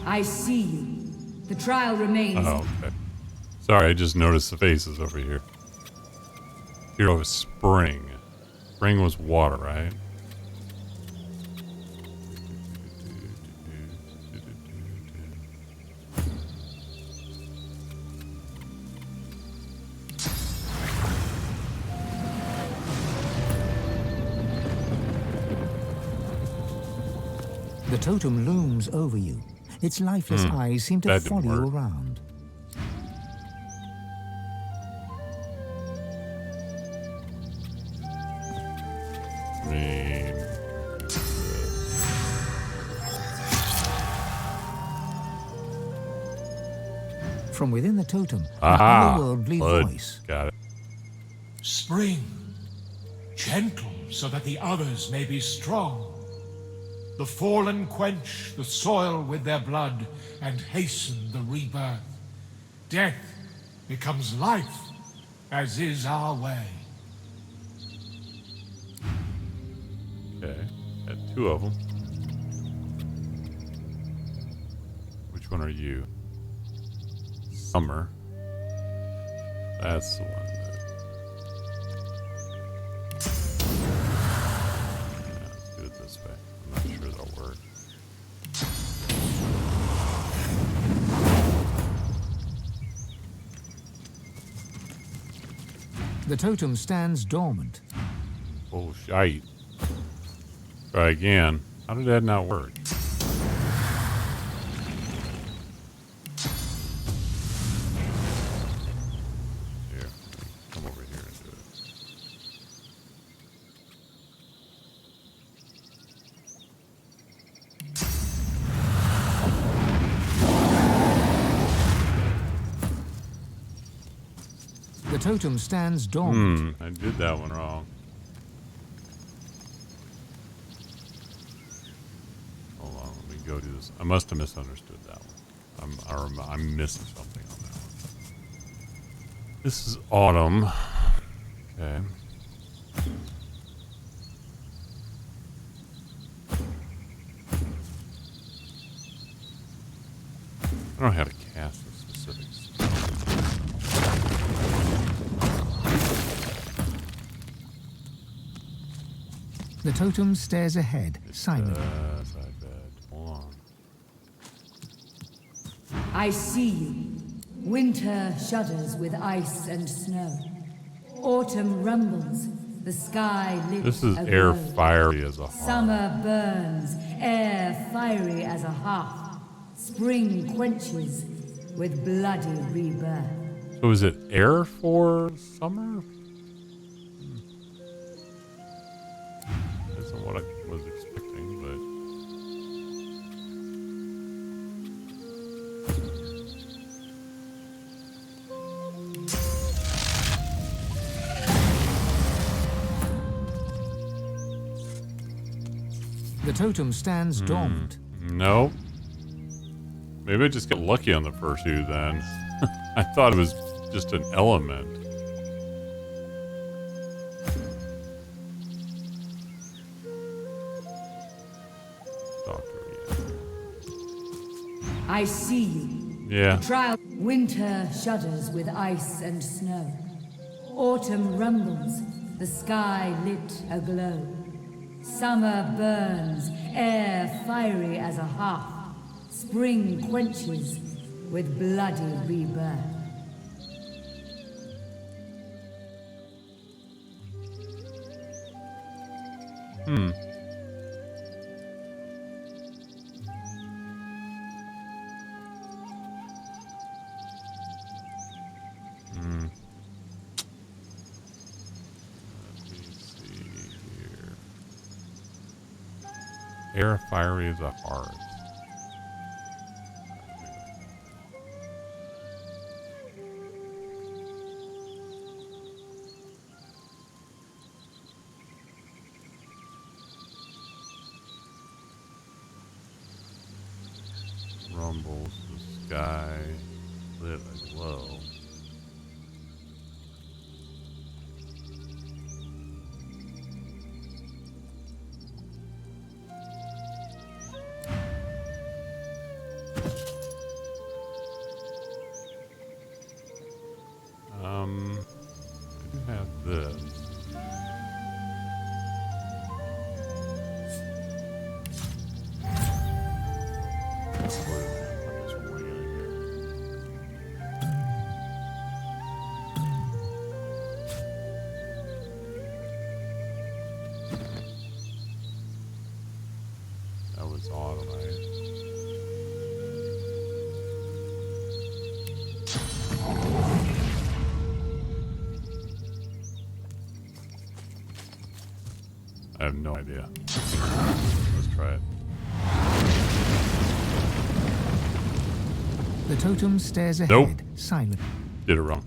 I see you. The trial remains. Oh, okay. Sorry, I just noticed the faces over here. Hero of spring. Spring was water, right? The totem looms over you. Its lifeless eyes seem to follow you around. From within the totem, an otherworldly voice. Got it. Spring, gentle so that the others may be strong. The fallen quench the soil with their blood and hasten the rebirth. Death becomes life, as is our way. Okay, got two of them. Which one are you? Summer. That's the one. Let's do it this way. I'm not sure that'll work. The totem stands dormant. Oh, shite. Try again. How did that not work? Here, come over here and do it. The totem stands dormant. I did that one wrong. Hold on, let me go do this. I must have misunderstood that one. I'm missing something on that one. This is autumn. Okay. I don't know how to cast the specifics. The totem stares ahead, silently. Hold on. I see you. Winter shudders with ice and snow. Autumn rumbles, the sky lit This is aglow. air fiery as a heart. Summer burns, air fiery as a hearth. Spring quenches with bloody rebirth. So is it air for summer? That's not what I was expecting, but... The totem stands dormant. No. Maybe I just got lucky on the first two then. I thought it was just an element. I see you. Yeah. The trial. Winter shudders with ice and snow. Autumn rumbles, the sky lit aglow. Summer burns, air fiery as a hearth. Spring quenches with bloody rebirth. Air fiery as a heart. resembles the sky lit aglow. I do have this. That was odd, right? I have no idea. Let's try it. The totem stares ahead, Nope. silent. Did it wrong.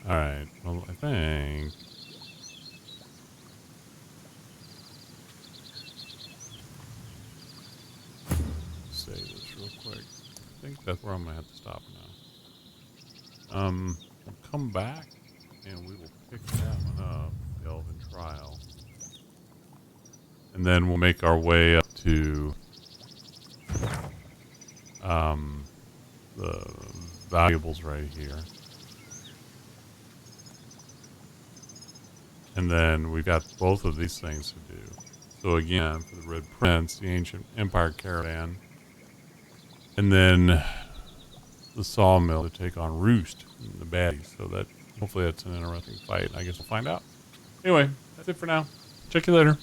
Alright, well, I think... Save this real quick. I think that's where I'm going to have to stop now. We'll come back, and we will pick that one up, the Elven Trial. And then we'll make our way up to... the valuables right here. And then we've got both of these things to do. So again, for the Red Prince, the Ancient Empire Caravan. And then the Sawmill to take on Roost, the baddies. So that hopefully that's an interesting fight. I guess we'll find out. Anyway, that's it for now. Check you later.